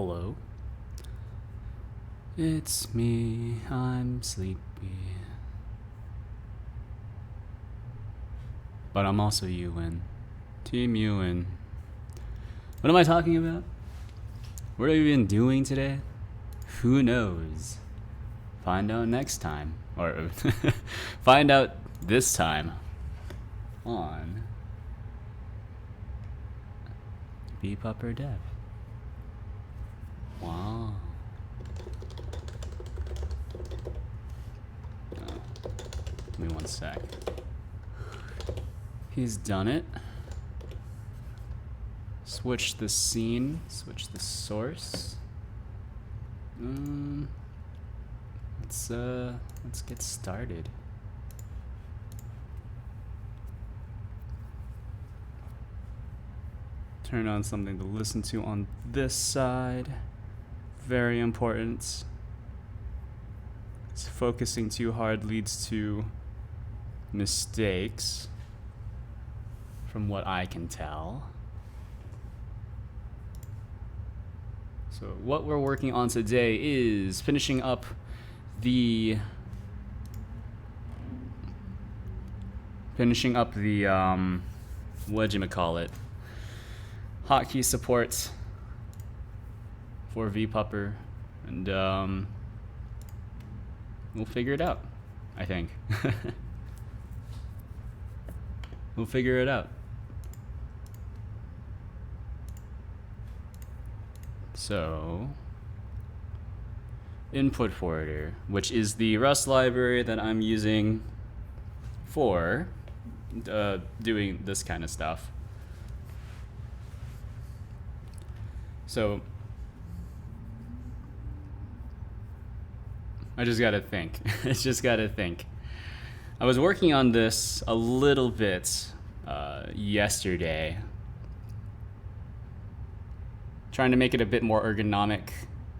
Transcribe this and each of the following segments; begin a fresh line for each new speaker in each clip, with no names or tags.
Hello. It's me, I'm sleepy. But I'm also Ewan. Team Ewan. What am I talking about? What have we been doing today? Who knows? Find out next time. Or find out this time on vpuppr dev. Wow. Give me one sec. He's done it. Switch the scene. Switch the source. Let's get started. Turn on something to listen to on this side. Very important. Focusing too hard leads to mistakes, from what I can tell. So what we're working on today is finishing up the whatchamacallit, hotkey support for vpuppr, and we'll figure it out, I think. We'll figure it out. So, input forwarder, which is the Rust library that I'm using for doing this kind of stuff. So, I just gotta think. I was working on this a little bit yesterday, trying to make it a bit more ergonomic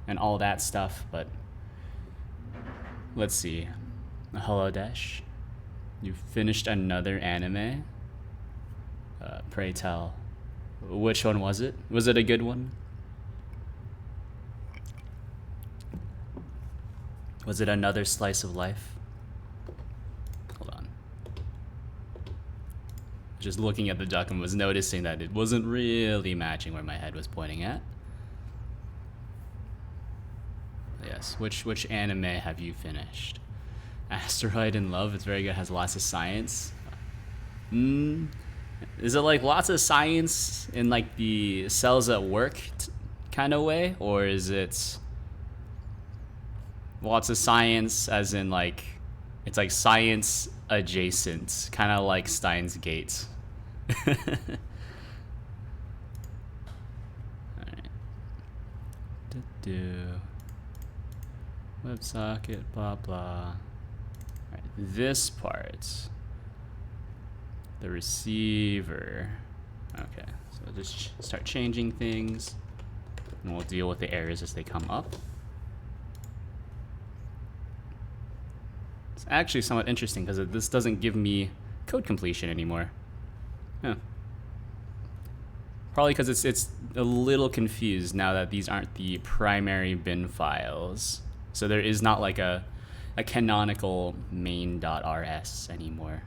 and all that stuff, but let's see. Hello Dash, you finished another anime? Pray tell, which one was it? Was it a good one? Was it another slice of life? Hold on. Just looking at the duck and was noticing that it wasn't really matching where my head was pointing at. Yes, which anime have you finished? Asteroid in Love, it's very good, has lots of science. Is it like lots of science in like the cells at work kind of way? Or is it lots of science as in like, it's like science adjacent, kind of like Steins Gate? Alright. WebSocket, blah blah. Alright, this part, the receiver. Okay, so just start changing things, and we'll deal with the errors as they come up. It's actually somewhat interesting because this doesn't give me code completion anymore. Huh. Probably because it's a little confused now that these aren't the primary bin files. So there is not like a canonical main.rs anymore.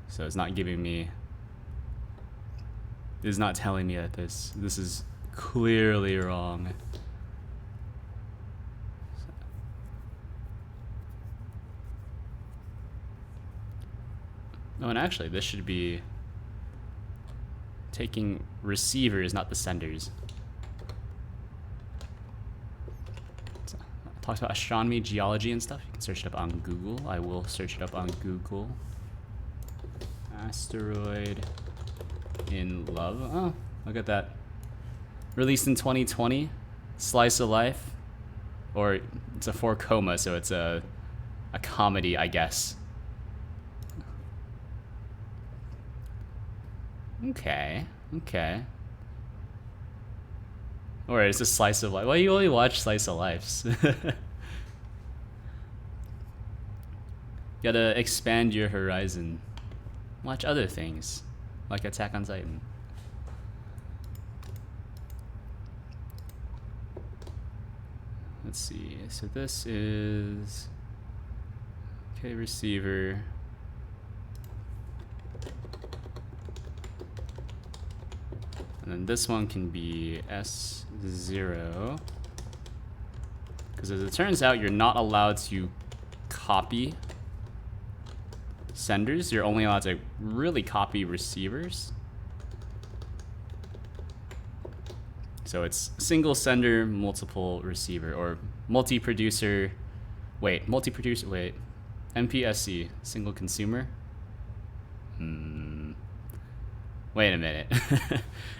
So it's not giving me, it's not telling me that this is clearly wrong. Oh, and actually this should be taking receivers, not the senders. Talks about astronomy, geology, and stuff. You can search it up on Google. I will search it up on Google. Asteroid in Love. Oh, look at that. Released in 2020. Slice of life. Or it's a 4-coma, so it's a comedy, I guess. Okay. Or it's a slice of life. Well, you only watch slice of lives. Gotta expand your horizon. Watch other things, like Attack on Titan. let's see. So this is okay, receiver. And then this one can be S0. Because as it turns out, you're not allowed to copy senders. You're only allowed to really copy receivers. So it's single sender, multiple receiver, or multi-producer. Wait, multi-producer. Wait, MPSC, single consumer. Wait a minute.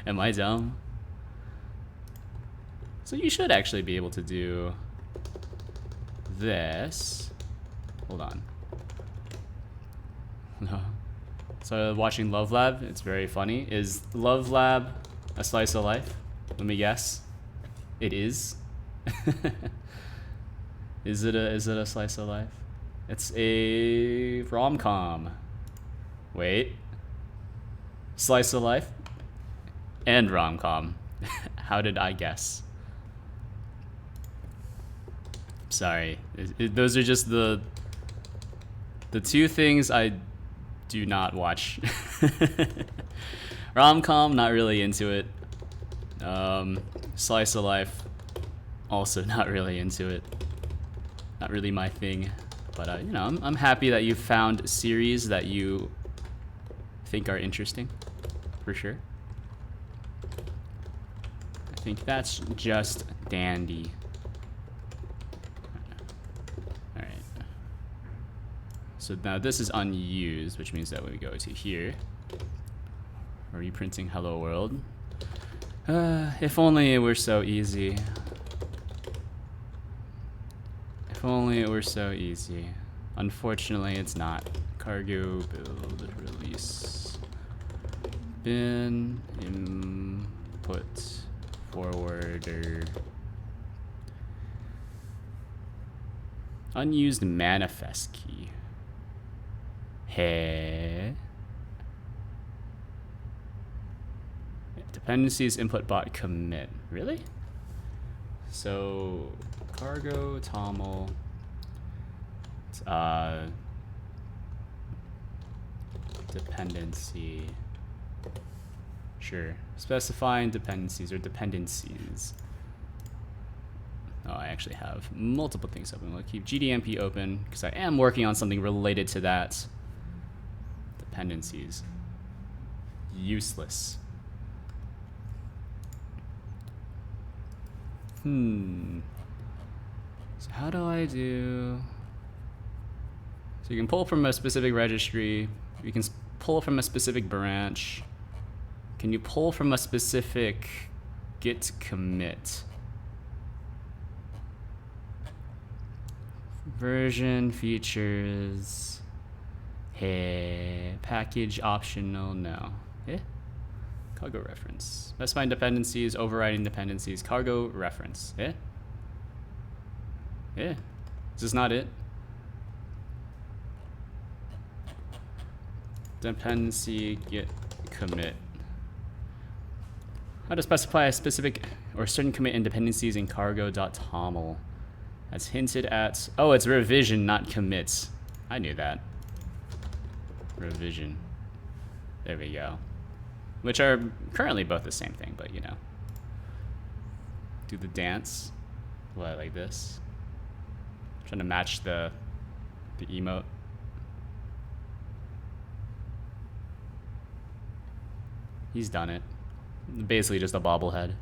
Am I dumb? So you should actually be able to do this. Hold on. So watching Love Lab, it's very funny. Is Love Lab a slice of life? Let me guess. It is. Is it a slice of life? It's a rom-com. Wait. Slice of life and rom-com. How did I guess? Sorry. Those are just the two things I do not watch. Rom-com, not really into it. Slice of life, also not really into it. Not really my thing. But you know, I'm happy that you found series that you think are interesting, for sure. I think that's just dandy. All right. So now this is unused, which means that when we go to here, are you printing hello world? If only it were so easy. If only it were so easy. Unfortunately, it's not. Cargo build release. Bin input forwarder. Unused manifest key. Hey. Dependencies input bot commit. Really? So cargo toml. Dependency. Sure. Specifying dependencies or dependencies. Oh, I actually have multiple things open. We'll keep GDMP open because I am working on something related to that. Dependencies. Useless. So how do I do? So you can pull from a specific registry. You can pull from a specific branch. Can you pull from a specific git commit? Version features. Hey, package optional, no. Eh? Cargo reference. Specifying dependencies, overriding dependencies, cargo reference. Eh? Yeah. Is this not it? Dependency git commit. How to specify a specific or certain commit in dependencies in cargo.toml. That's hinted at. Oh, it's revision, not commits. I knew that. Revision. There we go. Which are currently both the same thing, but you know. Do the dance. What, like this? Trying to match the emote. He's done it. Basically just a bobblehead.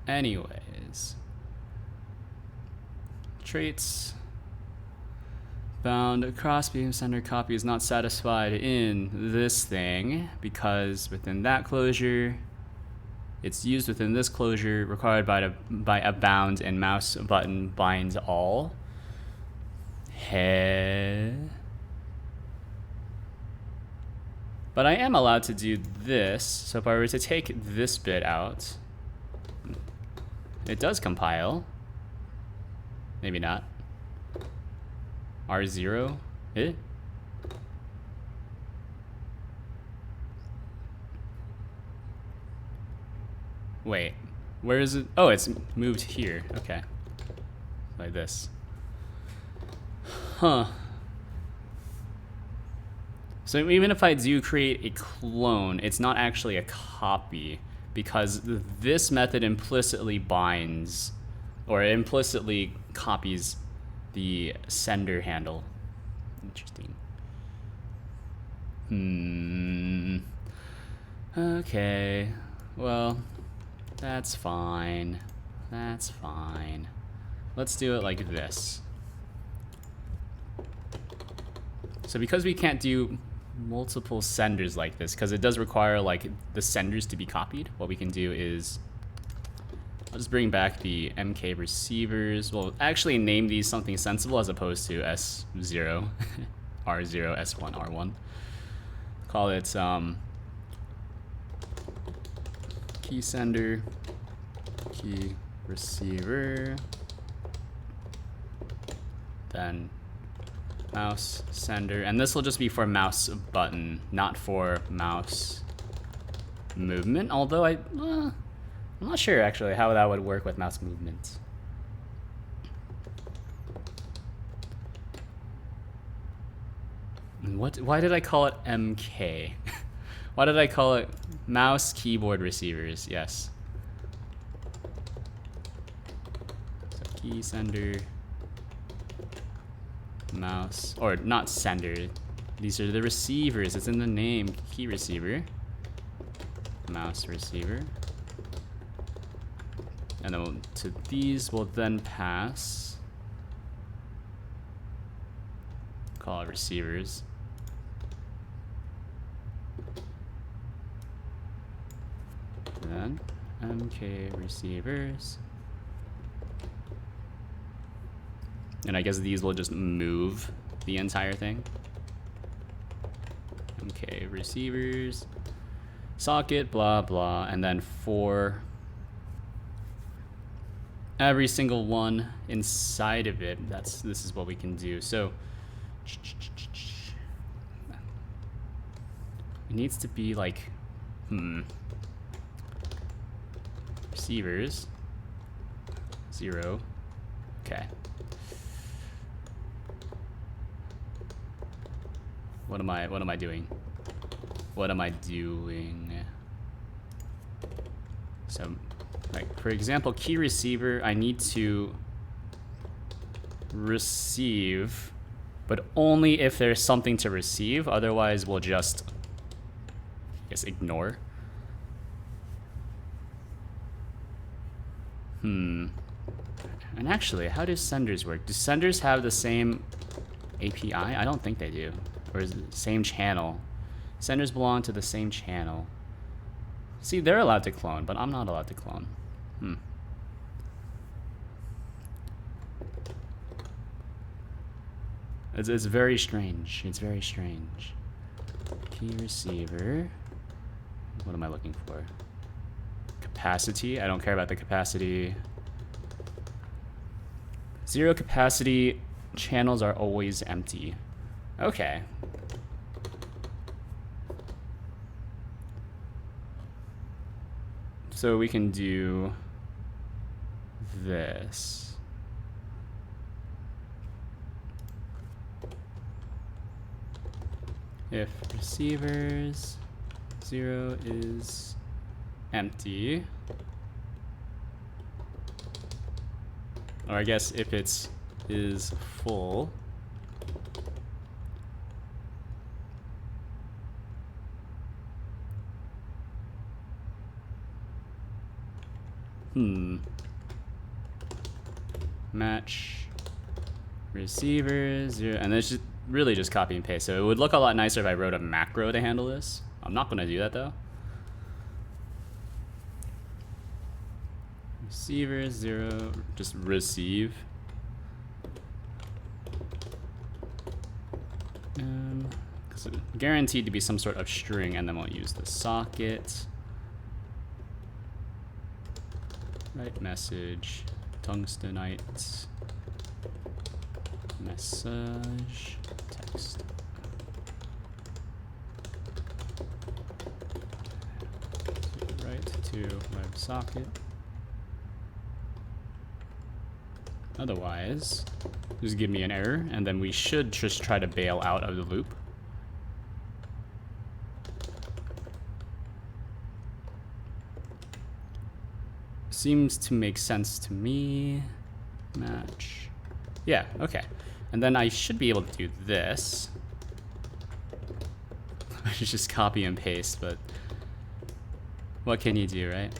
Anyways. Traits. Bound crossbeam sender copy is not satisfied in this thing because within that closure, it's used within this closure required by a bound and mouse button binds all. Hey. But I am allowed to do this. So if I were to take this bit out, it does compile. Maybe not. R0? Eh? Wait, where is it? Oh, it's moved here. Okay. Like this. Huh. So even if I do create a clone, it's not actually a copy because this method implicitly binds or implicitly copies the sender handle. Interesting. Okay. Well, that's fine. That's fine. Let's do it like this. So because we can't do multiple senders like this, because it does require like the senders to be copied, what we can do is I'll just bring back the MK receivers. We'll actually name these something sensible as opposed to S0, R0, S1, R1. Call it key sender, key receiver, then mouse sender, and this will just be for mouse button, not for mouse movement, although I'm not sure actually how that would work with mouse movement. Why did I call it MK? Why did I call it mouse keyboard receivers? Yes. So key sender, mouse, or not sender. These are the receivers. It's in the name. Key receiver, mouse receiver. And then to these we'll then pass, call it receivers. Then MK receivers. And I guess these will just move the entire thing. MK receivers, socket, blah, blah. And then for every single one inside of it, this is what we can do. So it needs to be like, receivers, 0, okay. What am I doing? What am I doing? So, like for example, key receiver, I need to receive, but only if there's something to receive. Otherwise, we'll just, I guess, ignore. And actually, how do senders work? Do senders have the same API? I don't think they do. Or is it the same channel? Senders belong to the same channel. See, they're allowed to clone, but I'm not allowed to clone. It's very strange. It's very strange. Key receiver. What am I looking for? Capacity. I don't care about the capacity. 0 capacity channels are always empty. Okay. So we can do this. If receivers 0 is empty, or I guess if it's is full, match receivers 0, and it's just really just copy and paste. So it would look a lot nicer if I wrote a macro to handle this. I'm not going to do that though. Receiver 0, just receive. Because it's guaranteed to be some sort of string, and then we'll use the socket. Write message, tungstenite, message, text. Write to to WebSocket. Otherwise, just give me an error, and then we should just try to bail out of the loop. Seems to make sense to me. Match. Yeah, okay. And then I should be able to do this. I should just copy and paste, but what can you do, right?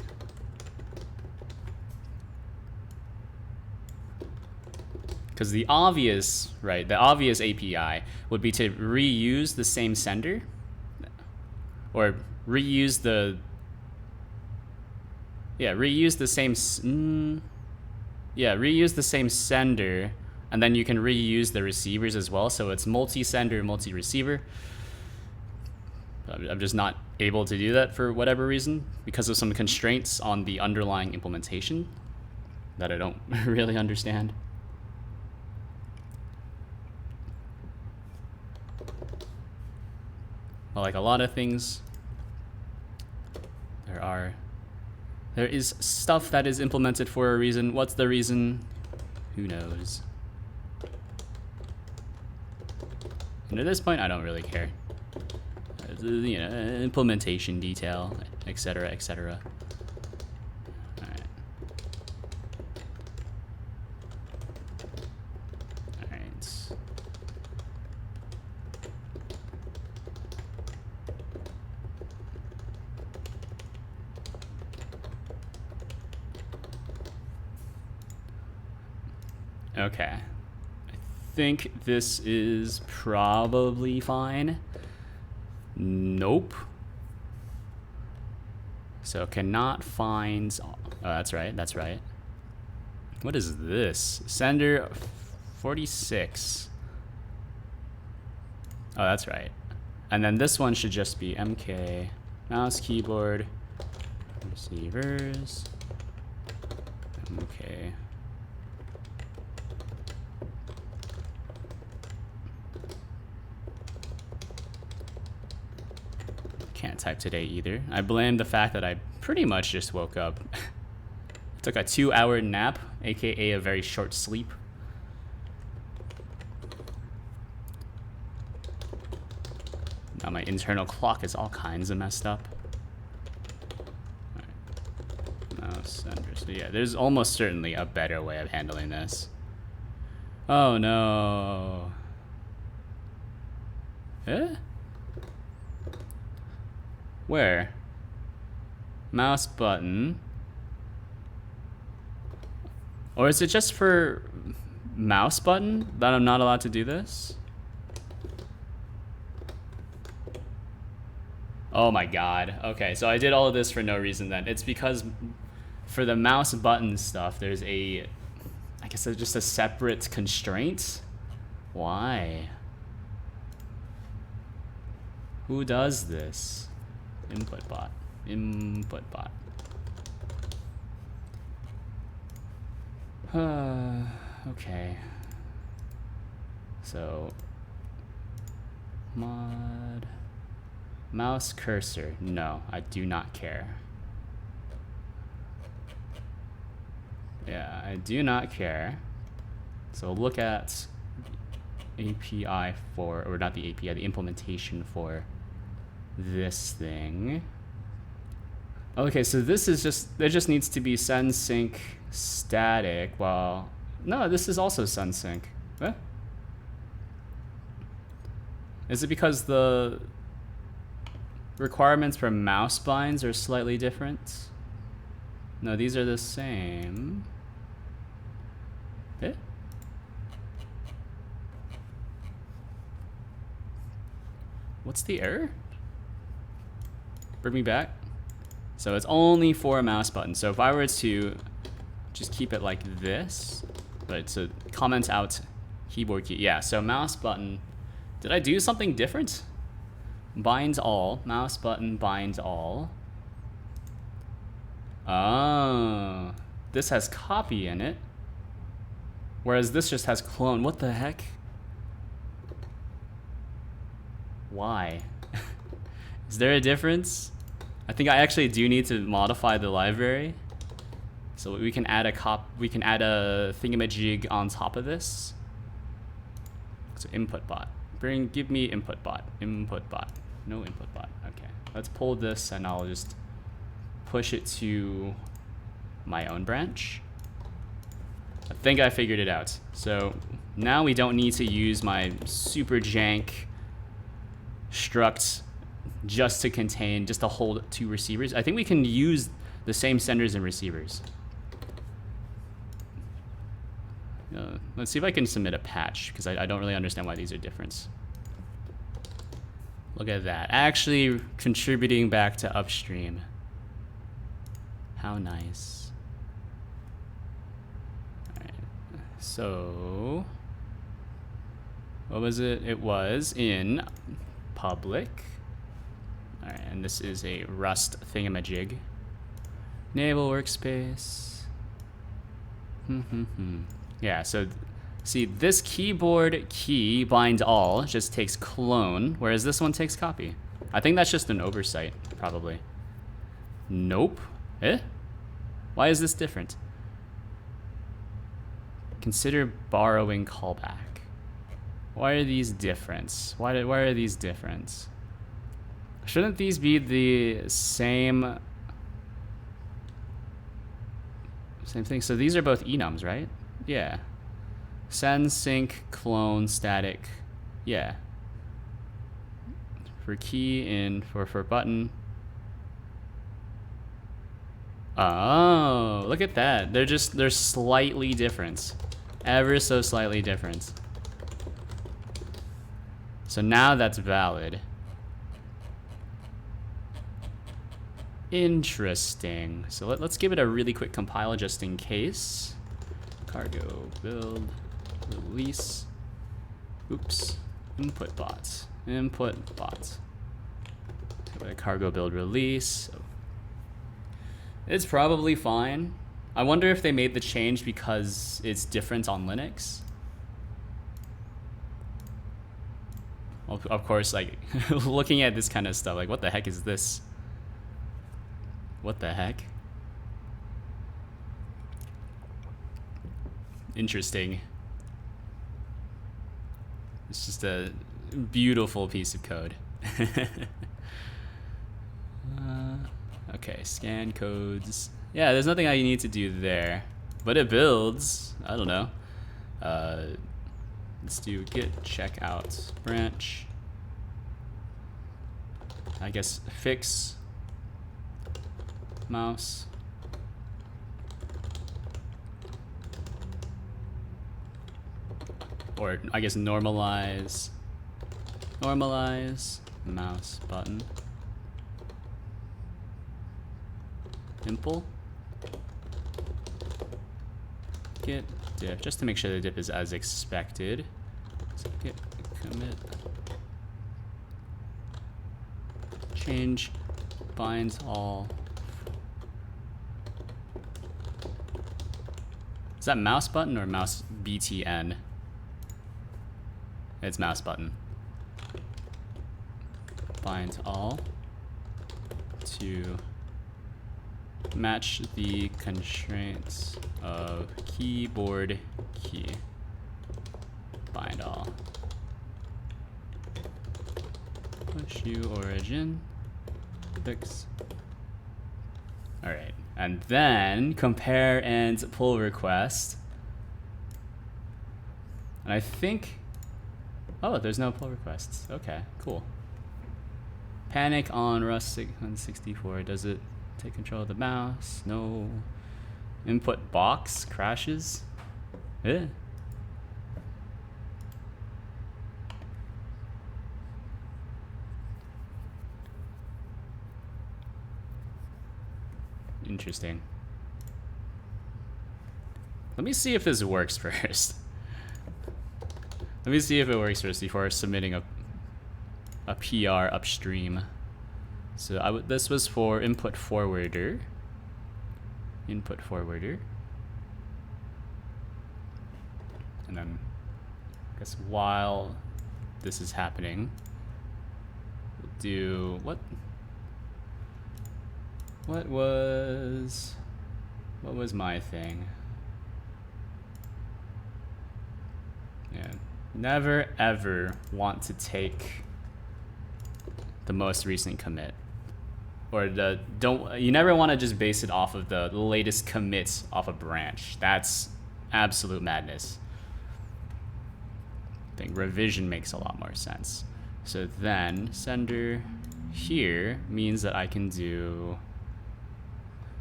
Because the obvious, right, the obvious API would be to reuse the same sender, or reuse the, reuse the same sender, and then you can reuse the receivers as well, so it's multi-sender, multi-receiver. I'm just not able to do that for whatever reason, because of some constraints on the underlying implementation that I don't really understand. Well, like a lot of things, there is stuff that is implemented for a reason. What's the reason? Who knows? And at this point, I don't really care. You know, implementation detail, etc., etc. All right. All right. Okay. I think this is probably fine. Nope. So cannot find. Oh, that's right. That's right. What is this? Sender 46. Oh, that's right. And then this one should just be MK mouse keyboard receivers. MK. Can't type today either. I blame the fact that I pretty much just woke up. Took a 2-hour nap, aka a very short sleep. Now my internal clock is all kinds of messed up. Alright. Mouse sender. So yeah, there's almost certainly a better way of handling this. Oh no. Eh? Where? Mouse button. Or is it just for mouse button that I'm not allowed to do this? Oh my god. Okay, so I did all of this for no reason then. It's because for the mouse button stuff, there's I guess there's just a separate constraint? Why? Who does this? Input bot. Input bot. Okay. So mod mouse cursor. No, I do not care. Yeah, I do not care. So look at API for, or not the API, the implementation for this thing. Okay, so this is just, there just needs to be send sync static. Well, no, this is also send sync. What? Is it because the requirements for mouse binds are slightly different? No, these are the same. Eh? What's the error? Bring me back. So it's only for a mouse button. So if I were to just keep it like this, right? So comment out keyboard key. Yeah, so mouse button. Did I do something different? Binds all. Mouse button binds all. Oh. This has copy in it. Whereas this just has clone. What the heck? Why? Is there a difference? I think I actually do need to modify the library. So we can add a thingamajig on top of this. So input bot. Give me input bot. Input bot. No input bot. Okay. Let's pull this and I'll just push it to my own branch. I think I figured it out. So now we don't need to use my super jank struct just to hold 2 receivers. I think we can use the same senders and receivers. Let's see if I can submit a patch, because I don't really understand why these are different. Look at that. Actually contributing back to upstream. How nice. Alright. So what was it? It was in public. Alright, and this is a Rust thingamajig. Enable workspace. Yeah, so see, this keyboard key bind all just takes clone, whereas this one takes copy. I think that's just an oversight, probably. Nope. Eh? Why is this different? Consider borrowing callback. Why are these different? Why are these different? Shouldn't these be the same thing? So these are both enums, right? Yeah. Send, sync, clone, static. Yeah. For key in for button. Oh, look at that. They're slightly different. Ever so slightly different. So now that's valid. Interesting. So let's give it a really quick compile just in case. Cargo build release. Oops. Input bot. Input bot. Give it a cargo build release. It's probably fine. I wonder if they made the change because it's different on Linux. Well, of course, like looking at this kind of stuff, like what the heck is this? What the heck? Interesting. It's just a beautiful piece of code. Okay, scan codes. Yeah, there's nothing I need to do there, but it builds. I don't know. Let's do git checkout branch. I guess fix mouse. Or I guess normalize mouse button. Impl. Git diff, just to make sure the diff is as expected. So git commit. Change binds all. Is that mouse button or mouse btn? It's mouse button. Bind all to match the constraints of keyboard key. Bind all. Push U origin. Fix. Alright. And then compare and pull request. And I think, oh, there's no pull requests. Okay, cool. Panic on Rust 164. Does it take control of the mouse? No. Input box crashes. Eh. Interesting. Let me see if this works first. Let me see if it works first before submitting a PR upstream. So this was for input forwarder. Input forwarder. And then I guess while this is happening, we'll do what? What was my thing? Yeah, never ever want to take the most recent commit, or you never want to just base it off of the latest commits off a branch. That's absolute madness. I think revision makes a lot more sense. So then sender here means that I can do,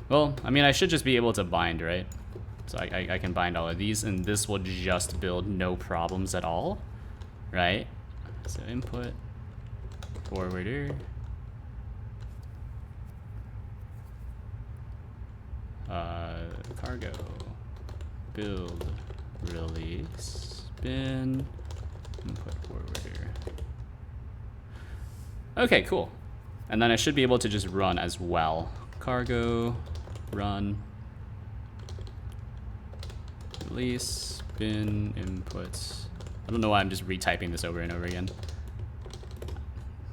well, I mean, I should just be able to bind, right? So I can bind all of these, and this will just build no problems at all, right? So input, forwarder, cargo, build, release, bin, input, forwarder. Okay, cool. And then I should be able to just run as well. Cargo, run, release, bin, inputs. I don't know why I'm just retyping this over and over again.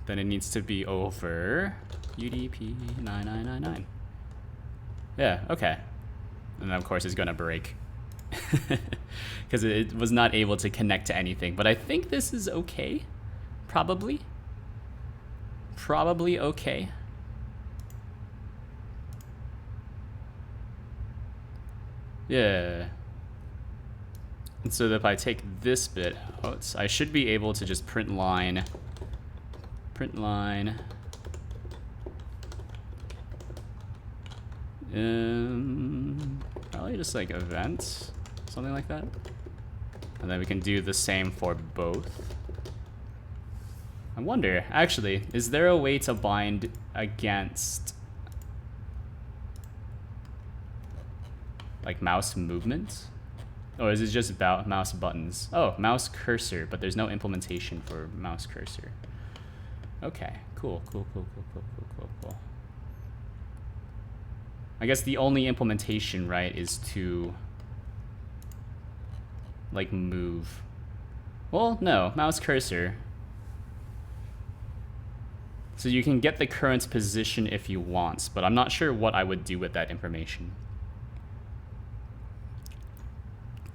Then it needs to be over UDP 9999. Yeah, okay. And then of course it's gonna break because it was not able to connect to anything. But I think this is okay. Probably okay. Yeah. And so if I take this bit out, I should be able to just print line, probably just like event, something like that. And then we can do the same for both. I wonder, actually, is there a way to bind against like mouse movement? Or is it just about mouse buttons? Oh, mouse cursor, but there's no implementation for mouse cursor. Okay, cool. I guess the only implementation, right, is to like move. Well, no, mouse cursor. So you can get the current position if you want, but I'm not sure what I would do with that information.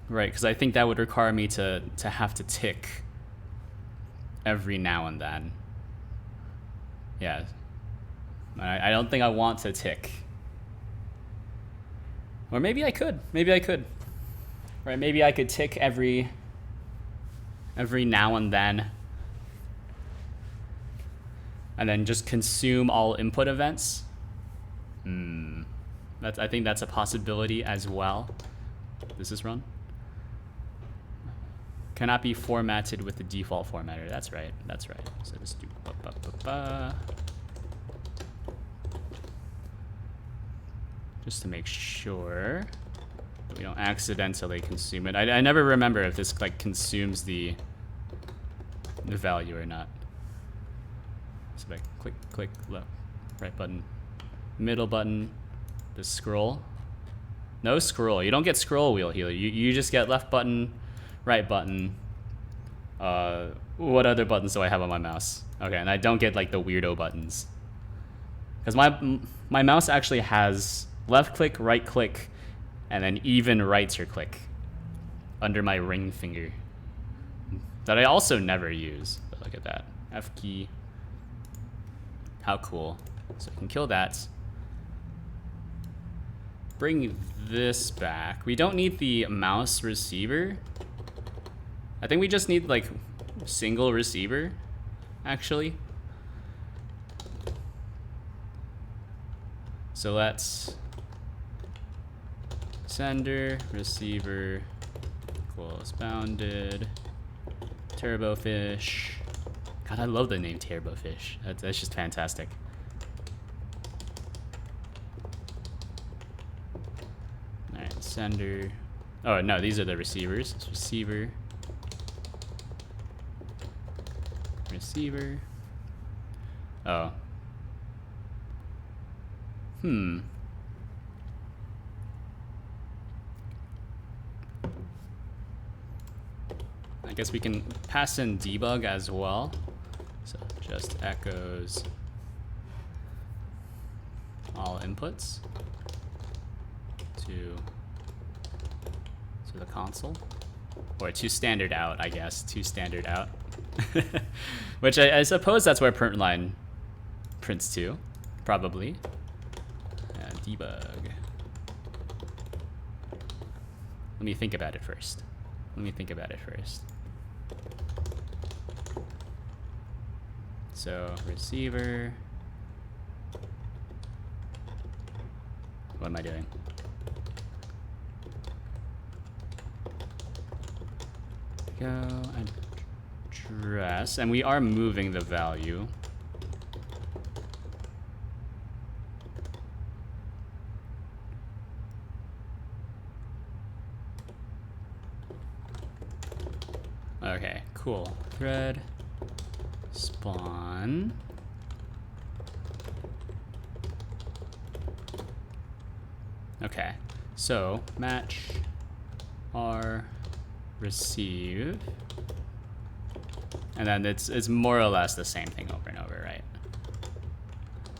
Right, because I think that would require me to have to tick every now and then. Yeah. I don't think I want to tick. Or maybe I could. Right, maybe I could tick every now and then. And then just consume all input events. I think that's a possibility as well. This is run. Cannot be formatted with the default formatter. That's right. So just do just to make sure that we don't accidentally consume it. I never remember if this like consumes the value or not. So like click left, right button, middle button, the scroll. No scroll. You don't get scroll wheel here. You just get left button, right button. What other buttons do I have on my mouse? Okay, and I don't get like the weirdo buttons. Because my mouse actually has left click, right click, and then even right or click under my ring finger. That I also never use. But look at that. F key. How cool. So I can kill that. Bring this back. We don't need the mouse receiver. I think we just need like single receiver, actually. So let's sender receiver equals bounded turbofish. God, I love the name turbofish. That's just fantastic. All right, sender. Oh no, these are the receivers. It's receiver. Receiver. Oh. I guess we can pass in debug as well. So just echoes all inputs to the console, or to standard out, I guess, to standard out. Which I suppose that's where print line prints to, probably. Debug. Let me think about it first. So receiver. What am I doing? Go address, and we are moving the value. Okay, cool. Thread spawn. Okay, so match r receive, and then it's more or less the same thing over and over, right?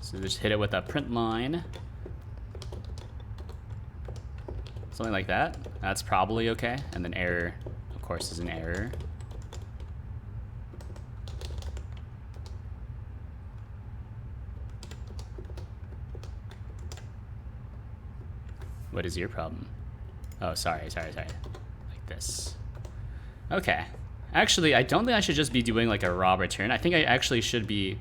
So just hit it with a print line, something like that. That's probably okay. And then error, of course, is an error. What is your problem? Oh, sorry. Like this. Okay. Actually, I don't think I should just be doing like a raw return. I think I actually should be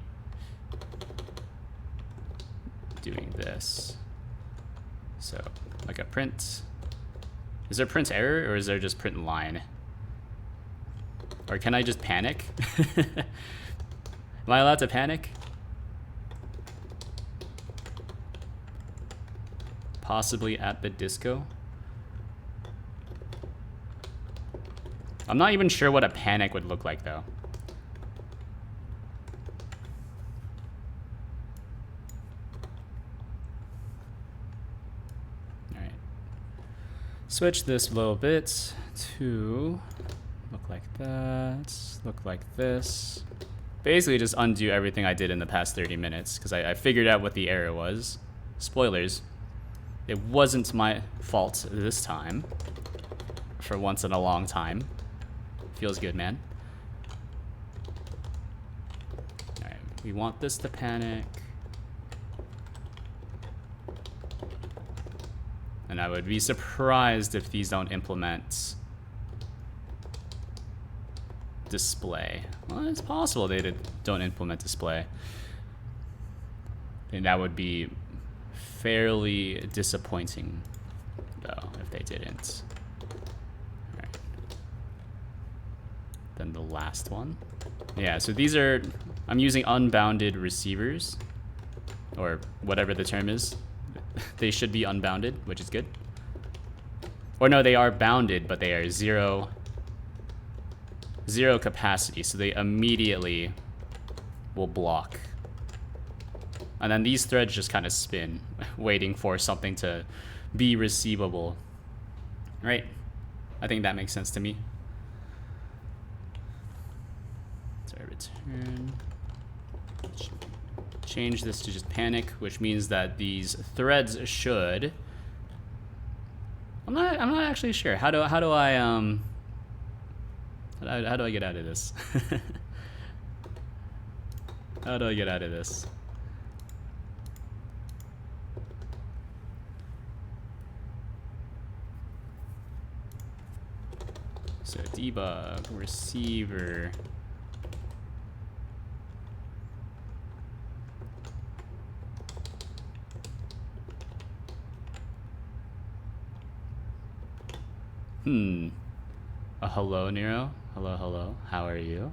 doing this. So, like a print. Is there print error, or is there just print line? Or can I just panic? Am I allowed to panic? Possibly at the disco. I'm not even sure what a panic would look like, though. All right. Switch this a little bit to look like that, look like this. Basically just undo everything I did in the past 30 minutes, because I figured out what the error was. Spoilers. It wasn't my fault this time. For once in a long time. Feels good, man. Alright, we want this to panic. And I would be surprised if these don't implement display. Well, it's possible they don't implement display. And that would be fairly disappointing, though, if they didn't. Alright. Then the last one. Yeah, so these are, I'm using unbounded receivers, or whatever the term is. They should be unbounded, which is good. Or no, they are bounded, but they are zero capacity, so they immediately will block. And then these threads just kind of spin, waiting for something to be receivable. Right? I think that makes sense to me. So return. Change this to just panic, which means that these threads should. I'm not actually sure. How do I get out of this? How do I get out of this? So debug receiver. Hello, Nero. Hello. How are you?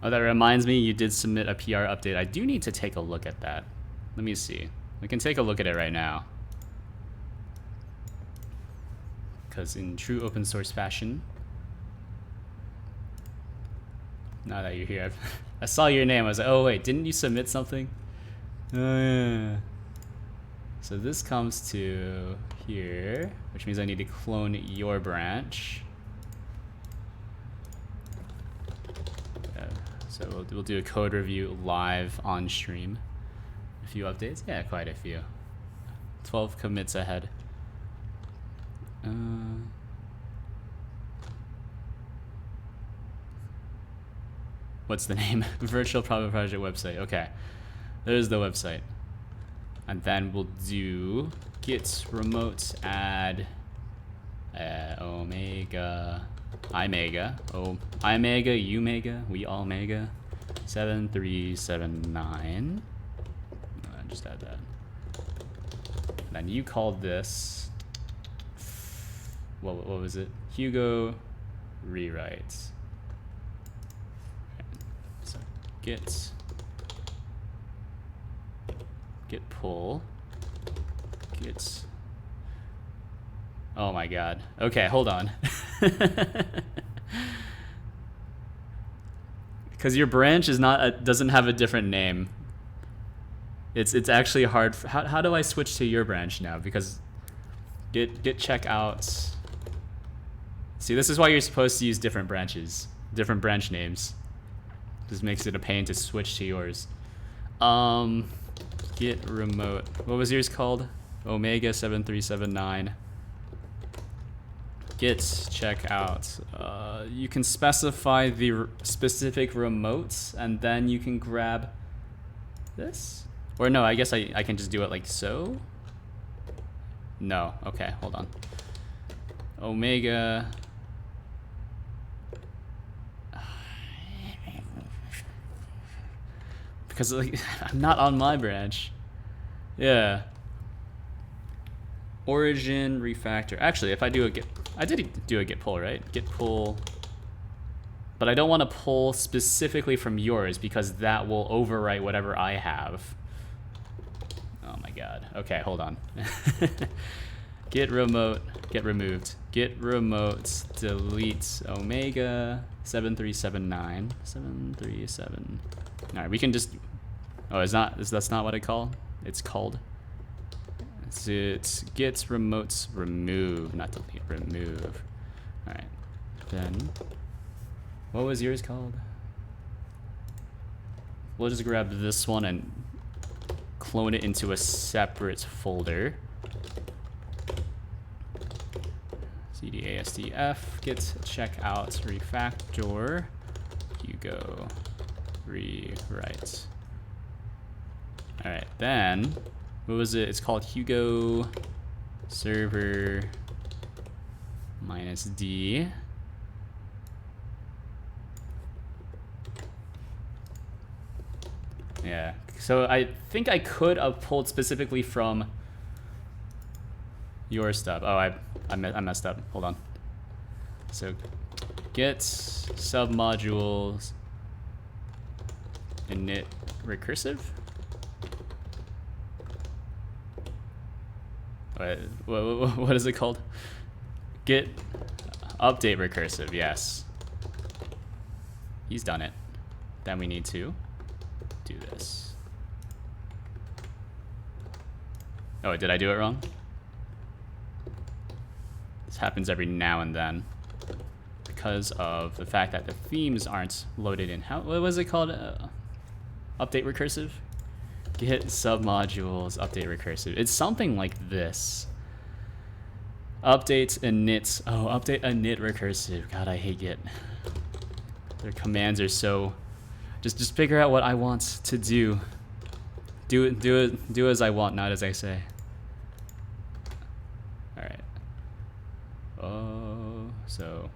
Oh, that reminds me, you did submit a PR update. I do need to take a look at that. Let me see. We can take a look at it right now. Because in true open source fashion, now that you're here, I saw your name. I was like, oh wait, didn't you submit something? Oh yeah. So this comes to here, which means I need to clone your branch. So we'll do a code review live on stream. A few updates? Yeah, quite a few. 12 commits ahead. What's the name? Virtual Private Project website. Okay, there's the website. And then we'll do git remote add omega, imega, umega, we all mega, 7379. Just add that. And then you called this, what was it? Hugo rewrites. So git pull, git. Oh my god. Okay, hold on. Because your branch is not doesn't have a different name. It's actually hard. How do I switch to your branch now? Because git checkouts. See, this is why you're supposed to use different branches, different branch names. This makes it a pain to switch to yours. Git remote. What was yours called? Omega 7379. Git checkout. You can specify the specific remotes, and then you can grab this. Or no, I guess I can just do it like so. No. Okay, hold on. Omega. Because like, I'm not on my branch. Yeah. Origin refactor. Actually, if I do a git, I did do a git pull, right? Git pull. But I don't want to pull specifically from yours because that will overwrite whatever I have. Oh my god. Okay, hold on. Git remote, get removed. Git remote, delete omega 7379. 737. Alright, we can just. Oh, that's not what I call? It's called. It's git remotes remove, not delete, remove. Alright. Then what was yours called? We'll just grab this one and clone it into a separate folder. cdastf git checkout refactor Hugo rewrite. All right, then what was it? It's called Hugo server -d. Yeah, so I think I could have pulled specifically from your stuff. Oh, I messed up. Hold on. So git submodules init recursive. What is it called? Git update recursive. Yes, he's done it. Then we need to do this. Oh, did I do it wrong? This happens every now and then because of the fact that the themes aren't loaded in. What was it called? Update recursive? Git submodules update recursive. It's something like this. Update init. Oh, update init recursive. God, I hate Git. Their commands are so. Just figure out what I want to do. Do as I want, not as I say. All right. Oh, so.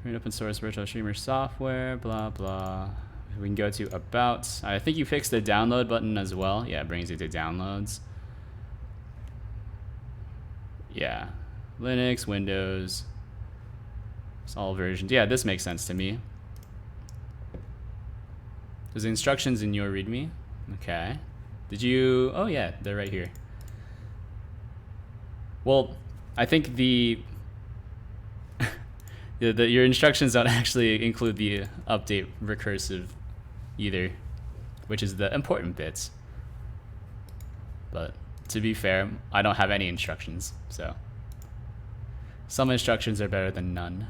Open source virtual streamer software. Blah blah. We can go to about. I think you fixed the download button as well. Yeah, it brings you to downloads. Yeah, Linux, Windows. It's all versions. Yeah, this makes sense to me. There's instructions in your README. Okay. Did you? Oh yeah, they're right here. Well, I think your instructions don't actually include the update recursive either, which is the important bits. But to be fair, I don't have any instructions, so some instructions are better than none.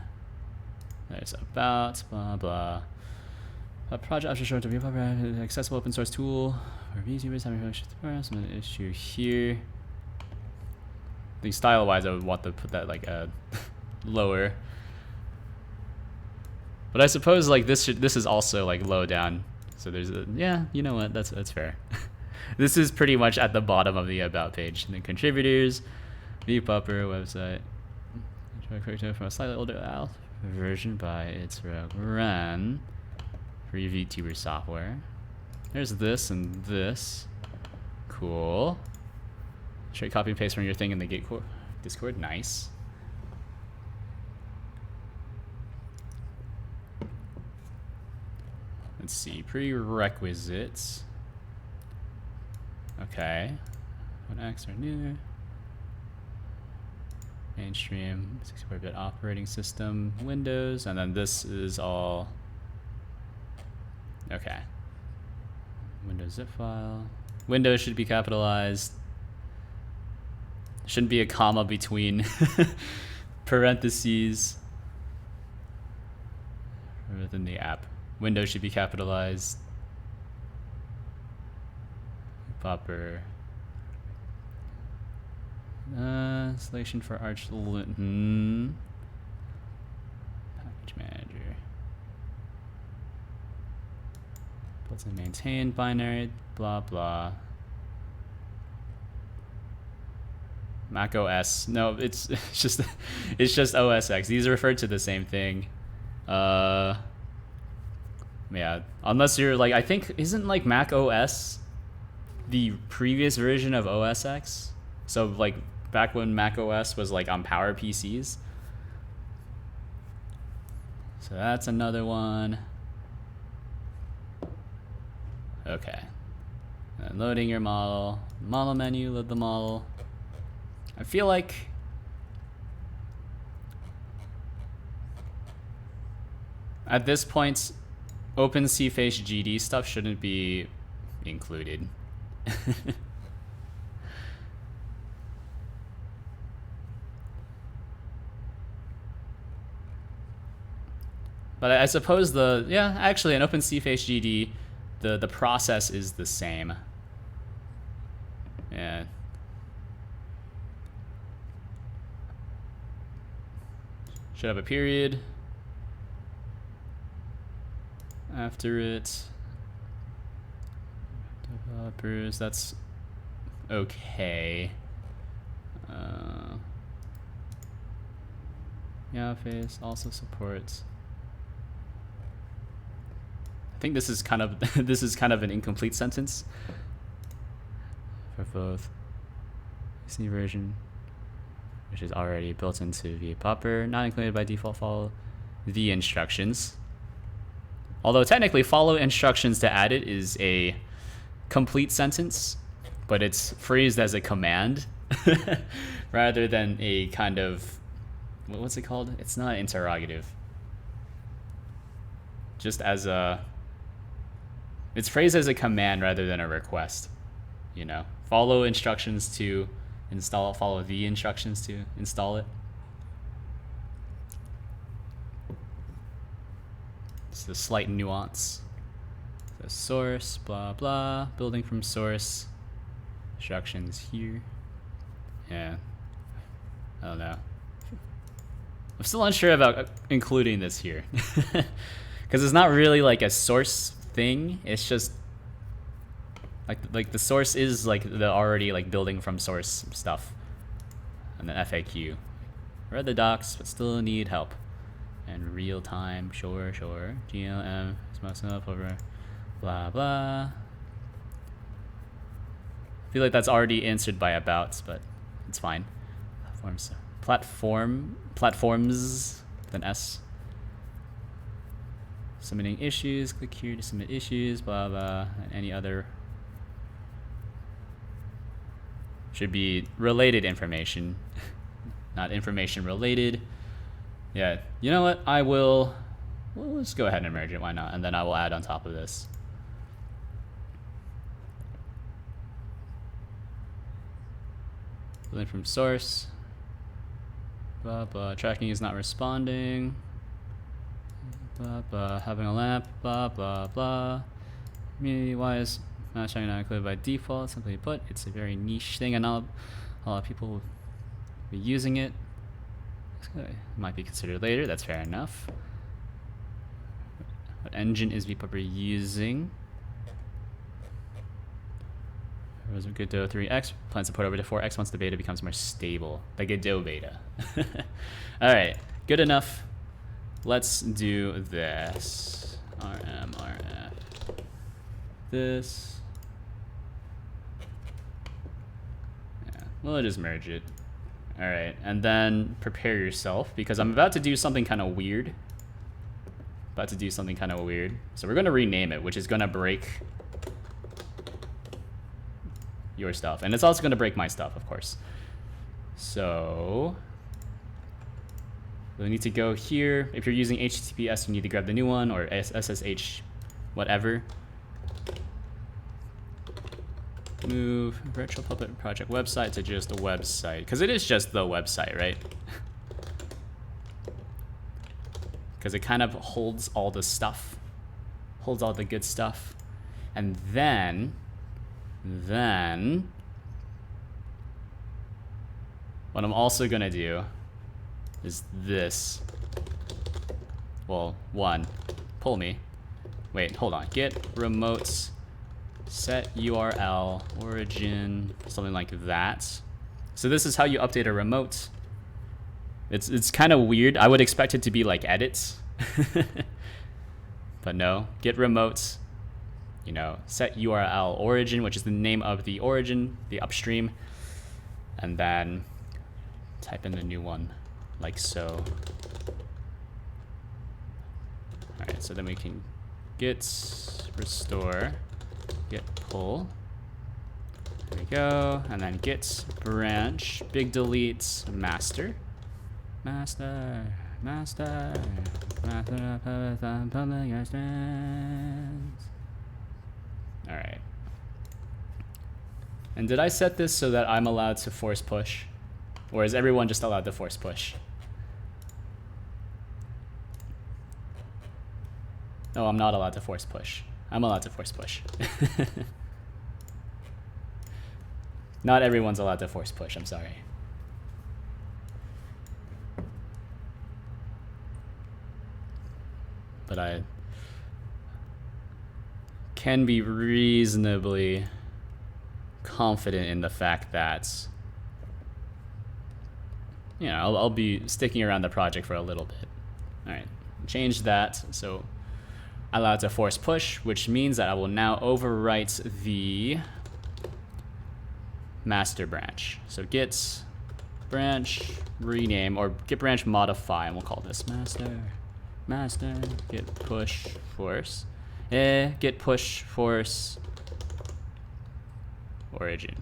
There's about blah blah. A project after short to vpuppr, accessible open source tool for VTubers having some issue here. The style wise, I would want to put that like lower. But I suppose like this is also like low down. So there's a, yeah, you know what, that's fair. This is pretty much at the bottom of the about page. And then contributors, vpuppr website. From a slightly older version by its ran for VTuber software. There's this and this. Cool. Straight copy and paste from your thing in the Discord. Nice. Let's see, prerequisites. Okay. 1X or newer. Mainstream 64-bit operating system, Windows, and then this is all. Okay. Windows zip file. Windows should be capitalized. Shouldn't be a comma between parentheses within the app. Windows should be capitalized. vpuppr. Installation for Arch. Package manager. Built and maintained binary. Blah blah. Mac OS. No, it's just OS X. These are referred to the same thing. Yeah, unless you're like, I think isn't like Mac OS the previous version of OS X? So like back when Mac OS was like on Power PCs. So that's another one. Okay. And loading your model. Model menu, load the model. I feel like at this point, OpenCFace GD stuff shouldn't be included. But I suppose actually in OpenCFace GD, the process is the same. Yeah. Should have a period after it. Developers, that's okay. Yeah, face also supports. I think this is kind of an incomplete sentence for both. PC version, which is already built into vpuppr, not included by default. Follow the instructions. Although technically follow instructions to add it is a complete sentence, but it's phrased as a command rather than a kind of, what's it called? It's not interrogative. Just as a, it's phrased as a command rather than a request. You know, follow instructions to install it, follow the instructions to install it. It's a slight nuance. The source, blah blah, building from source. Instructions here. Yeah. I don't know. I'm still unsure about including this here. Because it's not really like a source thing. It's just like the source is like the already like building from source stuff. And then FAQ. Read the docs, but still need help. And real time, sure. GLM is myself over blah blah. I feel like that's already answered by abouts, but it's fine. Platforms with an S. Submitting issues, click here to submit issues, blah blah, and any other should be related information, not information related. Yeah, you know what? Well, let's go ahead and merge it, why not? And then I will add on top of this. Building from source. Blah blah. Tracking is not responding. Blah blah. Having a lamp. Blah blah blah. Community wise, not showing not included by default. Simply put, it's a very niche thing, and not a lot of people will be using it. It might be considered later. That's fair enough. What engine is vpuppr using? Godot 3x plans to port over to 4x once the beta becomes more stable. The Godot beta. Alright, good enough. Let's do this. RF. This. Yeah, we'll just merge it. Alright, and then prepare yourself because I'm about to do something kind of weird. So we're going to rename it, which is going to break your stuff. And it's also going to break my stuff, of course. So we need to go here. If you're using HTTPS, you need to grab the new one, or SSH, whatever. Move virtual puppet project website to just a website, because it is just the website, right? Because it kind of holds all the stuff, holds all the good stuff. And then what I'm also gonna do is this. Well, one, pull me. Wait, hold on. Get remotes, set URL, origin, something like that. So this is how you update a remote. It's kind of weird. I would expect it to be like edits. But no, get remotes, you know, set URL origin, which is the name of the origin, the upstream, and then type in the new one, like so. All right, so then we can get restore, get pull. There we go, and then get branch, big delete, master. Master. Alright. And did I set this so that I'm allowed to force push? Or is everyone just allowed to force push? No, I'm not allowed to force push. I'm allowed to force push. Not everyone's allowed to force push, I'm sorry. But I can be reasonably confident in the fact that, you know, I'll be sticking around the project for a little bit. All right, change that. So allowed to force push, which means that I will now overwrite the master branch. So git branch rename, or git branch modify, and we'll call this master git push force, git push force origin,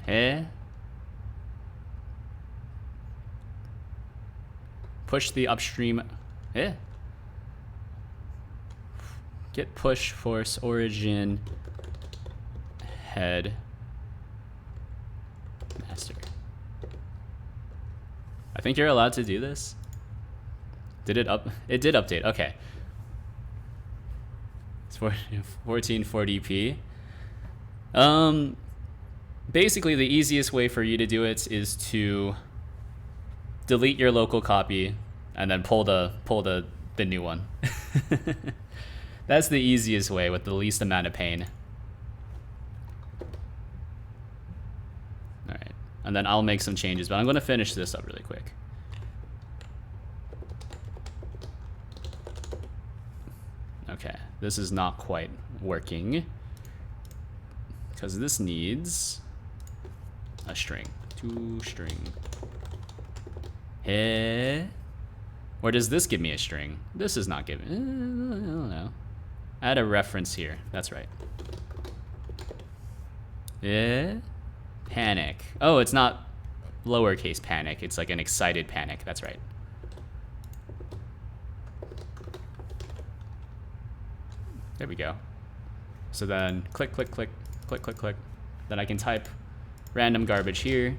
push the upstream, git push force origin head master. I think you're allowed to do this. Did it up? It did update. Okay. It's 1440p. Basically, the easiest way for you to do it is to delete your local copy and then pull the new one. That's the easiest way with the least amount of pain. All right, and then I'll make some changes, but I'm going to finish this up really quick. Okay, this is not quite working because this needs a string, toString. Or does this give me a string? This is not giving, I don't know. Add a reference here, that's right. Panic. Oh, it's not lowercase panic, it's like an excited panic, that's right. There we go. So then click, click, click, click, click, click. Then I can type random garbage here.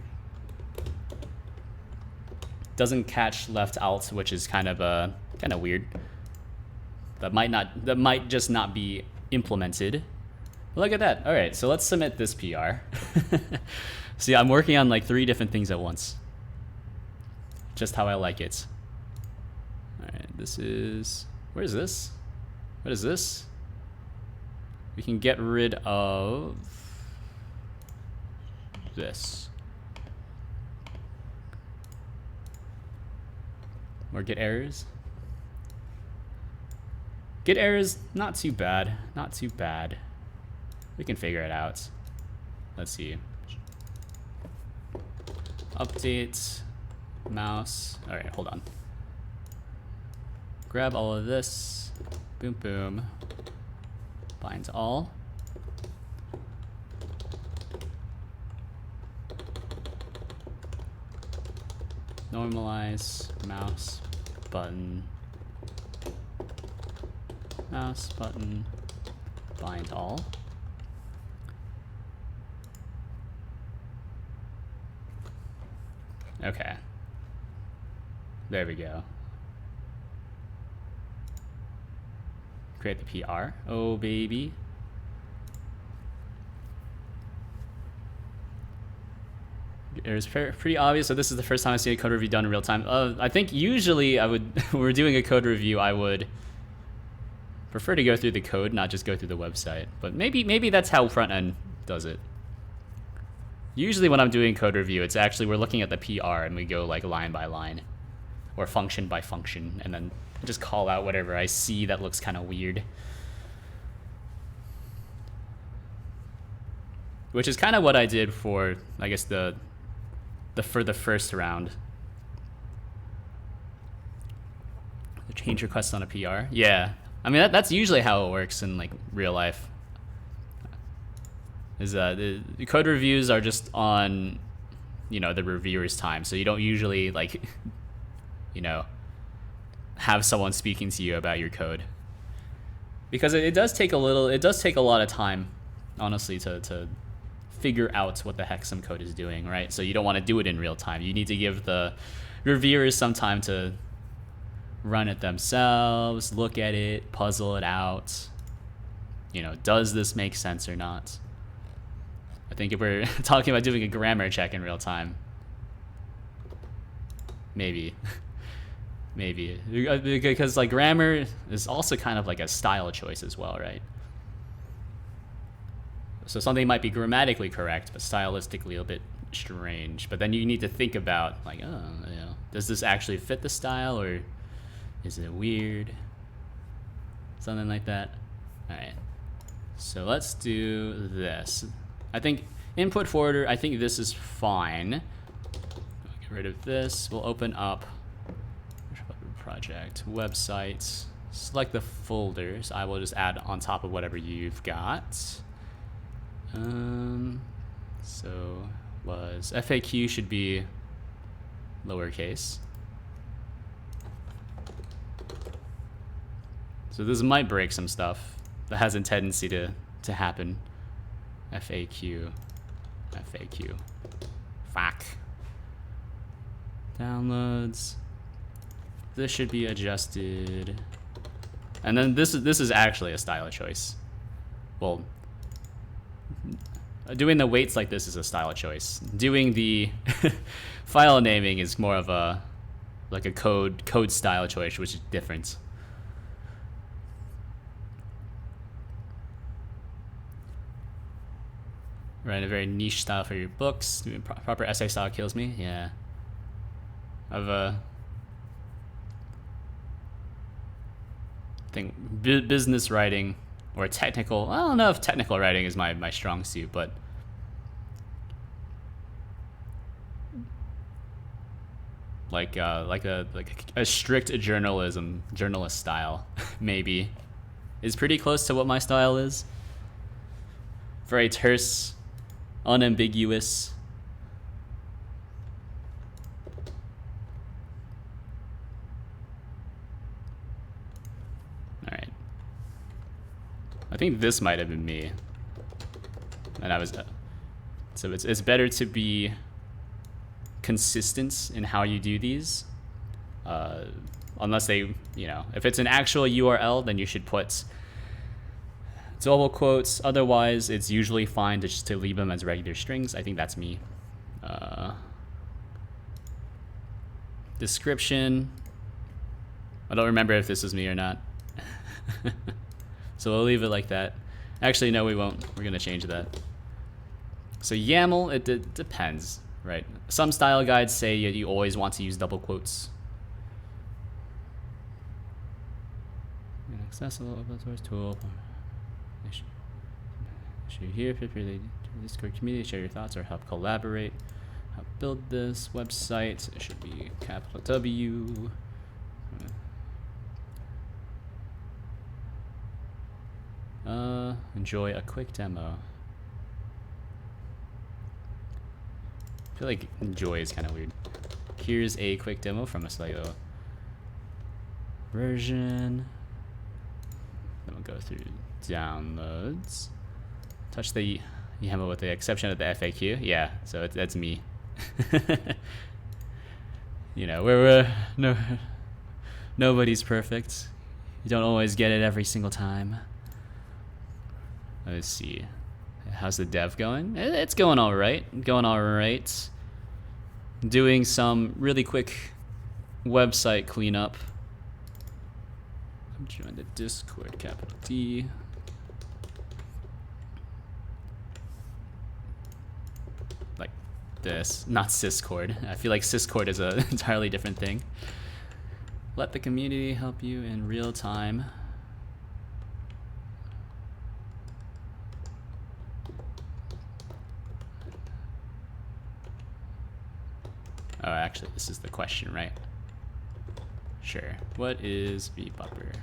doesn't catch left alt, which is kind of weird. That might just not be implemented. Look at that. All right, so let's submit this PR. See, I'm working on like 3 different things at once. Just how I like it. All right, this is, where is this? What is this? We can get rid of this. Or get errors. Get errors, not too bad. Not too bad. We can figure it out. Let's see. Update mouse. All right, hold on. Grab all of this. Boom, boom. Bind all. Normalize mouse button. Mouse button. Bind all. Okay. There we go. Create the PR. Oh, baby. It was pretty obvious. So this is the first time I see a code review done in real time. I think usually I would, when we're doing a code review, I would prefer to go through the code, not just go through the website. But maybe that's how front end does it. Usually when I'm doing code review, it's actually we're looking at the PR and we go like line by line or function by function and then just call out whatever I see that looks kind of weird. Which is kind of what I did for, I guess, for the first round. The change request on a PR. Yeah. I mean, that's usually how it works in like real life. Is the code reviews are just on, you know, the reviewer's time. So you don't usually like, you know, have someone speaking to you about your code. Because it does take a lot of time, honestly, to figure out what the heck some code is doing, right? So you don't want to do it in real time. You need to give the reviewers some time to run it themselves, look at it, puzzle it out. You know, does this make sense or not? I think if we're talking about doing a grammar check in real time, maybe. Maybe. Because like grammar is also kind of like a style choice as well, right? So something might be grammatically correct, but stylistically a bit strange. But then you need to think about like, oh, you know, does this actually fit the style or is it weird? Something like that. All right. So let's do this. I think input forwarder, I think this is fine. Get rid of this. We'll open up project, websites, select the folders. I will just add on top of whatever you've got. So was FAQ should be lowercase. So this might break some stuff. That has a tendency to happen. FAQ. Fuck. Downloads. This should be adjusted. And then this is actually a style choice. Well, doing the weights like this is a style choice. Doing the file naming is more of a like a code style choice, which is different. Write a very niche style for your books. Doing proper essay style kills me. Yeah. I've I think business writing or technical. I don't know if technical writing is my strong suit, but like a strict journalist style maybe is pretty close to what my style is. Very terse, unambiguous. All right. I think this might have been me, and I was. So it's better to be consistent in how you do these. Unless they, if it's an actual URL, then you should put double quotes. Otherwise, it's usually fine to just to leave them as regular strings. I think that's me. Description. I don't remember if this is me or not. So we'll leave it like that. Actually, no, we won't. We're going to change that. So YAML, it depends, right? Some style guides say you always want to use double quotes. Accessible open source tool. Issue here, feel free to Discord community, share your thoughts or help collaborate. Help build this website. It should be capital W. Enjoy a quick demo. I feel like enjoy is kind of weird. Here's a quick demo from a Sligo version. Then we'll go through downloads. Touch the YAML with the exception of the FAQ. Yeah, so that's me. Nobody's perfect. You don't always get it every single time. Let's see. How's the dev going? It's going all right. Doing some really quick website cleanup. Come join the Discord, capital D. Like this, not Syscord. I feel like Syscord is an entirely different thing. Let the community help you in real time. Oh, actually, this is the question, right? Sure. What is vpuppr?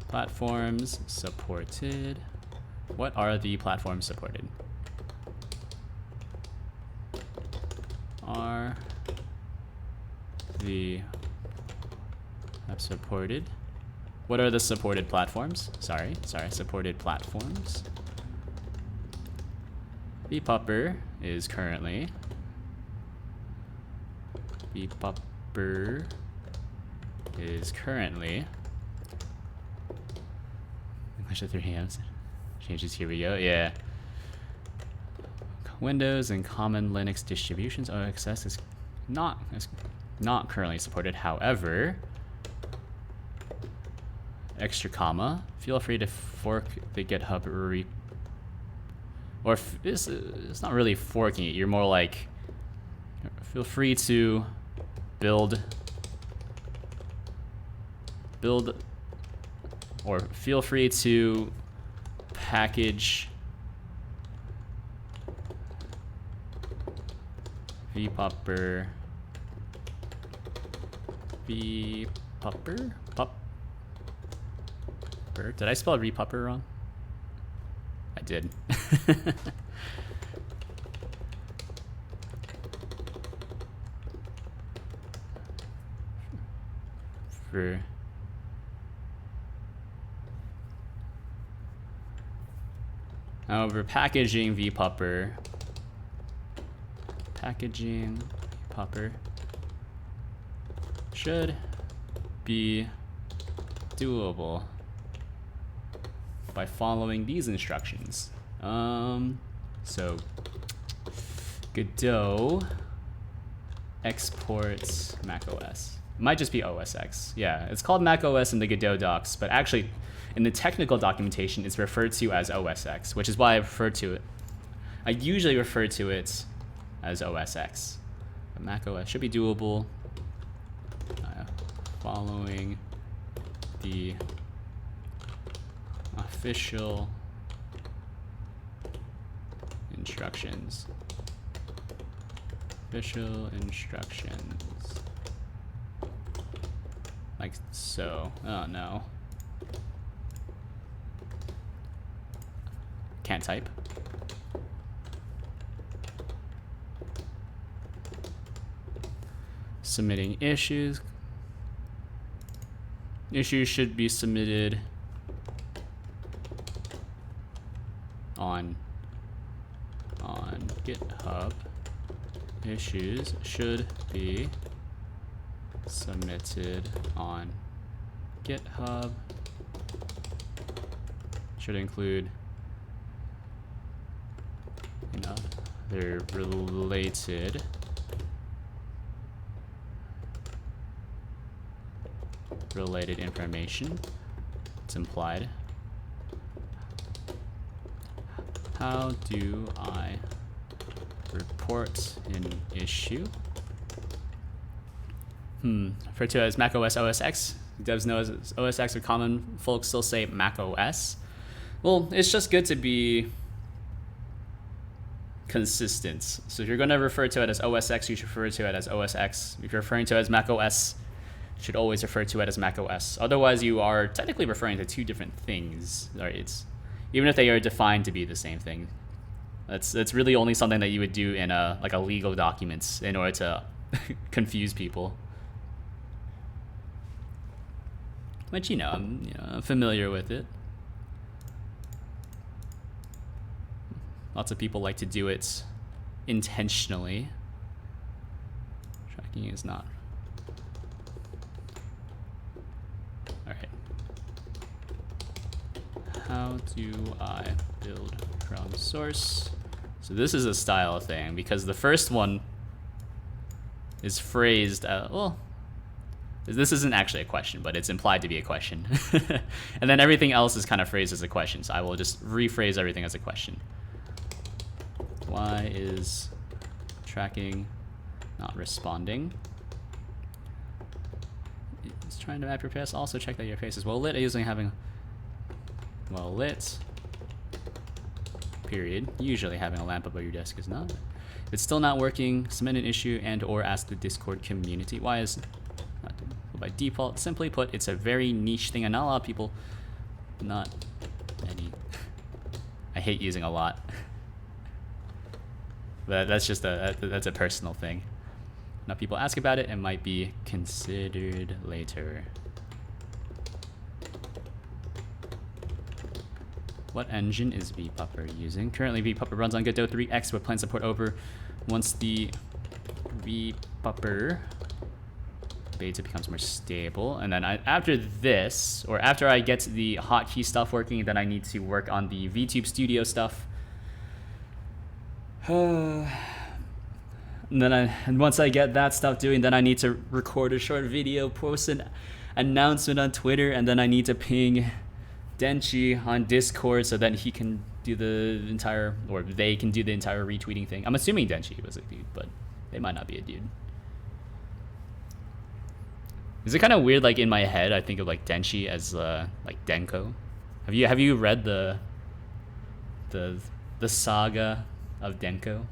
Platforms supported. What are the platforms supported? Are the supported? What are the supported platforms? Sorry, supported platforms. vpuppr is currently English at 3 hands. Changes, here we go. Yeah. Windows and common Linux distributions. OXS is not currently supported. However, extra comma. Feel free to fork the GitHub repo. Or it's not really forking it. You're more like, feel free to build, or feel free to package vpuppr. Did I spell vpuppr wrong? I did. However, packaging vpuppr should be doable by following these instructions. So Godot exports macOS. Might just be OS X. Yeah, it's called macOS in the Godot docs, but actually in the technical documentation it's referred to as OS X, which is why I usually refer to it as OS X. But macOS should be doable following the official instructions. Like so. Oh no. Can't type. Submitting issues. Issues should be submitted on GitHub issues should be submitted on GitHub. Should include, you know, their related information. It's implied. How do I report an issue? Referred to as Mac OS OS X. Devs know as OS X, or common folks still say Mac OS. Well, it's just good to be consistent. So if you're going to refer to it as OS X, you should refer to it as OS X. If you're referring to it as Mac OS, you should always refer to it as Mac OS. Otherwise, you are technically referring to two different things. Right? Even if they are defined to be the same thing. That's really only something that you would do in a legal documents in order to confuse people. But I'm familiar with it. Lots of people like to do it intentionally. Tracking is not. All right. How do I build from source? So this is a style thing because the first one is phrased, well, this isn't actually a question, but it's implied to be a question. And then everything else is kind of phrased as a question. So I will just rephrase everything as a question. Why is tracking not responding? It's trying to map your pace. Also check that your pace is well lit. Usually having well lit. Period. Usually having a lamp above your desk is not. If it's still not working, submit an issue and or ask the Discord community. Why is not by default? Simply put, it's a very niche thing and not a lot of people. Not any. I hate using a lot. But that's just that's a personal thing. Now people ask about it and might be considered later. What engine is vpuppr using? Currently vpuppr runs on Godot 3x with planned support over once the vpuppr beta becomes more stable. And then after this, or after I get the hotkey stuff working, then I need to work on the VTube Studio stuff. And once I get that stuff doing, then I need to record a short video, post an announcement on Twitter, and then I need to ping Denchi on Discord so that he can do the entire, or they can do the entire retweeting thing. I'm assuming Denchi was a dude, but they might not be a dude. Is it kind of weird? Like in my head, I think of like Denchi as like Denko. Have you read the saga of Denko?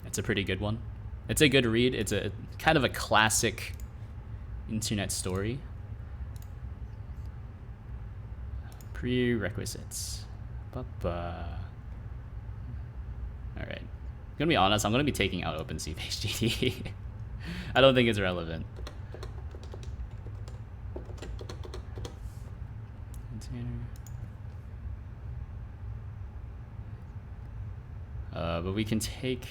It's a pretty good one. It's a good read. It's a kind of a classic internet story. Prerequisites. Alright. I'm gonna be honest, I'm gonna be taking out OpenCV HDD. I don't think it's relevant. But we can take.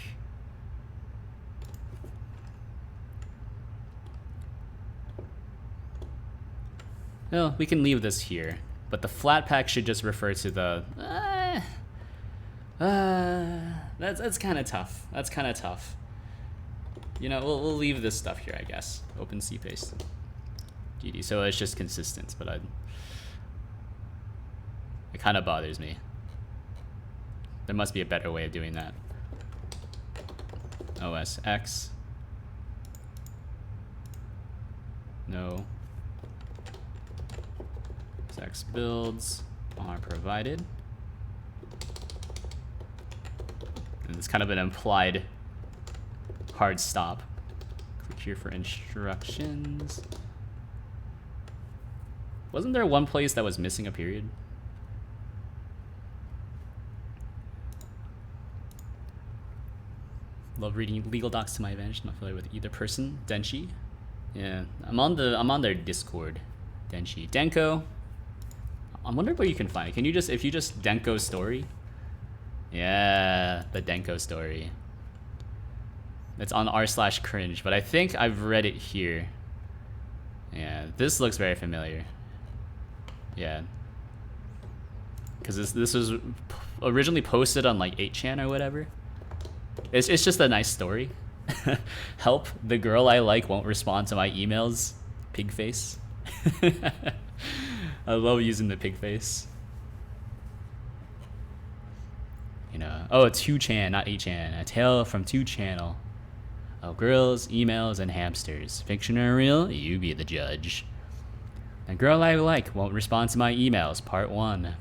No, we can leave this here. But the Flatpak should just refer to the. That's kind of tough. That's kind of tough. You know, we'll leave this stuff here, I guess. OpenC paste. GD. So it's just consistent, but it kind of bothers me. There must be a better way of doing that. OS X. No. X builds are provided. And it's kind of an implied hard stop. Click here for instructions. Wasn't there one place that was missing a period? Love reading legal docs to my advantage. Not familiar with either person. Denchi. Yeah, I'm on their Discord. Denchi. Denko. I wonder where you can find it. Can you just, if you just Denko story? Yeah, the Denko story. It's on r/cringe, but I think I've read it here. Yeah, this looks very familiar. Yeah. Because this was originally posted on like 8chan or whatever. It's just a nice story. Help, the girl I like won't respond to my emails. Pig face. I love using the pig face. You know, oh, 2chan, not 8chan. A tale from 2channel. Oh, girls, emails, and hamsters. Fiction or real? You be the judge. The girl I like won't respond to my emails. Part 1.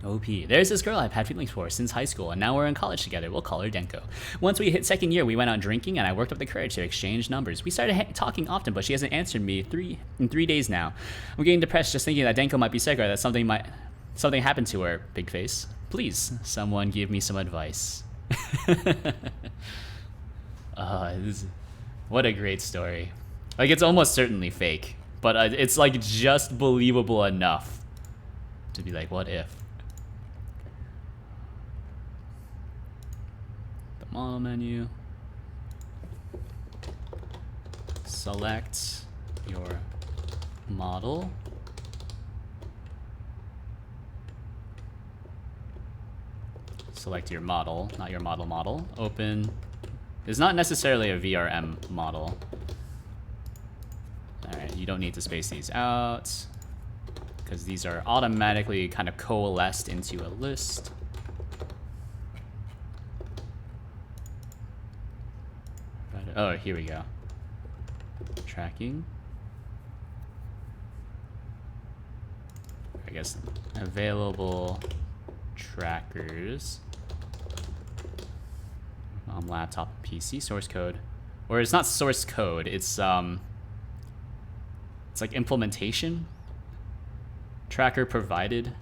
OP. There's this girl I've had feelings for since high school, and now we're in college together. We'll call her Denko. Once we hit second year, we went out drinking, and I worked up the courage to exchange numbers. We started talking often, but she hasn't answered me in 3 days now. I'm getting depressed just thinking that Denko might be sick or that something happened to her. Big face. Please, someone give me some advice. What a great story. Like, it's almost certainly fake, but it's like just believable enough to be like, what if? The model menu. Select your model. Select your model, not your model. Open. It's not necessarily a VRM model. Alright, you don't need to space these out because these are automatically kind of coalesced into a list. Oh, here we go. Tracking. I guess available trackers. Laptop, PC, source code, or it's not source code. It's like implementation. Tracker provided,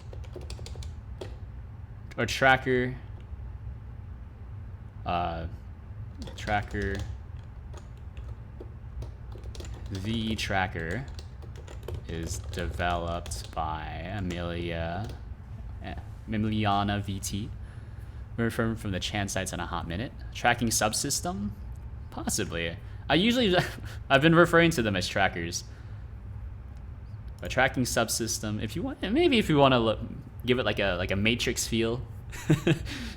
or tracker. Tracker. The tracker is developed by Emiliana VT. From the Chan sites in a hot minute. Tracking subsystem? Possibly. I've been referring to them as trackers. But tracking subsystem, if you want, maybe if you want to give it like a matrix feel.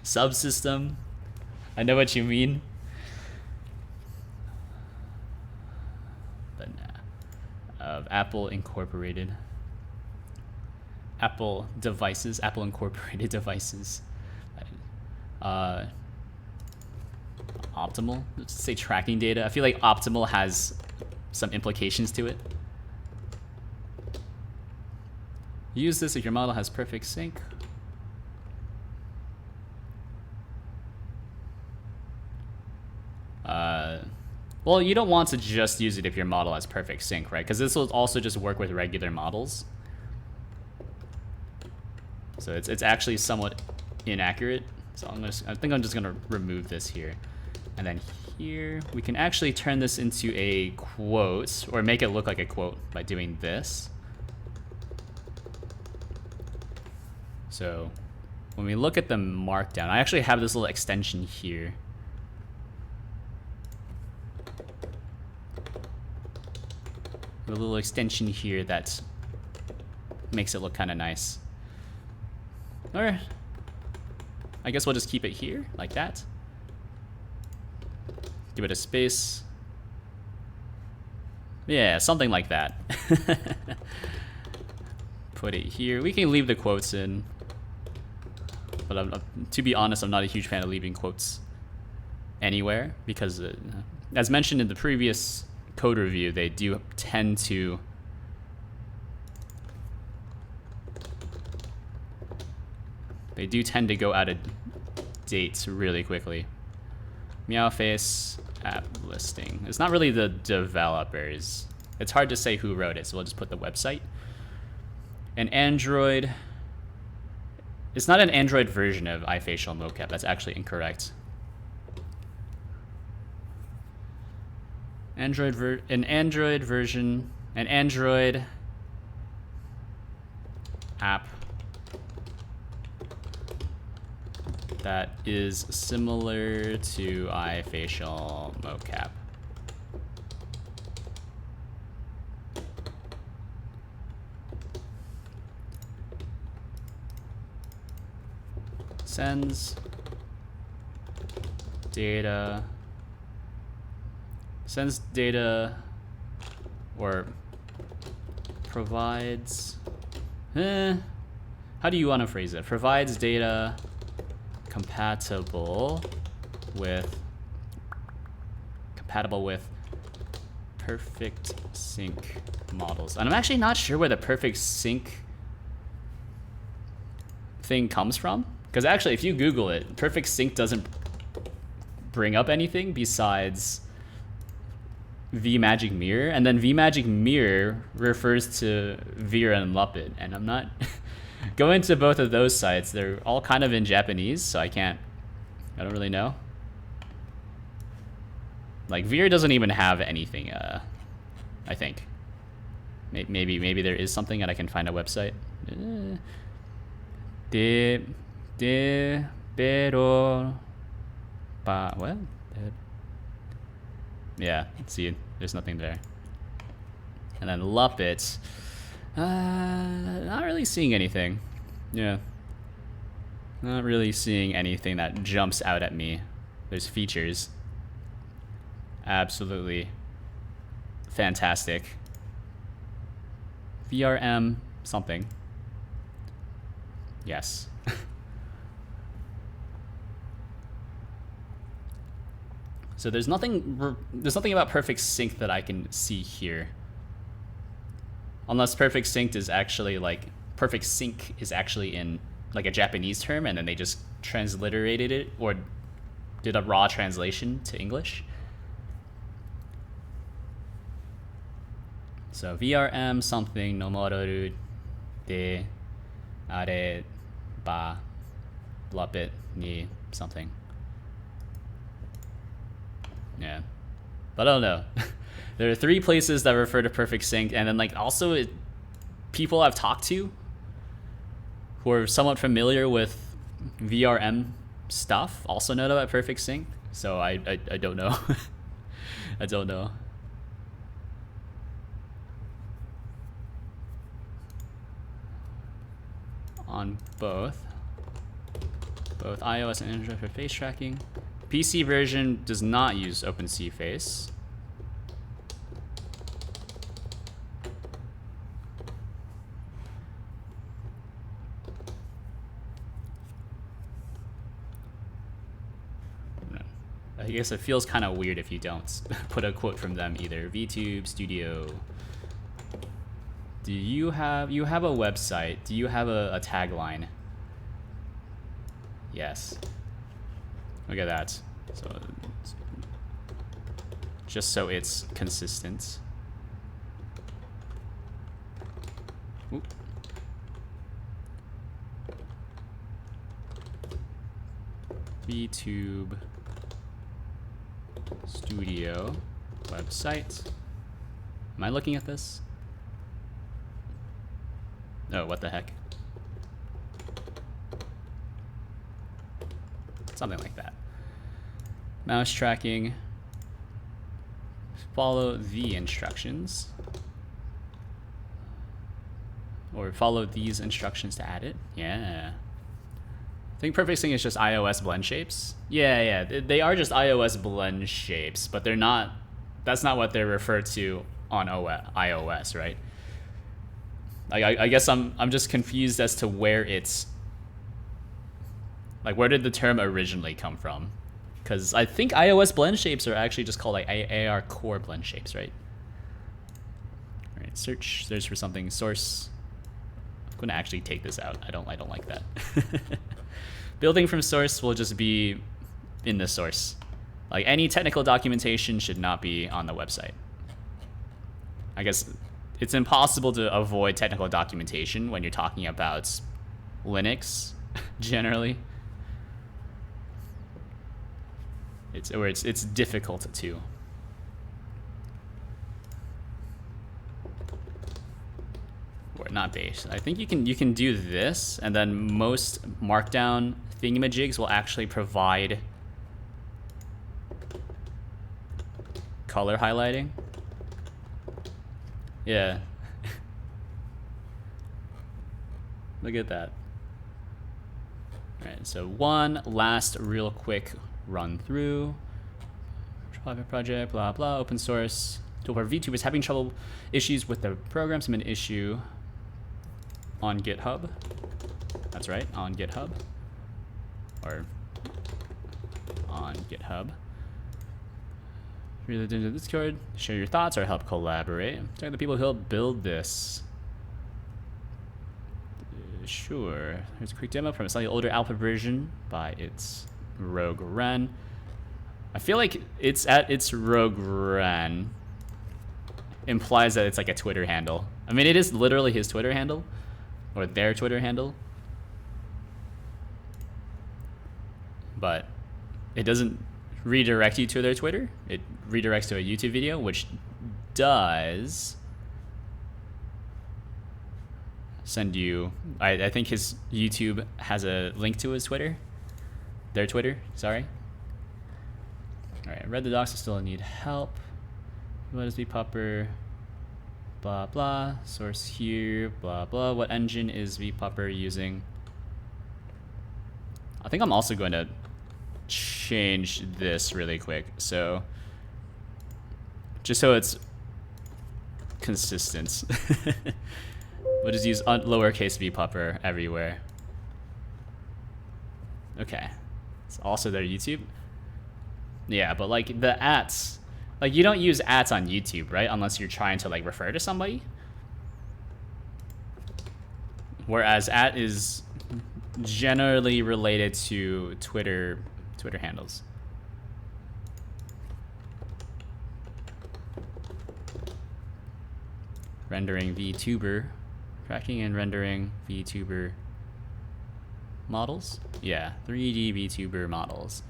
Subsystem. I know what you mean. But nah. Apple Incorporated. Apple devices. Apple Incorporated devices. Optimal. Let's say tracking data. I feel like optimal has some implications to it. Use this if your model has perfect sync. Well, you don't want to just use it if your model has perfect sync, right? Because this will also just work with regular models. So it's actually somewhat inaccurate. So I think I'm just gonna remove this here. And then here, we can actually turn this into a quote, or make it look like a quote by doing this. So when we look at the markdown, I actually have this little extension here. A little extension here that makes it look kind of nice. Or I guess we'll just keep it here, like that. Give it a space. Yeah, something like that. Put it here. We can leave the quotes in. But to be honest, I'm not a huge fan of leaving quotes anywhere because, as mentioned in the previous code review, they do tend to go out of date really quickly. Meowface app listing. It's not really the developers. It's hard to say who wrote it, so we'll just put the website. An Android. It's not an Android version of iFacial mocap. That's actually incorrect. An Android version, an Android app that is similar to iFacial mocap. Sends data or provides, how do you want to phrase it? Provides data compatible with perfect sync models. And I'm actually not sure where the perfect sync thing comes from, because actually if you Google it, perfect sync doesn't bring up anything besides vMagick Mirror, and then vMagick Mirror refers to Veer and Luppet, and I'm not going to both of those sites. They're all kind of in Japanese, so I don't really know. Like Veer doesn't even have anything, I think. Maybe there is something and I can find a website. What? Yeah, see, there's nothing there. And then Luppet, not really seeing anything. Yeah, not really seeing anything that jumps out at me. There's features. Absolutely fantastic. VRM something. Yes. So there's nothing about perfect sync that I can see here. Unless perfect sync is actually in like a Japanese term and then they just transliterated it or did a raw translation to English. So VRM something nomoru de areba Luppet ni something. Yeah, but I don't know. There are 3 places that refer to perfect sync, and then like also people I've talked to who are somewhat familiar with VRM stuff also know about perfect sync. So I don't know. I don't know. On both iOS and Android for face tracking. PC version does not use OpenSea Face. I guess it feels kind of weird if you don't put a quote from them either. VTube Studio. Do you have a website? Do you have a tagline? Yes. Look at that. So just so it's consistent. Oop. VTube Studio website. Am I looking at this? Oh, what the heck? Something like that. Mouse tracking. Follow the instructions. Or follow these instructions to add it. Yeah. I think perfect sync is just iOS blend shapes. Yeah. They are just iOS blend shapes, but they're not. That's not what they're referred to on iOS, right? I guess I'm just confused as to where it's. Like, where did the term originally come from? Because I think iOS blend shapes are actually just called like AR core blend shapes, right? All right, search for something. Source. I'm gonna actually take this out. I don't like that. Building from source will just be in the source. Like, any technical documentation should not be on the website. I guess it's impossible to avoid technical documentation when you're talking about Linux, generally. It's difficult to. or not base. I think you can do this, and then most markdown thingamajigs will actually provide color highlighting. Yeah. Look at that. All right, so one last real quick run through. Private project, blah blah, open source. Toolbar VTube is having trouble issues with the program. Some an issue on GitHub. That's right, on GitHub. Or on GitHub. Read the Discord, share your thoughts or help collaborate. Talk to the people who help build this. Sure. Here's a quick demo from a slightly older alpha version by its Rogue Ren. I feel like it's at its Rogue Ren implies that it's like a Twitter handle. I mean, it is literally his Twitter handle or their Twitter handle, but it doesn't redirect you to their Twitter. It redirects to a YouTube video, which does send you, I think his YouTube has a link to his Twitter, their Twitter, sorry. All right, read the docs, I still need help. What is vpuppr? Blah, blah, source here, blah, blah. What engine is vpuppr using? I think I'm also going to change this really quick. So, just so it's consistent. We'll just use lowercase vpuppr everywhere. Okay. It's also their YouTube. Yeah, but like the ats, like you don't use ats on YouTube, right? Unless you're trying to like refer to somebody. Whereas at is generally related to Twitter handles. Rendering VTuber. Tracking and rendering VTuber models. Yeah, 3D VTuber models.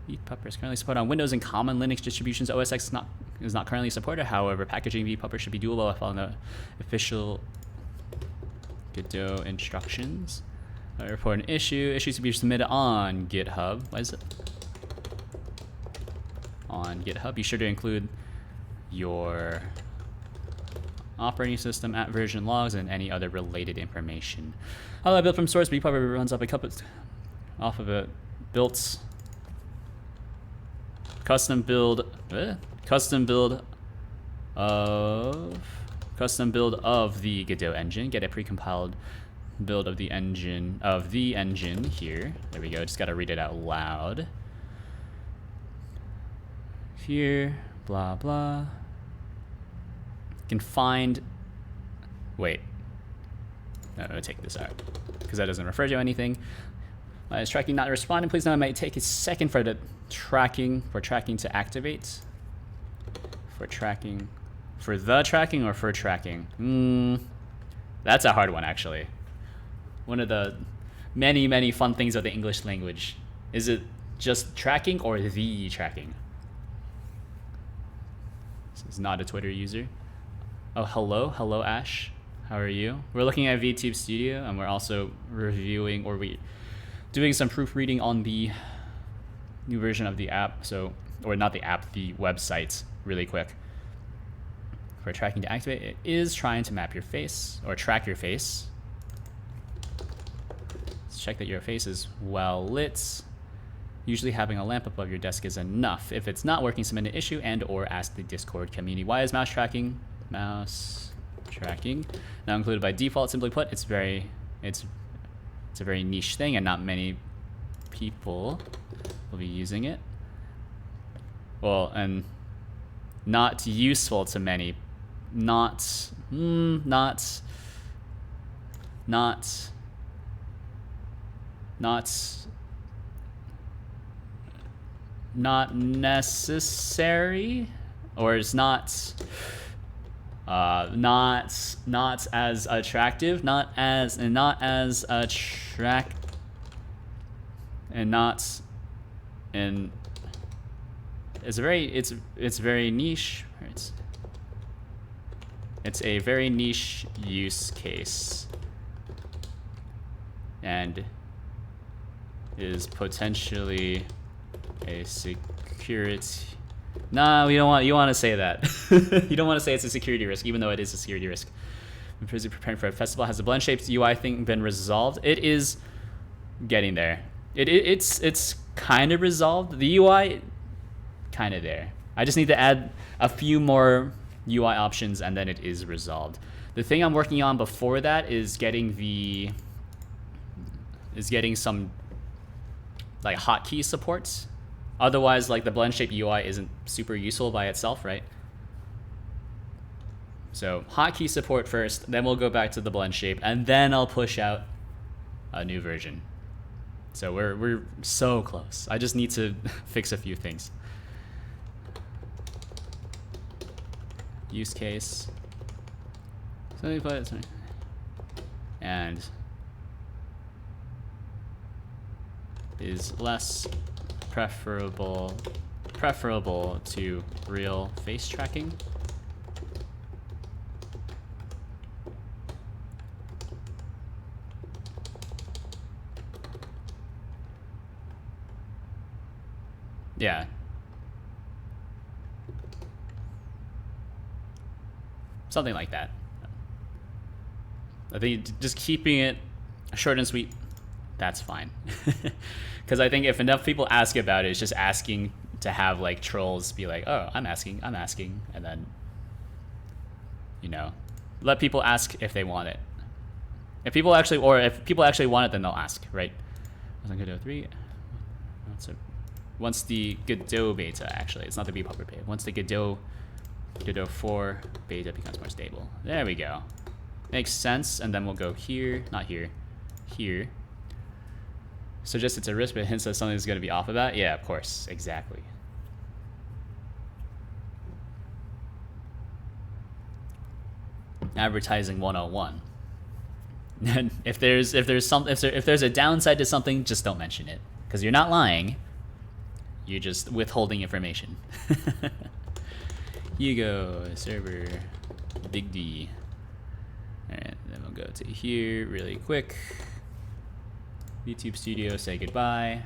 vpuppr is currently supported on Windows and common Linux distributions. OS X is not currently supported. However, packaging vpuppr should be doable if following the official Godot instructions. Report an issue. Issues to be submitted on GitHub. Why is it on GitHub? Be sure to include your operating system, at version logs, and any other related information. How do I build from source? vpuppr runs off off of a built custom build of the Godot engine. Get a precompiled build of the engine here. There we go. Just gotta read it out loud. Here, blah blah. You can find. Wait. No, I'm gonna take this out because that doesn't refer to anything. Is tracking not responding? Please know it might take a second for the tracking to activate. For the tracking or for tracking? That's a hard one actually. One of the many fun things of the English language. Is it just tracking or the tracking? This is not a Twitter user. Oh, hello Ash. How are you? We're looking at VTube Studio, and we're also reviewing doing some proofreading on the new version of the app. So, or not the app, the website, really quick. For tracking to activate, it is trying to map your face or track your face. Let's check that your face is well lit. Usually having a lamp above your desk is enough. If it's not working, submit an issue and or ask the Discord community. Why is mouse tracking now included by default? Simply put, it's a very niche thing and not many people will be using it. Well, and not useful to many. Not necessary, or it's not as attractive, it's very niche. It's a very niche use case and is potentially a security. Nah, you want to say that. You don't want to say it's a security risk, even though it is a security risk. I'm busy preparing for a festival. Has the blend shaped UI thing been resolved? It is getting there. It's kind of resolved. The UI, kind of there. I just need to add a few more UI options, and then it is resolved. The thing I'm working on before that is getting some like hotkey supports. Otherwise, like the blend shape UI isn't super useful by itself, right? So hotkey support first, then we'll go back to the blend shape, and then I'll push out a new version. So we're so close. I just need to fix a few things. Use case. And is less preferable to real face tracking. Yeah. Something like that. I think just keeping it short and sweet, that's fine. Because I think if enough people ask about it, it's just asking to have like trolls be like, oh, I'm asking, and then, you know, let people ask if they want it. If people actually want it, then they'll ask, right? Godot 3. Once the Godot beta, actually, it's not the vpuppr beta. Once the Godot 4 beta becomes more stable. There we go. Makes sense. And then we'll go here, not here, here. Suggests it's a risk, but hints that something's going to be off about. Yeah, of course, exactly. Advertising 101. And if there's a downside to something, just don't mention it, because you're not lying. You're just withholding information. Hugo, server, big D. Alright, then we'll go to here really quick. YouTube Studio, say goodbye.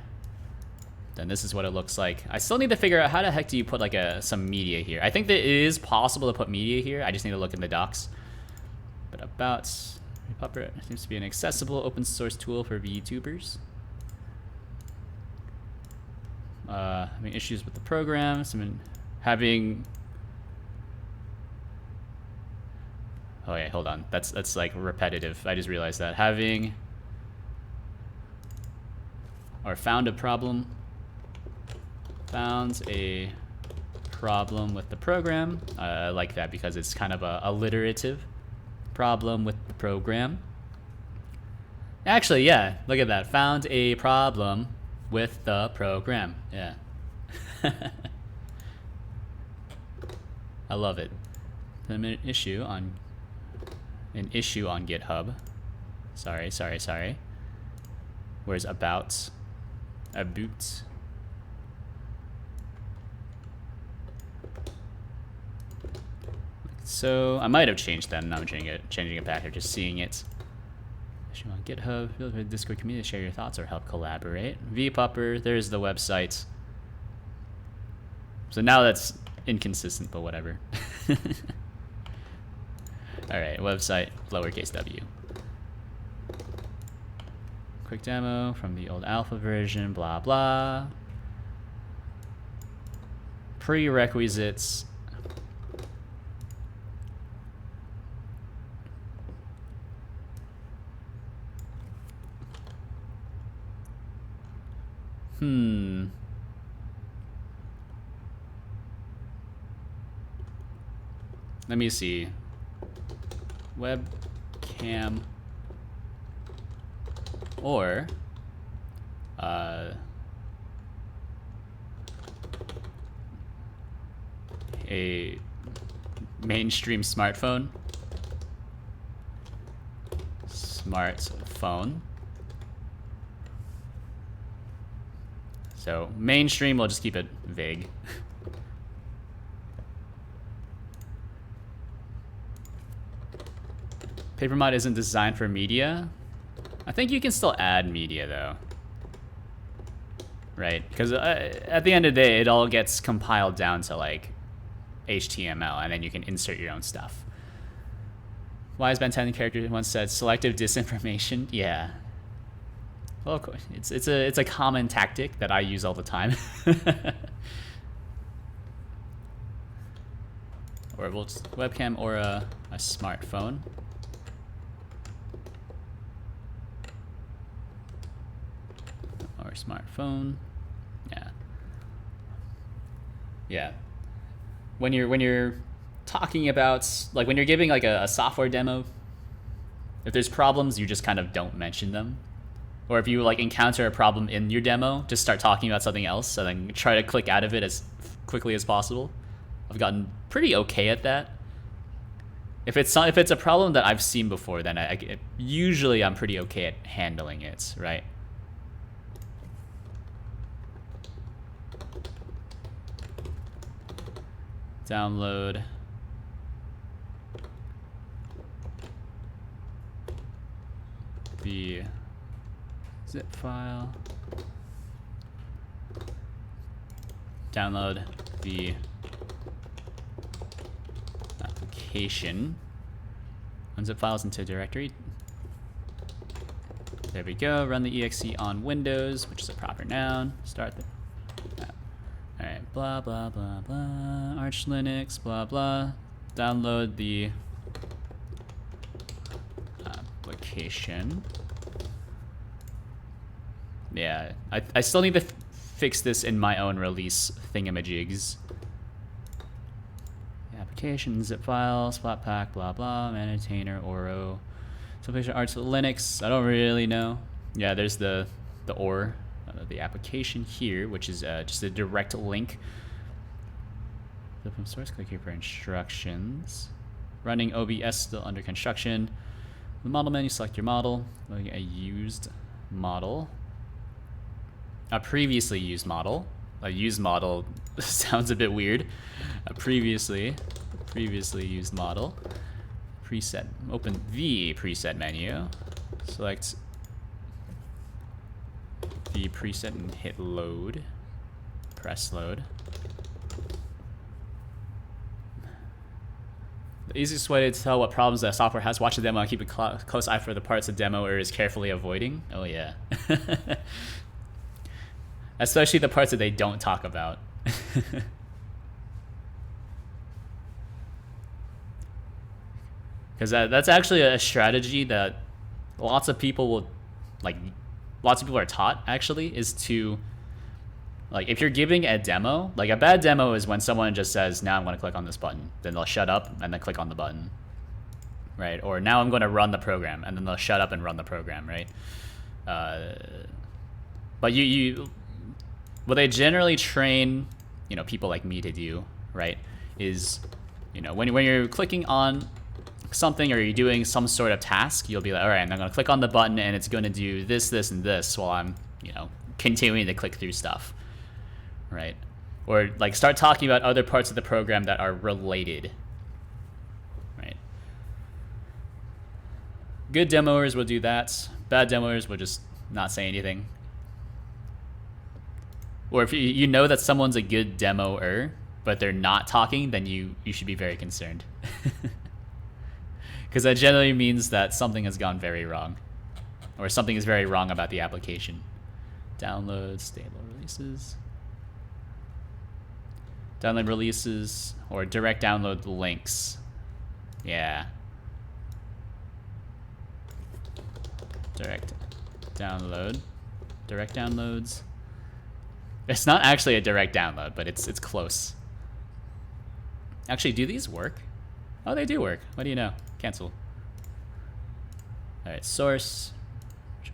Then this is what it looks like. I still need to figure out how the heck do you put like some media here. I think that it is possible to put media here. I just need to look in the docs. But about vpuppr seems to be an accessible open source tool for VTubers. Having issues with the program. Having. Oh yeah, hold on. That's like repetitive. I just realized that. Having or found a problem. Found a problem with the program. I like that because it's kind of a alliterative problem with the program. Actually, yeah, look at that. Found a problem with the program. Yeah. I love it. An issue on GitHub. Sorry. Where's about? So I might have changed that. Not changing it back or just seeing it. Issue on GitHub. Feel free to Discord community to share your thoughts or help collaborate. vpuppr. There's the website. So now that's inconsistent, but whatever. All right, website lowercase w. Quick demo from the old alpha version. Blah blah. Prerequisites. Let me see. Webcam or a mainstream smartphone. So mainstream, we'll just keep it vague. Papermod isn't designed for media. I think you can still add media though. Right? Because at the end of the day, it all gets compiled down to like HTML, and then you can insert your own stuff. Wise Ben 10 character once said selective disinformation. Yeah. Well, of course, it's a common tactic that I use all the time. Or we'll just webcam or a smartphone. Or smartphone. Yeah. Yeah. When you're talking about, like, when you're giving like a software demo, if there's problems, you just kind of don't mention them. Or if you like encounter a problem in your demo, just start talking about something else and then try to click out of it as quickly as possible. I've gotten pretty okay at that. If it's a problem that I've seen before, then usually I'm pretty okay at handling it, right? Download the zip file. Download the application. Unzip files into a directory. There we go. Run the exe on Windows, which is a proper noun. Start the. Alright, blah, blah, blah, blah. Arch Linux, blah, blah. Download the application. Yeah, I still need to fix this in my own release thingamajigs. Application, zip files, Flatpak, blah, blah, maintainer, Oro. So picture Arch Linux, I don't really know. Yeah, there's the OR. The application here, which is just a direct link. From source, click here for instructions. Running OBS still under construction. The model menu, select your model. A used model. A previously used model. A used model sounds a bit weird. A previously used model. Preset. Open the preset menu. Select the preset and hit load. Press load. The easiest way to tell what problems that software has, watch the demo and keep a close eye for the parts the demo is carefully avoiding. Oh yeah. Especially the parts that they don't talk about. Because that's actually a strategy that lots of people are taught, actually, is to, like, if you're giving a demo, like a bad demo is when someone just says, now I'm going to click on this button. Then they'll shut up and then click on the button, right? Or now I'm going to run the program, and then they'll shut up and run the program, right? But what they generally train, people like me to do, right, is, when you're clicking on something or you're doing some sort of task, you'll be like, all right, I'm going to click on the button and it's going to do this, this, and this while I'm, continuing to click through stuff, right? Or like start talking about other parts of the program that are related, right? Good demoers will do that. Bad demoers will just not say anything. Or if you know that someone's a good demoer, but they're not talking, then you should be very concerned. Because that generally means that something has gone very wrong. Or something is very wrong about the application. Download stable releases. Download releases or direct download links. Yeah. Direct download. Direct downloads. It's not actually a direct download, but it's close. Actually, do these work? Oh, they do work. What do you know? Cancel. All right, source.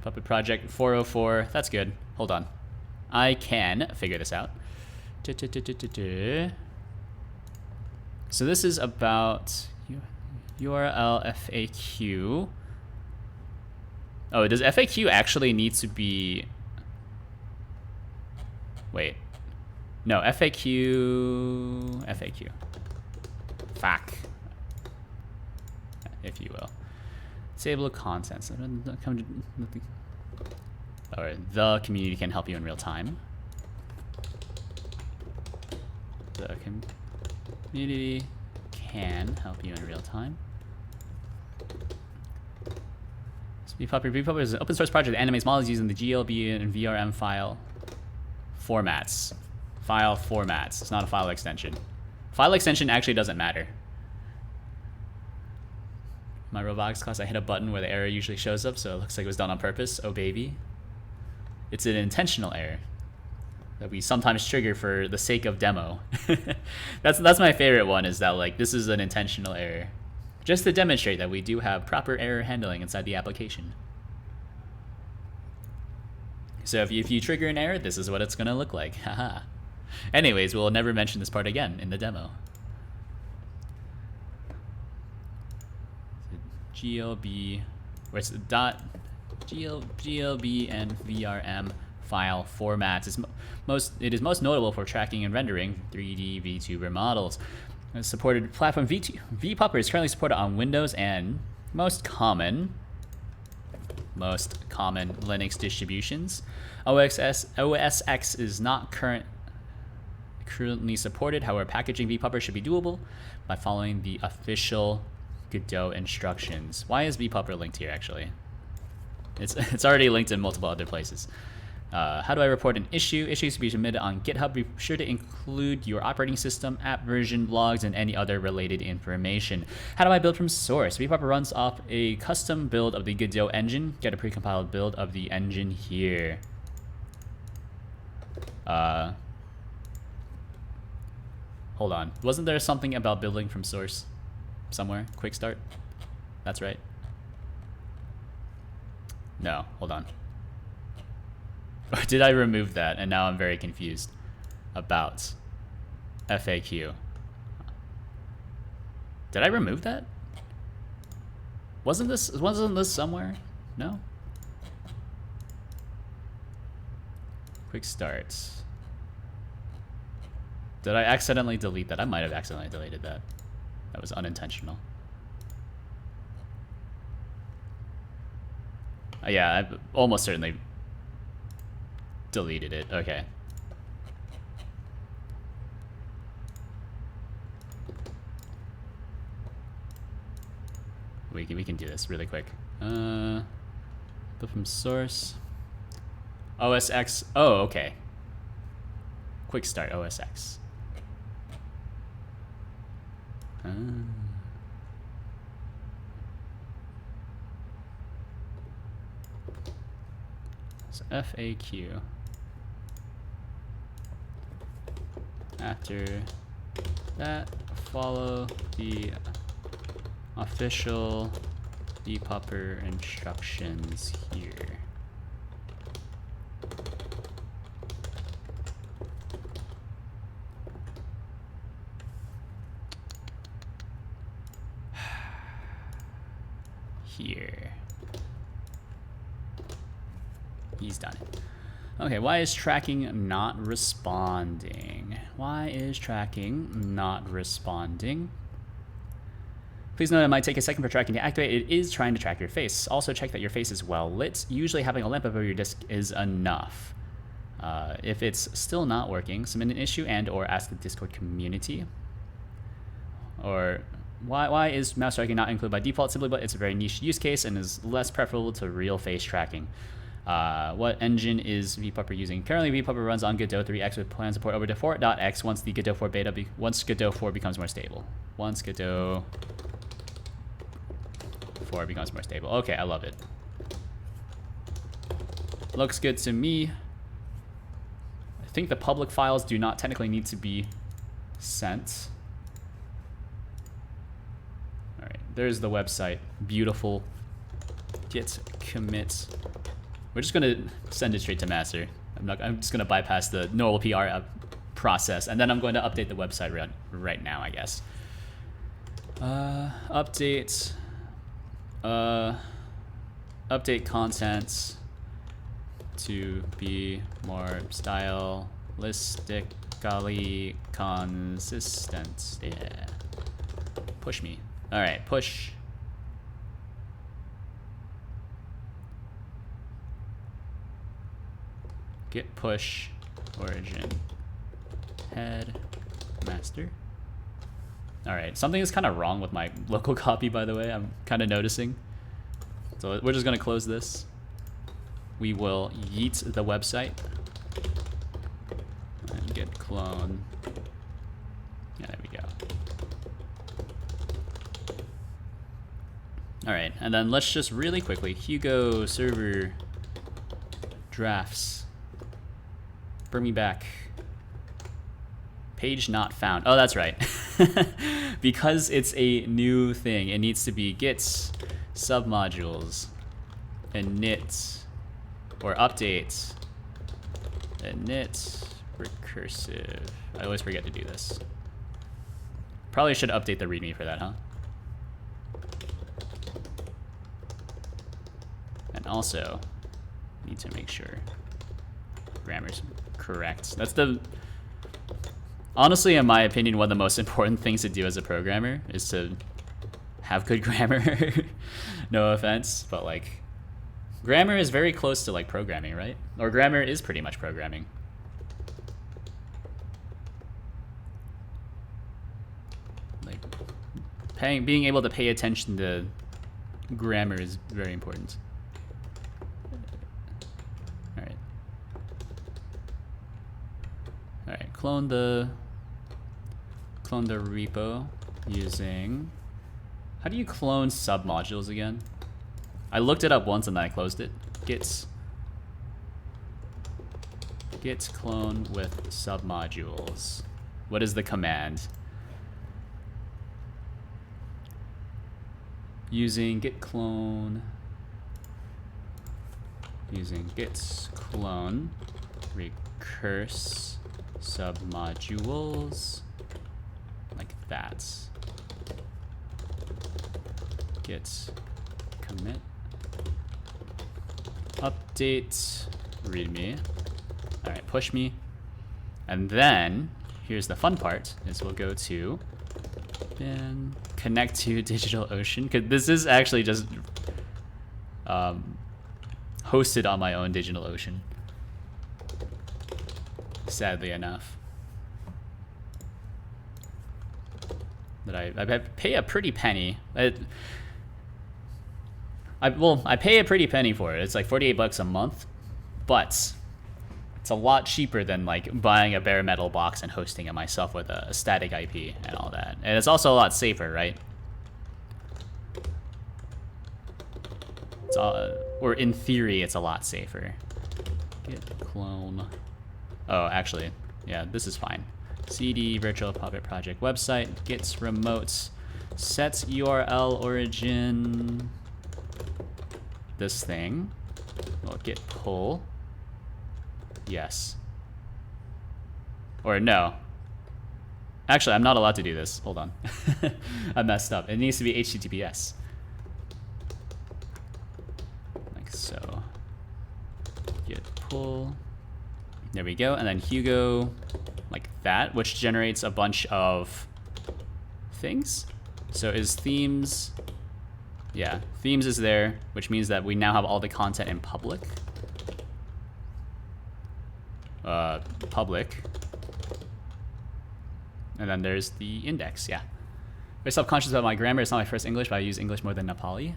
Puppet project 404. That's good. Hold on. I can figure this out. So this is about URL FAQ. Oh, does FAQ actually need to be... Wait. No, FAQ. FAQ. If you will. Disable contents. Or the community can help you in real time. The community can help you in real time. vpuppr is an open source project that animates models using the GLB and VRM file formats. File formats. It's not a file extension. File extension actually doesn't matter. My robotics class, I hit a button where the error usually shows up, so it looks like it was done on purpose. Oh baby. It's an intentional error that we sometimes trigger for the sake of demo. That's my favorite one, is that like this is an intentional error. Just to demonstrate that we do have proper error handling inside the application. So if you trigger an error, this is what it's gonna look like. Haha. Anyways, we'll never mention this part again in the demo. GLB, where's the dot GLB and VRM file formats is most notable for tracking and rendering 3D VTuber models. Supported platform vpuppr is currently supported on Windows and most common Linux distributions. OS X is not currently supported. However, packaging vpuppr should be doable by following the official Godot instructions. Why is vpuppr linked here actually? It's already linked in multiple other places. How do I report an issue? Issues to be submitted on GitHub. Be sure to include your operating system, app version, logs, and any other related information. How do I build from source? vpuppr runs off a custom build of the Godot engine. Get a precompiled build of the engine here. Hold on. Wasn't there something about building from source somewhere? Quick start? That's right. No, hold on. Or did I remove that? And now I'm very confused about FAQ. Did I remove that? Wasn't this somewhere? No? Quick start. Did I accidentally delete that? I might have accidentally deleted that. That was unintentional. Yeah, I almost certainly deleted it. Okay. We can do this really quick. But from source. OS X. Oh, okay. Quick start OS X. So FAQ. After that, follow the official vpuppr instructions here. Here. He's done it. Okay, why is tracking not responding? Why is tracking not responding? Please note it might take a second for tracking to activate. It is trying to track your face. Also check that your face is well lit. Usually having a lamp above your disk is enough. If it's still not working, submit an issue and or ask the Discord community. Or why is mouse tracking not included by default? Simply but it's a very niche use case and is less preferable to real face tracking. What engine is vpuppr using? Currently, vpuppr runs on Godot 3.x with planned support over to 4.x once the Godot 4 beta once Godot 4 becomes more stable. Once Godot 4 becomes more stable. Okay, I love it. Looks good to me. I think the public files do not technically need to be sent. All right, there's the website. Beautiful. Git commit. We're just gonna send it straight to master. I'm just gonna bypass the normal PR process, and then I'm going to update the website right now, I guess. Update content to be more stylistically consistent. Yeah. Push me. All right, push. git push origin head master. All right, something is kind of wrong with my local copy, by the way. I'm kind of noticing. So we're just gonna close this. We will yeet the website and git clone. Yeah, there we go. All right, and then let's just really quickly, Hugo server drafts. Bring me back. Page not found. Oh, that's right. Because it's a new thing, it needs to be git submodules init or update init recursive. I always forget to do this. Probably should update the README for that, huh? And also need to make sure grammar's correct. That's the, honestly, in my opinion, one of the most important things to do as a programmer is to have good grammar. No offense, but like grammar is very close to like programming, right? Or grammar is pretty much programming. Like being able to pay attention to grammar is very important. All right, clone the repo using, how do you clone submodules again? I looked it up once and then I closed it. Git clone with submodules. What is the command? Using git clone, using git clone recurse submodules, like that. Git commit update readme. All right, push me. And then here's the fun part is we'll go to bin connect to DigitalOcean, because this is actually just hosted on my own DigitalOcean, sadly enough. That I pay a pretty penny. I pay a pretty penny for it. It's like 48 bucks a month, but it's a lot cheaper than like buying a bare metal box and hosting it myself with a static IP and all that. And it's also a lot safer, right? It's all, or in theory, it's a lot safer. Git clone. Oh, actually, yeah, this is fine. cd virtual puppet project website git remote sets URL origin. This thing. We'll git pull. Yes. Or no. Actually, I'm not allowed to do this. Hold on. I messed up. It needs to be HTTPS. Like so. Git pull. There we go. And then Hugo, like that, which generates a bunch of things. So is themes. Yeah, themes is there, which means that we now have all the content in public. Public. And then there's the index, yeah. Very self-conscious about my grammar. It's not my first English, but I use English more than Nepali.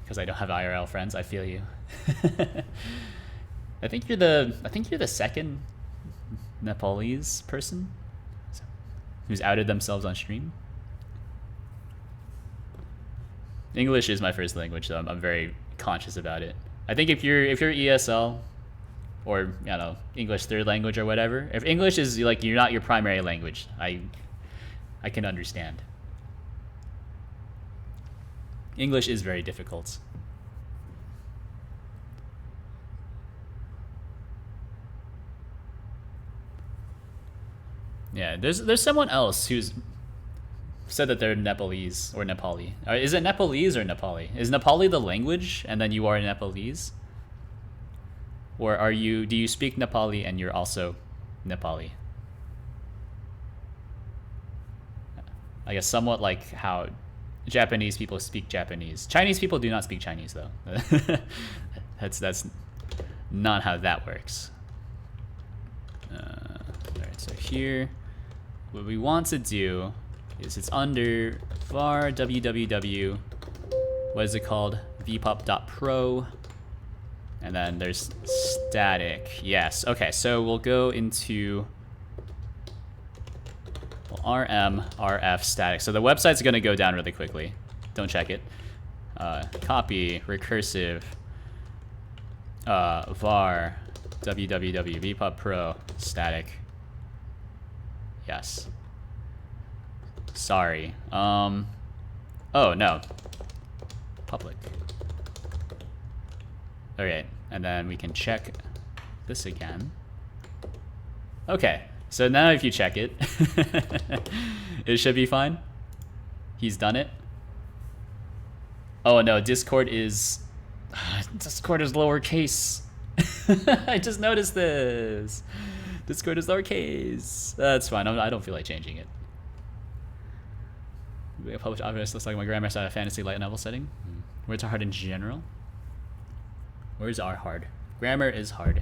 Because I don't have IRL friends, I feel you. I think you're the second Nepalese person who's outed themselves on stream. English is my first language, so I'm very conscious about it. I think if you're ESL or you know English third language or whatever, if English is like you're not your primary language, I can understand. English is very difficult. Yeah, there's someone else who's said that they're Nepalese or Nepali. Is it Nepalese or Nepali? Is Nepali the language and then you are Nepalese? Or do you speak Nepali and you're also Nepali? I guess somewhat like how Japanese people speak Japanese. Chinese people do not speak Chinese though. that's not how that works. Alright, so here, what we want to do is it's under var www, what is it called? vpuppr, and then there's static. Yes, okay, so we'll go into rm rf static. So the website's gonna go down really quickly. Don't check it. Copy recursive var www vpuppr static. Yes. Sorry. Oh no. Public. Okay, and then we can check this again. Okay, so now if you check it, it should be fine. He's done it. Oh no, Discord is lowercase. I just noticed this. Discord is lowercase. That's fine. I don't feel like changing it. Published obvious looks like my grammar set a fantasy light novel setting. Words are hard in general. Words are hard. Grammar is hard.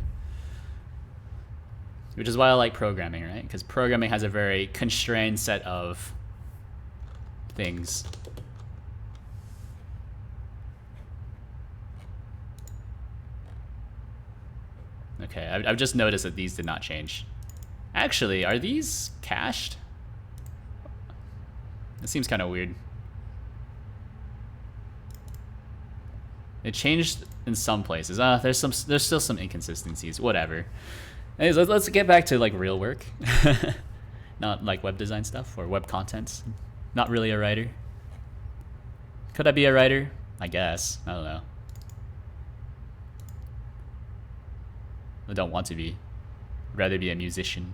Which is why I like programming, right? Because programming has a very constrained set of things. Okay, I've just noticed that these did not change. Actually, are these cached? It seems kind of weird. It changed in some places. There's still some inconsistencies. Whatever. Anyways, let's get back to like real work, not like web design stuff or web contents. Not really a writer. Could I be a writer? I guess. I don't know. I don't want to be. I'd rather be a musician.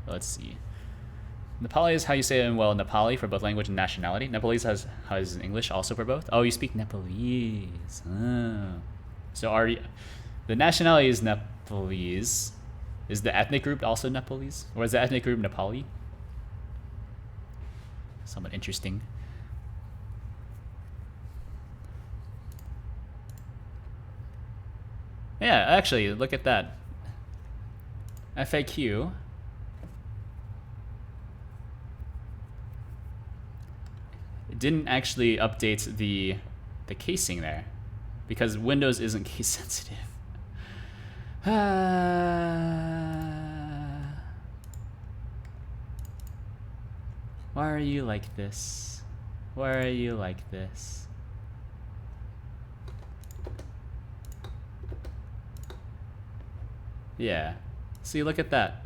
Let's see. Nepali is how you say it in, well, Nepali for both language and nationality. Nepalese has in English also for both. Oh, you speak Nepalese. Oh. So the nationality is Nepalese. Is the ethnic group also Nepalese? Or is the ethnic group Nepali? Somewhat interesting. Yeah, actually, look at that. FAQ. It didn't actually update the casing there because Windows isn't case sensitive. Why are you like this? Why are you like this? Yeah. See, look at that.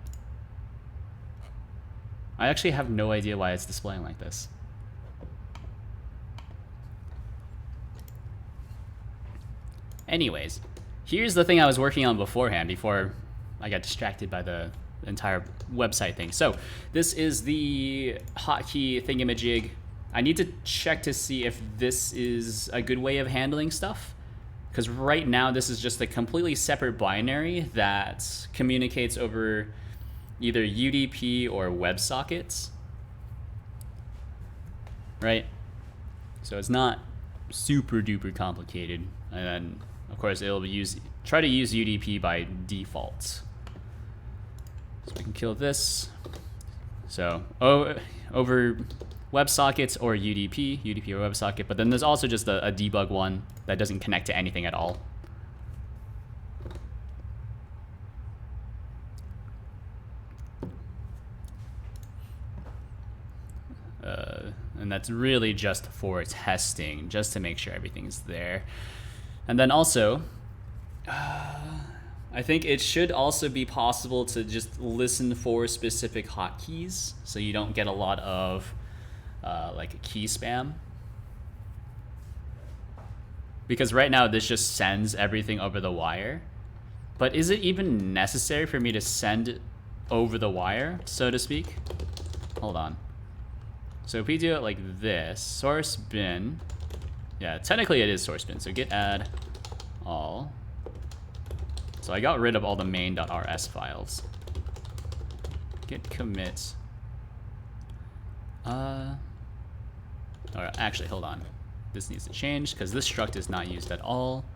I actually have no idea why it's displaying like this. Anyways, here's the thing I was working on beforehand, before I got distracted by the entire website thing. So this is the hotkey thingamajig. I need to check to see if this is a good way of handling stuff, because right now this is just a completely separate binary that communicates over either UDP or WebSockets, right? So it's not super duper complicated, and then of course it'll try to use UDP by default. So we can kill this. So over WebSockets or UDP or WebSocket, but then there's also just a debug one that doesn't connect to anything at all. And that's really just for testing, just to make sure everything's there. And then also, I think it should also be possible to just listen for specific hotkeys, so you don't get a lot of like key spam. Because right now this just sends everything over the wire. But is it even necessary for me to send over the wire, so to speak? Hold on. So if we do it like this, source bin, yeah, technically it is source bin, so git add all. So I got rid of all the main.rs files. Git commit. Or actually, hold on. This needs to change because this struct is not used at all.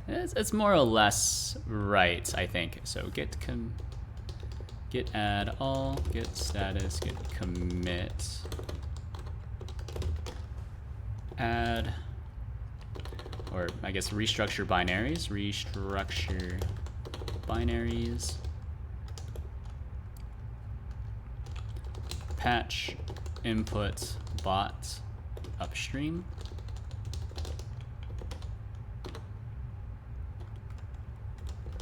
It's more or less right, I think. So git add all, git status, git commit, add, or I guess restructure binaries, patch input bot upstream.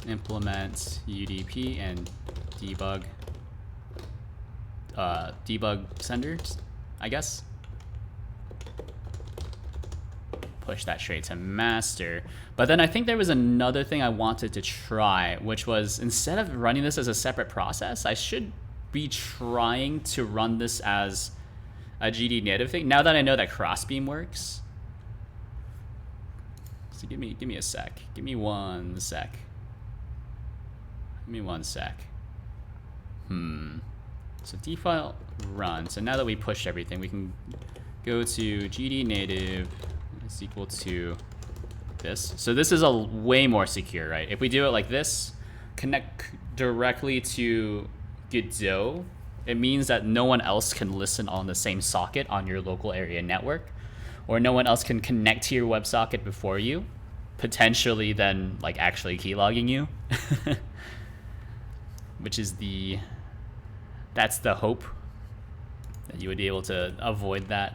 Implement UDP and debug senders, I guess. Push that straight to master. But then I think there was another thing I wanted to try, which was instead of running this as a separate process, I should be trying to run this as a GD native thing. Now that I know that Crossbeam works. So give me a sec. Give me one sec. So default run. So now that we pushed everything, we can go to GD native is equal to this. So this is a way more secure, right? If we do it like this, connect directly to Godot, it means that no one else can listen on the same socket on your local area network, or no one else can connect to your WebSocket before you, potentially then like actually keylogging you. Which is that's the hope, that you would be able to avoid that.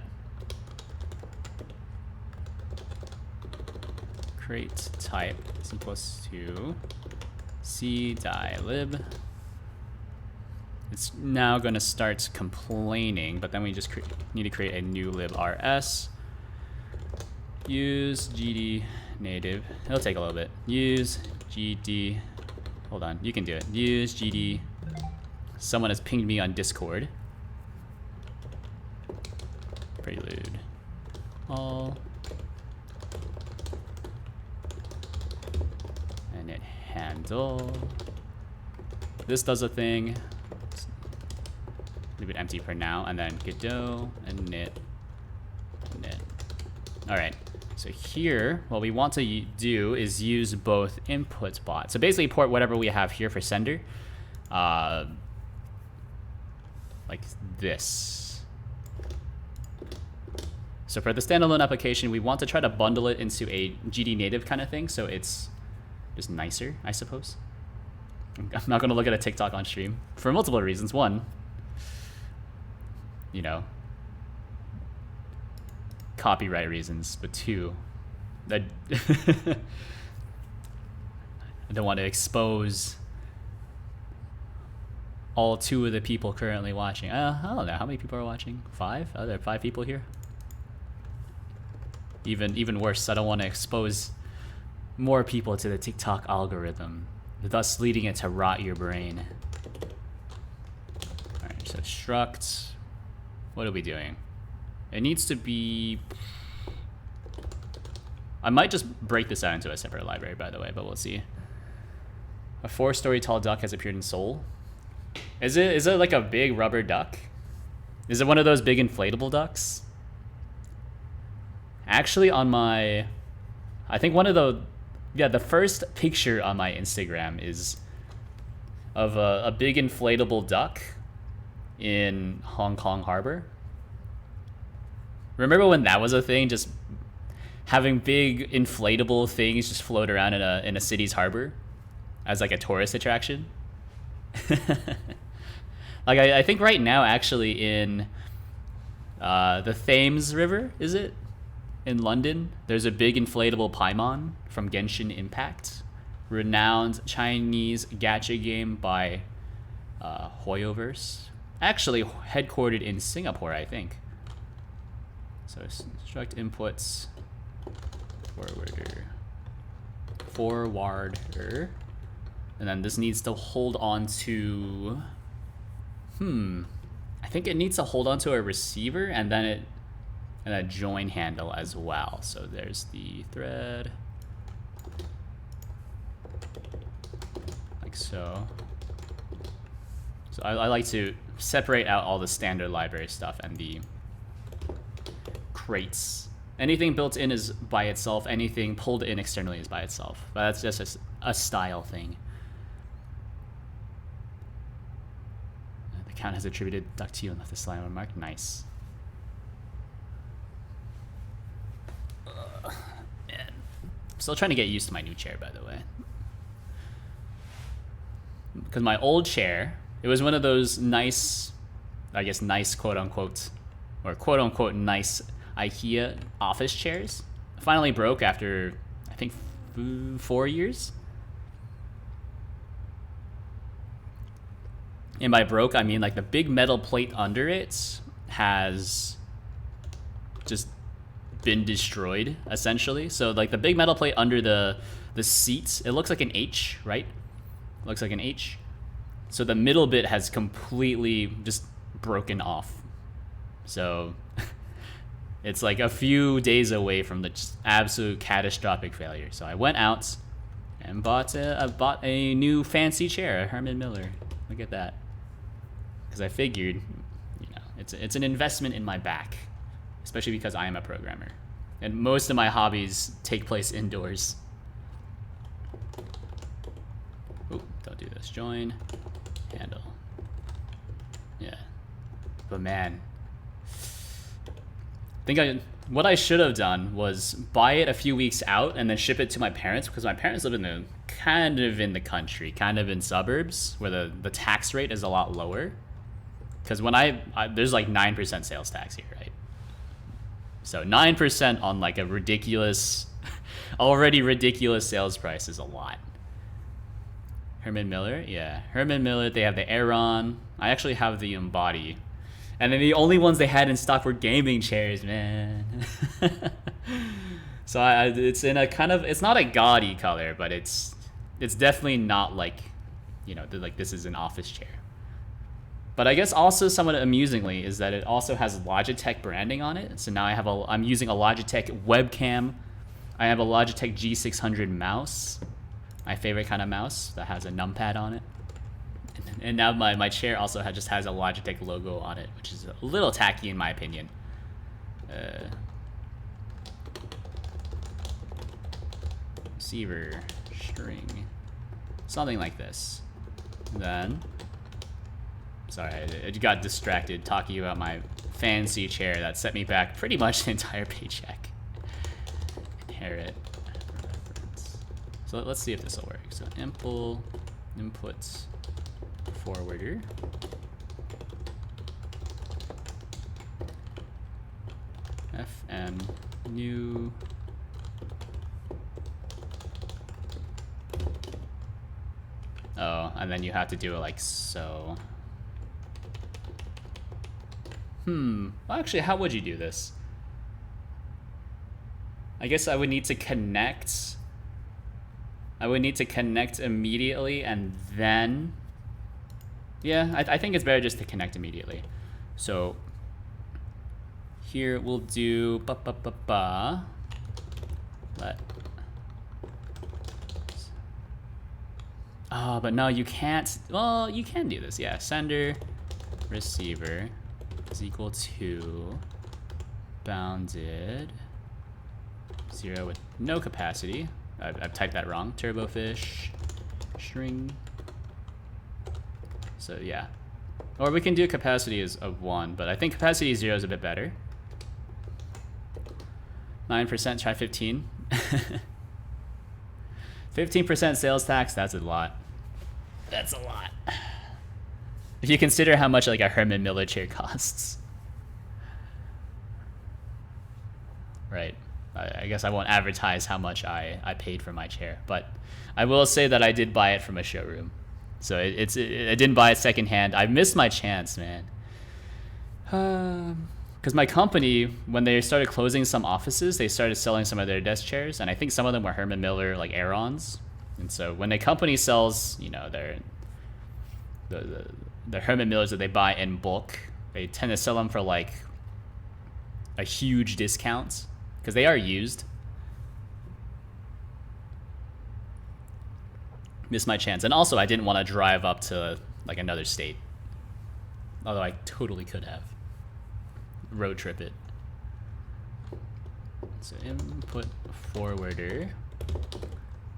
Create type is equals to cdilib. It's now going to start complaining, but then we just need to create a new librs. Use GD native. It'll take a little bit. Use GD. Hold on, you can do it. Use GD. Someone has pinged me on Discord. Prelude. All. And it handle. This does a thing. Leave it empty for now, and then Godot and init. All right. So here, what we want to do is use both input bots. So basically port whatever we have here for sender, like this. So for the standalone application, we want to try to bundle it into a GD native kind of thing, so it's just nicer, I suppose. I'm not going to look at a TikTok on stream for multiple reasons. One, you know, copyright reasons, but two, I don't want to expose all 2 of the people currently watching. I don't know how many people are watching. 5? Are there 5 people here? Even worse, I don't want to expose more people to the TikTok algorithm, thus leading it to rot your brain. All right, so struct. What are we doing? It needs to be. I might just break this out into a separate library, by the way, but we'll see. A 4-story tall duck has appeared in Seoul. Is it like a big rubber duck? Is it one of those big inflatable ducks? Actually, on my, I think one of the first picture on my Instagram is of a big inflatable duck in Hong Kong Harbor. Remember when that was a thing? Just having big inflatable things just float around in a city's harbor as like a tourist attraction. Like I think right now, actually, in the Thames River, is it? In London, there's a big inflatable Paimon from Genshin Impact, renowned Chinese gacha game by Hoyoverse. Actually headquartered in Singapore, I think. So struct inputs forwarder, and then this needs to hold on to. I think it needs to hold on to a receiver, and then a join handle as well. So there's the thread, like so. So I like to separate out all the standard library stuff and the crates Anything built in is by itself. Anything pulled in externally is by itself. But that's just a style thing. The count has attributed duck to you and left the slime remark. Nice. Man. I'm still trying to get used to my new chair, by the way. Because my old chair, it was one of those nice, I guess nice quote unquote, or quote unquote nice IKEA office chairs. Finally broke after, I think, 4 years. And by broke, I mean like the big metal plate under it has just been destroyed, essentially. So like the big metal plate under the seats, it looks like an H, right? Looks like an H. So the middle bit has completely just broken off. So it's like a few days away from the just absolute catastrophic failure. So I went out and bought a new fancy chair, a Herman Miller. Look at that. Because I figured, you know, it's an investment in my back, especially because I am a programmer, and most of my hobbies take place indoors. Oh, don't do this. Join, handle. Yeah, but man, what I should have done was buy it a few weeks out and then ship it to my parents, because my parents live in the kind of in the country, kind of in suburbs where the tax rate is a lot lower. Because when there's like 9% sales tax here, right? So 9% on like a ridiculous, already ridiculous sales price is a lot. Herman Miller, yeah. Herman Miller, they have the Aeron. I actually have the Embody. And then the only ones they had in stock were gaming chairs, man. So it's in a kind of, it's not a gaudy color, but it's definitely not like, you know, like this is an office chair. But I guess also somewhat amusingly is that it also has Logitech branding on it. So now I'm using a Logitech webcam. I have a Logitech G600 mouse, my favorite kind of mouse that has a numpad on it. And now my chair also just has a Logitech logo on it, which is a little tacky in my opinion. Receiver, string, something like this. Then, sorry, I got distracted talking about my fancy chair that set me back pretty much the entire paycheck. Inherit, reference. So let's see if this will work. So input forwarder. FM new. Oh, and then you have to do it like so. Well, actually, how would you do this? I guess I would need to connect. I would need to connect immediately and then... Yeah, I think it's better just to connect immediately. So here we'll do let. Oh, but no, you can't. Well, you can do this. Yeah, sender receiver is equal to bounded 0 with no capacity. I've typed that wrong. Turbofish string. So yeah, or we can do capacity as of 1, but I think capacity 0 is a bit better. 9%, try 15. 15% sales tax, that's a lot. That's a lot. If you consider how much like a Herman Miller chair costs. Right. I guess I won't advertise how much I paid for my chair, but I will say that I did buy it from a showroom. So I didn't buy it secondhand. I missed my chance, man. Because my company, when they started closing some offices, they started selling some of their desk chairs, and I think some of them were Herman Miller, like Aerons. And so when a company sells, you know, the Herman Millers that they buy in bulk, they tend to sell them for like a huge discount because they are used. Missed my chance. And also I didn't want to drive up to like another state, although I totally could have road trip it. So input forwarder.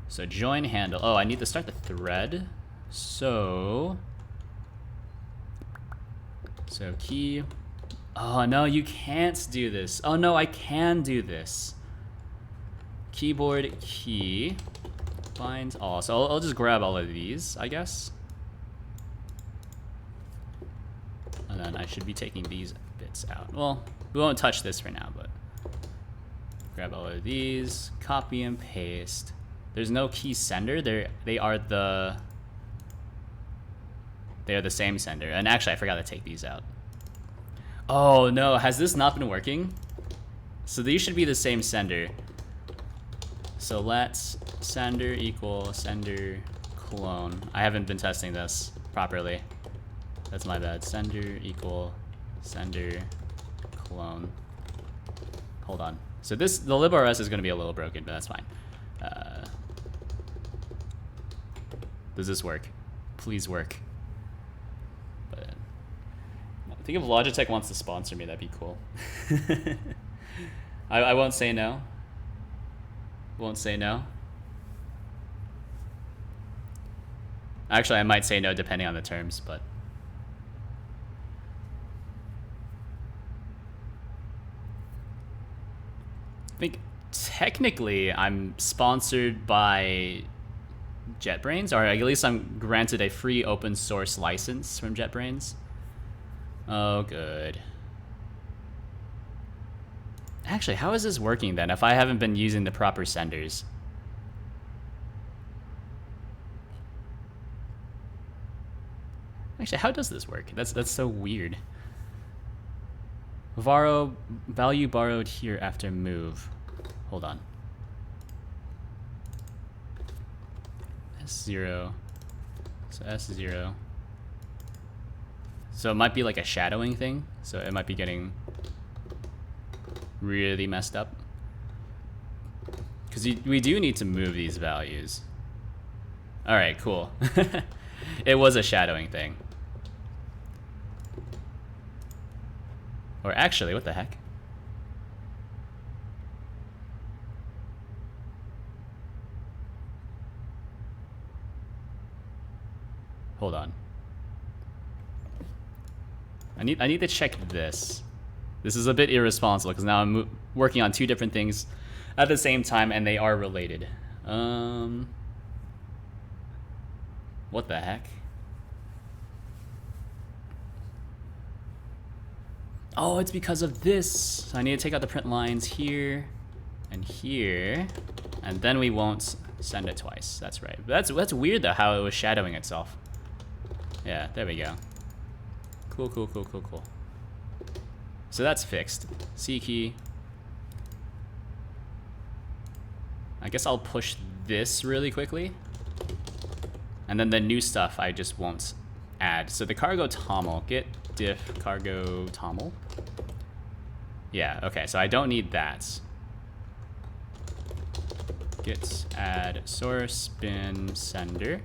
So join handle. Oh, I need to start the thread. So key. Oh no, you can't do this. Oh no, I can do this. Keyboard key find all. So I'll just grab all of these, I guess. And then I should be taking these bits out. Well, we won't touch this for now, but grab all of these, copy and paste. There's no key sender. They are the same sender. And actually, I forgot to take these out. Oh no, has this not been working? So these should be the same sender. So let's sender equal sender clone. I haven't been testing this properly. That's my bad. Sender equal sender clone. Hold on. So the librs is going to be a little broken, but that's fine. Does this work? Please work. But I think if Logitech wants to sponsor me, that'd be cool. I won't say no. Won't say no. Actually, I might say no depending on the terms, but I think technically I'm sponsored by JetBrains, or at least I'm granted a free open source license from JetBrains. Oh, good. Actually, how is this working then if I haven't been using the proper senders? Actually, how does this work? That's so weird. Value borrowed here after move. Hold on. S0. So S0. So it might be like a shadowing thing. So it might be getting really messed up. Because we do need to move these values. Alright, cool. It was a shadowing thing. Or actually, what the heck? Hold on. I need to check this. This is a bit irresponsible because now I'm working on two different things at the same time and they are related. What the heck? Oh, it's because of this. So I need to take out the print lines here and here, and then we won't send it twice. That's right. But that's weird though how it was shadowing itself. Yeah, there we go. Cool, cool, cool, cool, cool. So that's fixed. C key. I guess I'll push this really quickly. And then the new stuff I just won't add. So the cargo toml, git diff cargo toml. Yeah, okay, so I don't need that. Git add source bin sender.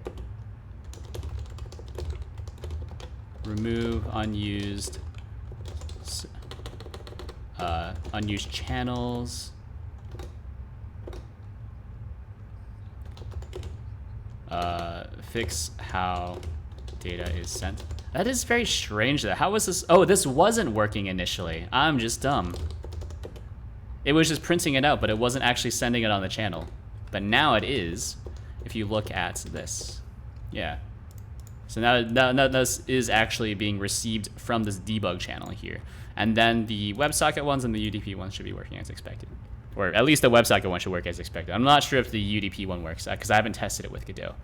Remove unused unused channels. Fix how data is sent. That is very strange though. How was this? Oh, this wasn't working initially. I'm just dumb. It was just printing it out, but it wasn't actually sending it on the channel. But now it is, if you look at this. Yeah. So now this is actually being received from this debug channel here. And then the WebSocket ones and the UDP ones should be working as expected. Or at least the WebSocket one should work as expected. I'm not sure if the UDP one works, because I haven't tested it with Godot.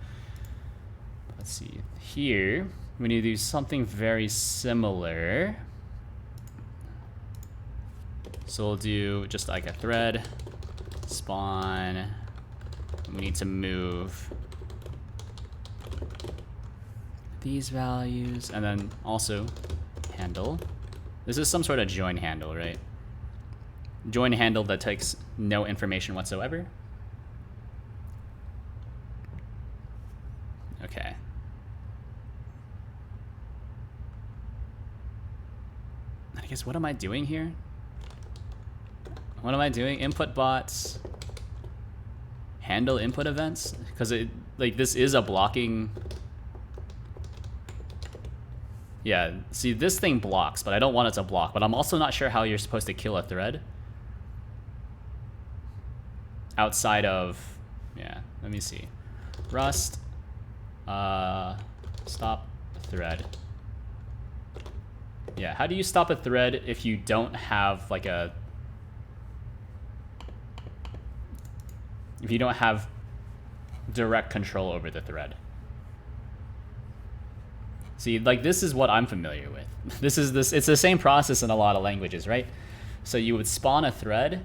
Let's see. Here, we need to do something very similar. So we'll do just like a thread, spawn. We need to move these values, and then also handle. This is some sort of join handle, right? Join handle that takes no information whatsoever. Okay. I guess what am I doing here? What am I doing? Input bots. Handle input events? Because it, like, this is a blocking. Yeah, see, this thing blocks, but I don't want it to block. But I'm also not sure how you're supposed to kill a thread. Outside of, yeah, let me see. Rust, stop thread. Yeah, how do you stop a thread if you don't have like a, if you don't have direct control over the thread? See, like, this is what I'm familiar with. It's the same process in a lot of languages, right? So you would spawn a thread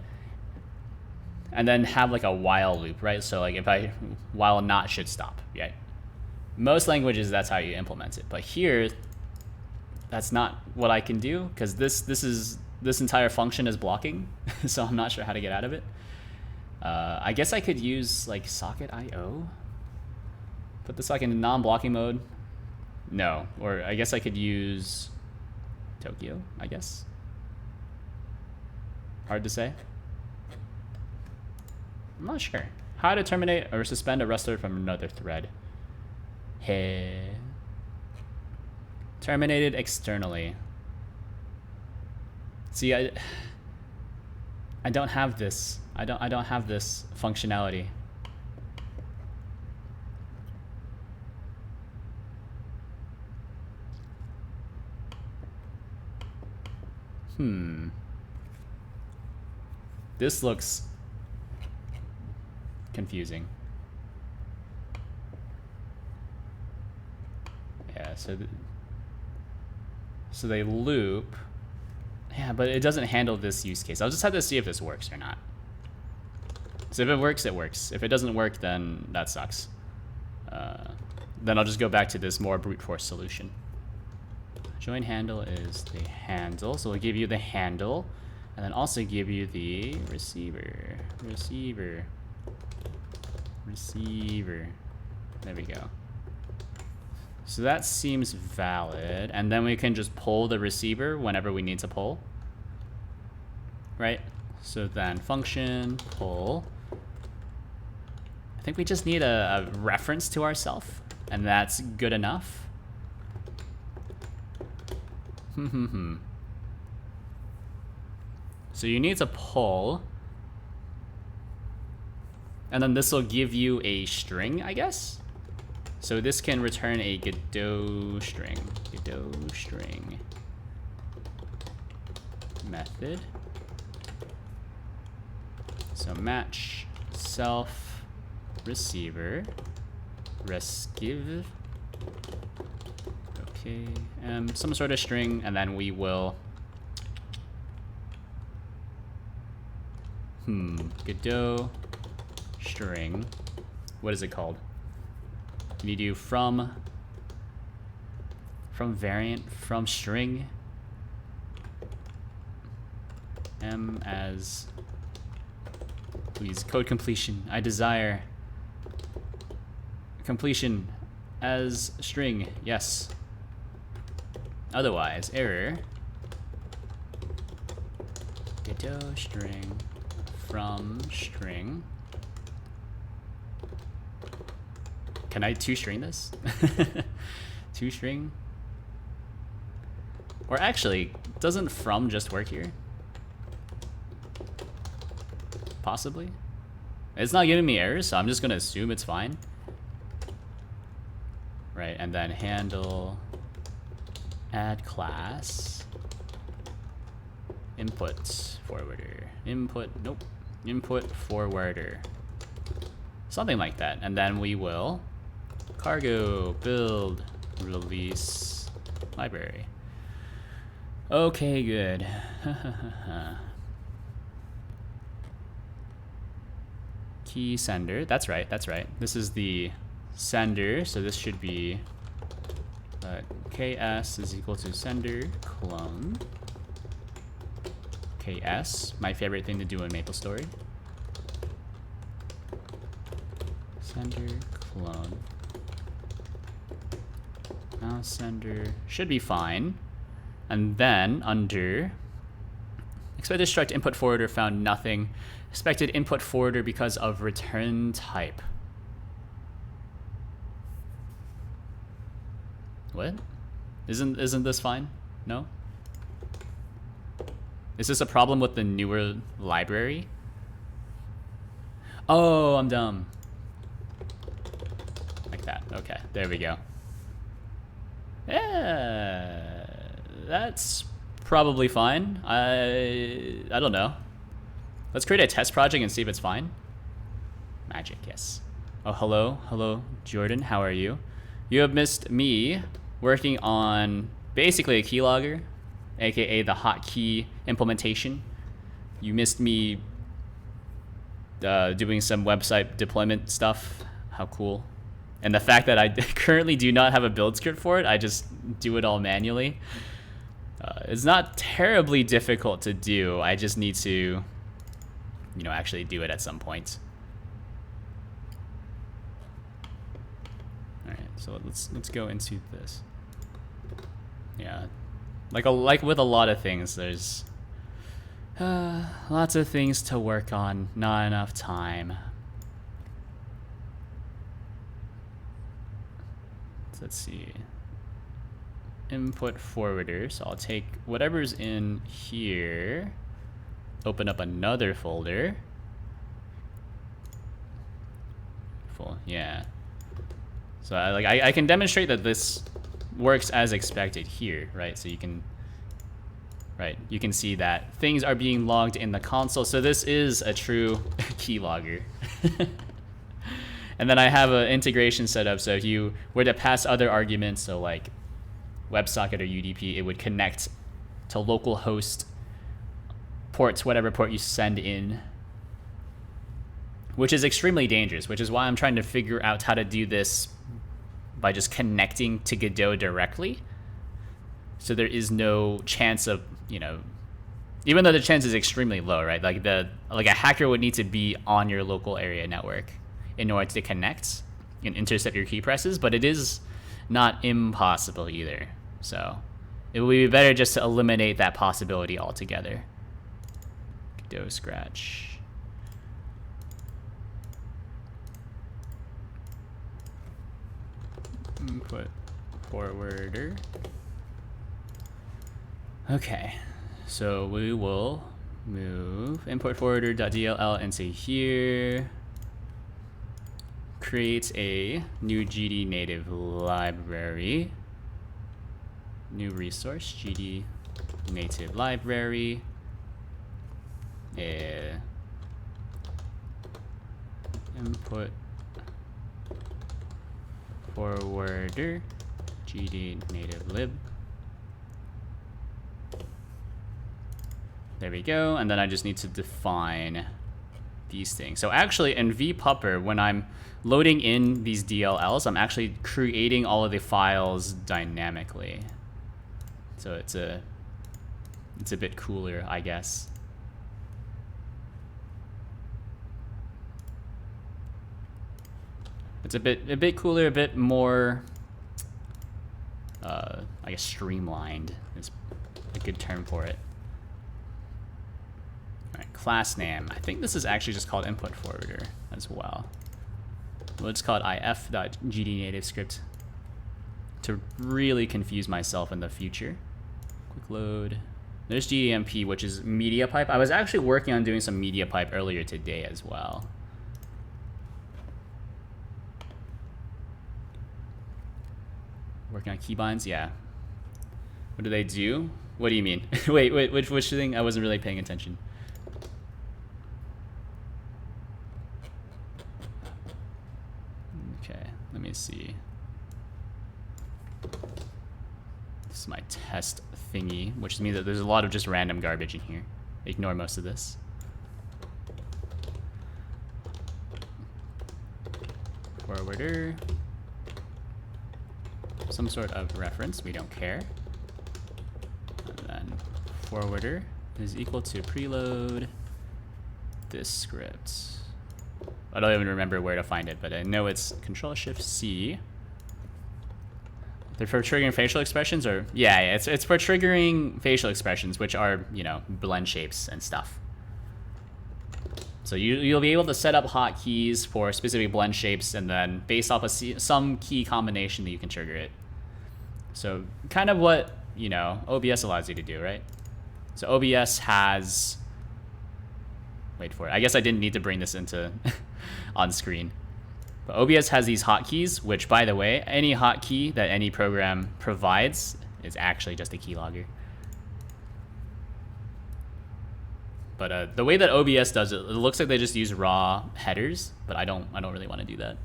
and then have like a while loop, right? So like if I, while not should stop, right? Most languages, that's how you implement it. But here, that's not what I can do, because this entire function is blocking. So I'm not sure how to get out of it. I guess I could use like socket IO. Put this like in non-blocking mode. No, or I guess I could use Tokyo, I guess. Hard to say. I'm not sure. How to terminate or suspend a rust thread from another thread. Hey. Terminated externally. See, I don't have this. I don't have this functionality. This looks confusing. Yeah, so they loop. Yeah, but it doesn't handle this use case. I'll just have to see if this works or not. So if it works, it works. If it doesn't work, then that sucks. Then I'll just go back to this more brute force solution. Join handle is the handle, so we'll give you the handle, and then also give you the receiver. There we go. So that seems valid, and then we can just pull the receiver whenever we need to pull, right? So then function pull. I think we just need a reference to ourselves, and that's good enough. So you need to pull, and then this will give you a string, I guess. So this can return a Godot string. Method. So match self receiver resgive. Okay, some sort of string, and then we will Godot string. What is it called? Can you do from variant, from string, m as, please, code completion. I desire completion as string, yes. Otherwise, error. Godot string from string. Can I two-string this? Two-string? Or actually, doesn't from just work here? Possibly? It's not giving me errors, so I'm just gonna assume it's fine. Right, and then handle, add class, input forwarder, input forwarder. Something like that, and then we will cargo build release library. Okay, good. Key sender, that's right. This is the sender, so this should be ks is equal to sender clone. KS, my favorite thing to do in MapleStory. Sender clone. Now sender should be fine. And then under Expected struct input forwarder found nothing. Expected input forwarder because of return type. What? Isn't this fine? No? Is this a problem with the newer library? Oh, I'm dumb. Like that. Okay, there we go. Yeah, that's probably fine. I don't know. Let's create a test project and see if it's fine. Magic, yes. Oh, hello, Jordan. How are you? You have missed me working on basically a keylogger, aka the hotkey implementation. You missed me doing some website deployment stuff. How cool. And the fact that I currently do not have a build script for it, I just do it all manually. It's not terribly difficult to do. I just need to, you know, actually do it at some point. All right, so let's go into this. Yeah, like with a lot of things, there's lots of things to work on, not enough time. So let's see. Input forwarder. So I'll take whatever's in here, open up another folder. Full, yeah. So I can demonstrate that this works as expected here, right? So you can see that things are being logged in the console. So this is a true keylogger. And then I have an integration set up, so if you were to pass other arguments, so like WebSocket or UDP, it would connect to localhost ports, whatever port you send in, which is extremely dangerous, which is why I'm trying to figure out how to do this by just connecting to Godot directly. So there is no chance of, you know, even though the chance is extremely low, right? Like a hacker would need to be on your local area network in order to connect and intercept your key presses, but it is not impossible either. So it would be better just to eliminate that possibility altogether. Godot scratch. Input forwarder. Okay, so we will move import forwarder.dll into here. Create a new GD native library. New resource, GD native library. Input forwarder, GD native lib. There we go, and then I just need to define these things. So actually in vpuppr, when I'm loading in these DLLs, I'm actually creating all of the files dynamically. So it's a bit cooler, I guess. It's a bit cooler, a bit more I guess streamlined is a good term for it. Alright, class name. I think this is actually just called input forwarder as well. We'll just call it if.gdnativescript to really confuse myself in the future. Quick load. There's GDMP, which is media pipe. I was actually working on doing some media pipe earlier today as well. Working on keybinds, yeah. What do they do? What do you mean? wait, which thing? I wasn't really paying attention. Okay, let me see. This is my test thingy, which means that there's a lot of just random garbage in here. Ignore most of this. Forwarder. Some sort of reference, we don't care. And then forwarder is equal to preload this script. I don't even remember where to find it, but I know it's Control-Shift-C. They're for triggering facial expressions, or yeah, it's for triggering facial expressions, which are, you know, blend shapes and stuff. So you'll be able to set up hotkeys for specific blend shapes, and then based off of some key combination that you can trigger it. So kind of what, you know, OBS allows you to do, right? So OBS has, wait for it. I guess I didn't need to bring this into on screen. But OBS has these hotkeys, which, by the way, any hotkey that any program provides is actually just a keylogger. But the way that OBS does it, it looks like they just use raw headers, but I don't really want to do that.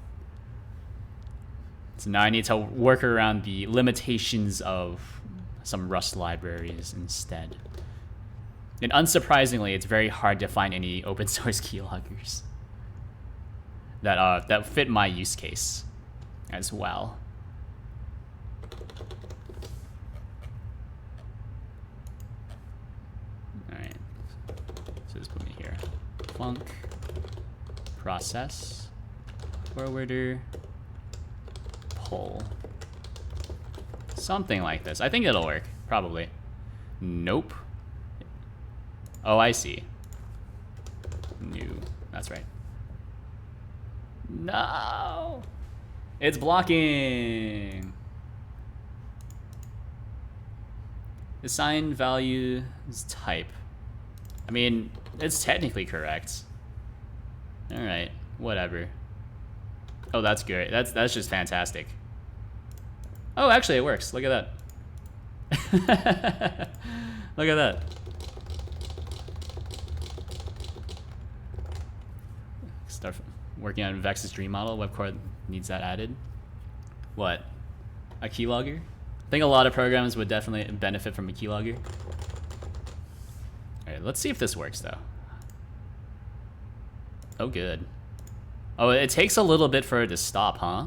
So now I need to work around the limitations of some Rust libraries instead. And unsurprisingly, it's very hard to find any open source keyloggers that fit my use case as well. All right, so just put me here. Func process forwarder pull, something like this. I think it'll work, probably. Nope. Oh, I see. New. That's right. No! It's blocking! Assign values type. I mean, it's technically correct. Alright, whatever. Oh, that's great. That's just fantastic. Oh, actually it works. Look at that. Look at that. Start working on Vex's dream model. WebCore needs that added. What? A keylogger? I think a lot of programs would definitely benefit from a keylogger. Alright, let's see if this works though. Oh, good. Oh, it takes a little bit for it to stop, huh?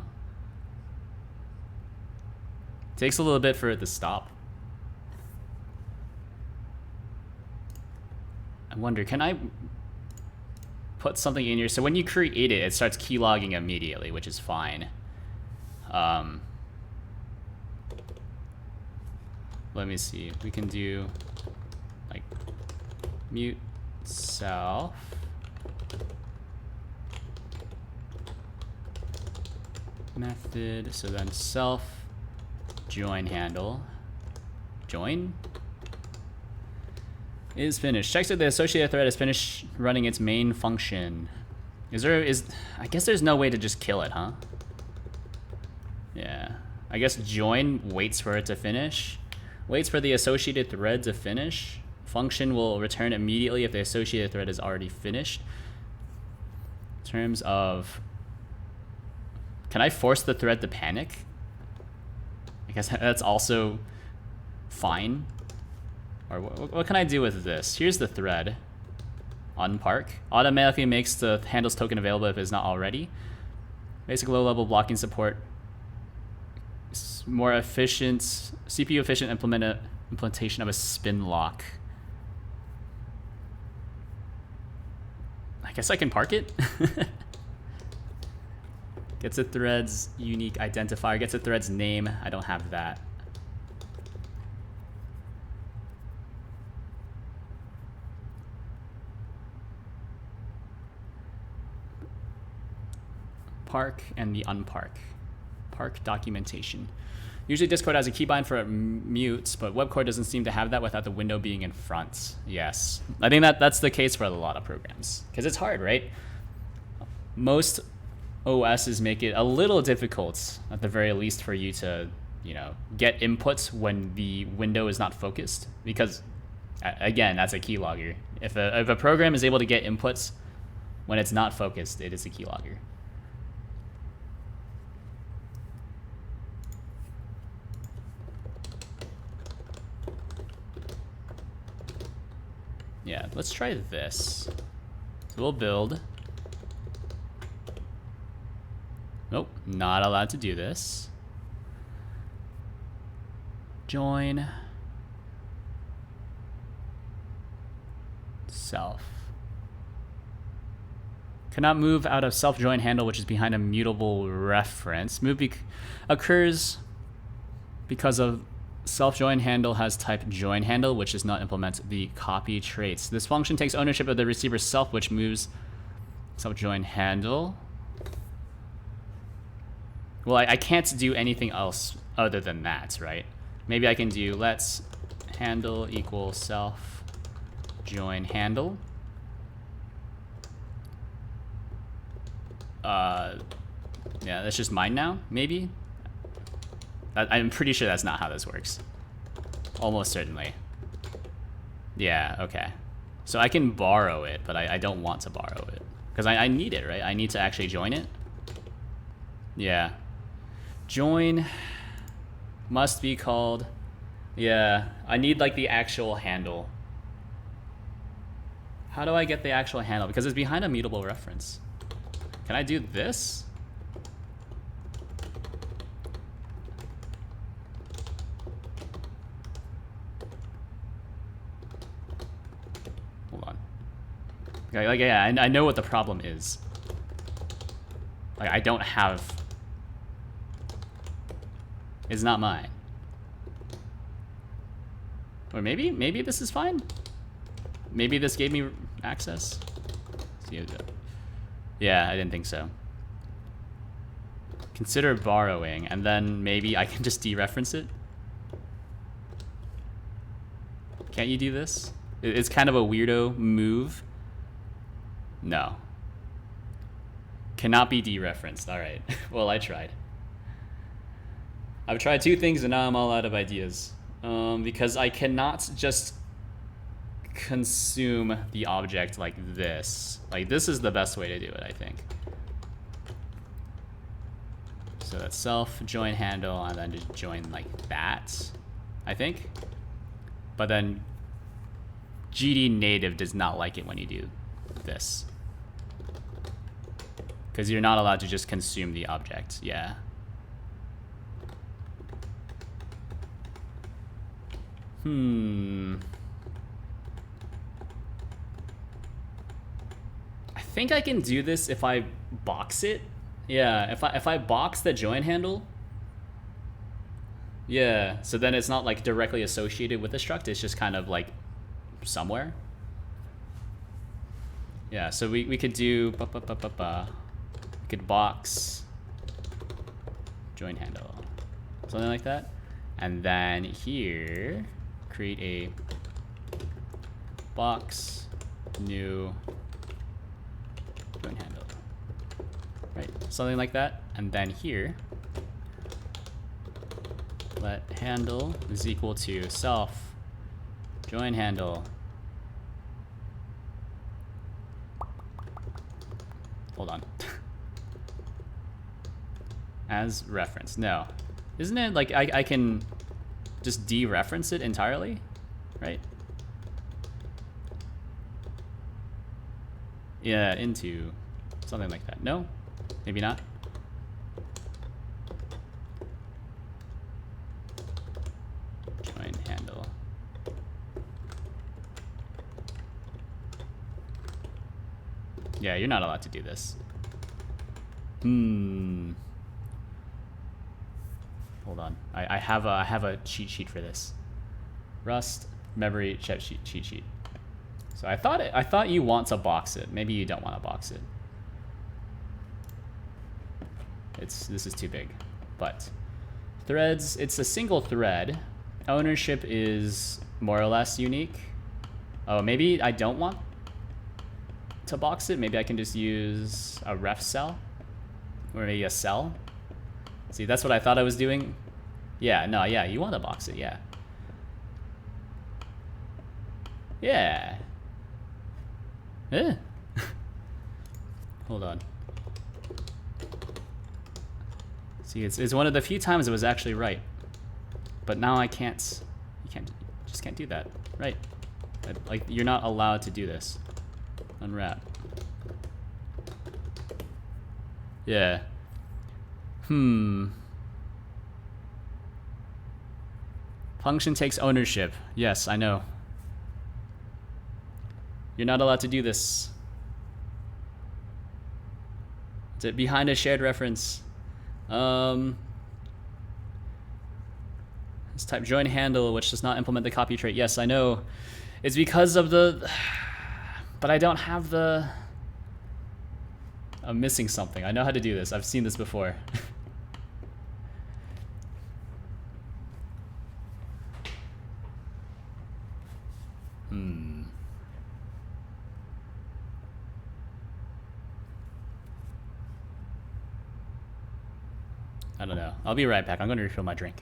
It takes a little bit for it to stop. I wonder, can I put something in here? So when you create it, it starts keylogging immediately, which is fine. Let me see. We can do like mute self. Method, so then self join handle. Join is finished. Checks if the associated thread is finished running its main function. I guess there's no way to just kill it, huh? Yeah. I guess join waits for it to finish. Waits for the associated thread to finish. Function will return immediately if the associated thread is already finished. In terms of, can I force the thread to panic? I guess that's also fine. Or what can I do with this? Here's the thread. Unpark. Automatically makes the handles token available if it's not already. Basic low-level blocking support. More efficient, CPU efficient implementation of a spin lock. I guess I can park it. Gets a thread's unique identifier. Gets a thread's name. I don't have that. Park and the unpark. Park documentation. Usually Discord has a keybind for mutes, but WebCore doesn't seem to have that without the window being in front. Yes. I think that's the case for a lot of programs. Because it's hard, right? Most OSs make it a little difficult, at the very least, for you to, you know, get inputs when the window is not focused. Because, again, that's a keylogger. If a program is able to get inputs when it's not focused, it is a keylogger. Yeah, let's try this. So we'll build. Nope, not allowed to do this. Join. Self. Cannot move out of self join handle, which is behind a mutable reference. Move occurs because of self join handle has type join handle, which does not implement the copy traits. This function takes ownership of the receiver self, which moves self join handle. Well, I can't do anything else other than that, right? Maybe I can do let's handle equal self join handle. Yeah, that's just mine now, maybe? I'm pretty sure that's not how this works. Almost certainly. Yeah, okay. So I can borrow it, but I don't want to borrow it. Because I need it, right? I need to actually join it. Yeah. Join must be called. Yeah, I need like the actual handle. How do I get the actual handle? Because it's behind a mutable reference. Can I do this? Hold on. Okay, like, yeah, I know what the problem is. Like, I don't have. It's not mine. Or maybe this is fine. Maybe this gave me access. Yeah, I didn't think so. Consider borrowing, and then maybe I can just dereference it. Can't you do this? It's kind of a weirdo move. No. Cannot be dereferenced. All right. Well, I tried. I've tried two things, and now I'm all out of ideas. Because I cannot just consume the object like this. Like, this is the best way to do it, I think. So that's self join handle, and then just join like that, I think. But then GD native does not like it when you do this, because you're not allowed to just consume the object. Yeah. I think I can do this if I box it. Yeah, if I box the join handle. Yeah, so then it's not like directly associated with the struct, it's just kind of like somewhere. Yeah, so we could do we could box join handle, something like that, and then here create a box new join handle, right? Something like that, and then here let handle is equal to self join handle. Hold on. As reference. No. Isn't it like I can just dereference it entirely? Right? Yeah, into something like that. No? Maybe not? Join handle. Yeah, you're not allowed to do this. Hold on. I have a cheat sheet for this. Rust memory cheat sheet. So I thought you want to box it. Maybe you don't want to box it. This is too big. But threads, it's a single thread. Ownership is more or less unique. Oh, maybe I don't want to box it. Maybe I can just use a ref cell, or maybe a cell. See, that's what I thought I was doing. Yeah, no, yeah, you want to box it, yeah. Yeah. Hold on. See, it's one of the few times it was actually right. But now I can't. Just can't do that. Right. Like, you're not allowed to do this. Unwrap. Yeah. Function takes ownership. Yes, I know. You're not allowed to do this. It's behind a shared reference. Let's type join handle, which does not implement the copy trait. Yes, I know. It's because of the... But I don't have the... I'm missing something. I know how to do this. I've seen this before. I don't know. I'll be right back. I'm going to refill my drink.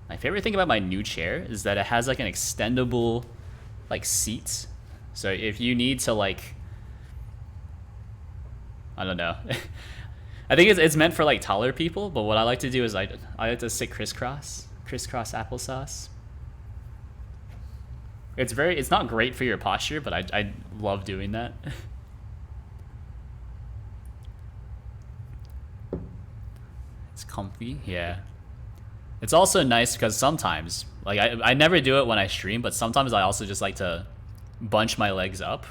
My favorite thing about my new chair is that it has like an extendable like seat. So if you need to like, I don't know. I think it's meant for like taller people, but what I like to do is I like to sit crisscross applesauce. It's not great for your posture, but I love doing that. It's comfy, yeah. It's also nice because sometimes, like I never do it when I stream, but sometimes I also just like to bunch my legs up,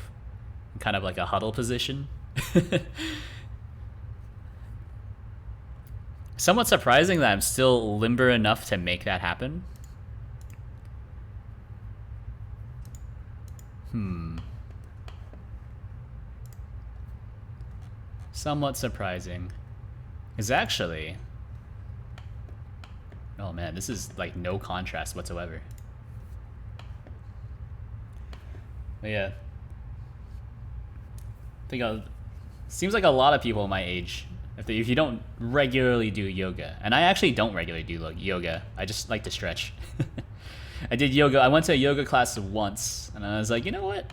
kind of like a huddle position. Somewhat surprising that I'm still limber enough to make that happen. Somewhat surprising. Is actually... Oh man, this is like no contrast whatsoever. But yeah. Seems like a lot of people my age, if you don't regularly do yoga, and I actually don't regularly do yoga, I just like to stretch. I did yoga, I went to a yoga class once, and I was like, you know what?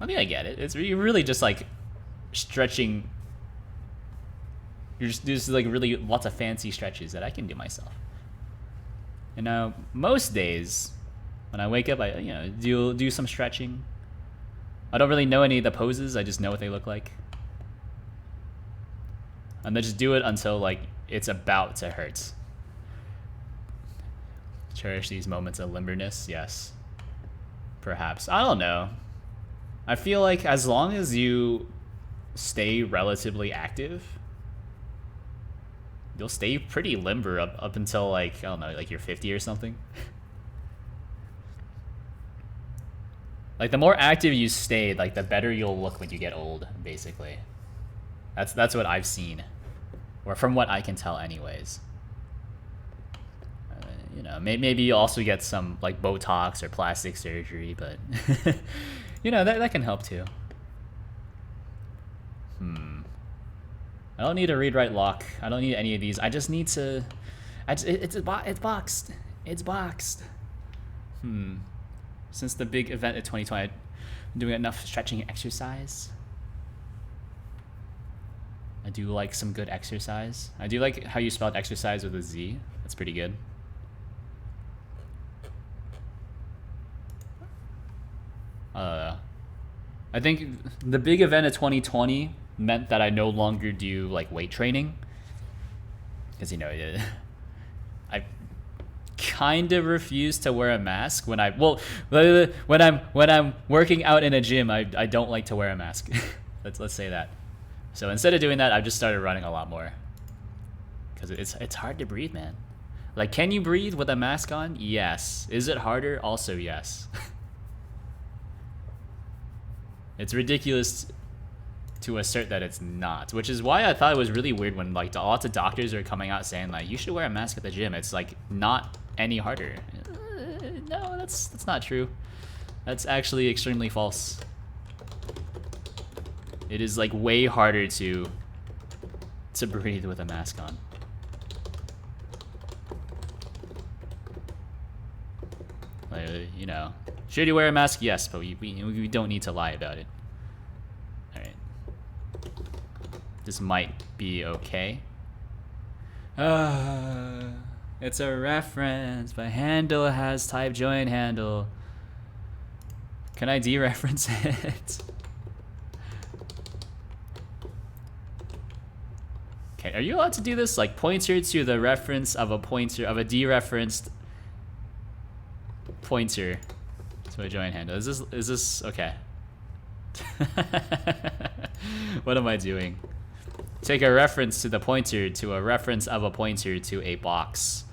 I think I get it. It's really just like stretching. You're just there's like really lots of fancy stretches that I can do myself. And now most days, when I wake up, I do some stretching. I don't really know any of the poses. I just know what they look like, and then just do it until like it's about to hurt. Cherish these moments of limberness. Yes, perhaps. I don't know. I feel like as long as you stay relatively active, you'll stay pretty limber up until like, I don't know, like you're 50 or something. Like the more active you stay, like the better you'll look when you get old, basically. That's what I've seen, or from what I can tell anyways. Maybe you also get some like Botox or plastic surgery, but that can help too. I don't need a read-write lock. I don't need any of these. I just need to... It's boxed. It's boxed. Since the big event in 2020... Doing enough stretching exercise. I do like some good exercise. I do like how you spelled exercise with a Z. That's pretty good. I think the big event of 2020 meant that I no longer do like weight training. Because, you know, I kind of refuse to wear a mask when when I'm working out in a gym. I don't like to wear a mask. let's say that. So instead of doing that, I've just started running a lot more. Because it's hard to breathe, man. Like, can you breathe with a mask on? Yes. Is it harder? Also yes. It's ridiculous to assert that it's not, which is why I thought it was really weird when like lots of doctors are coming out saying like you should wear a mask at the gym. It's like not any harder. No, that's not true. That's actually extremely false. It is like way harder to breathe with a mask on. Like, you know, should you wear a mask? Yes, but we don't need to lie about it. Alright. This might be okay. It's a reference, but handle has type join handle. Can I dereference it? Okay, are you allowed to do this? Like pointer to the reference of a pointer of a dereferenced pointer to a join handle. Is this okay? What am I doing? Take a reference to the pointer to a reference of a pointer to a box.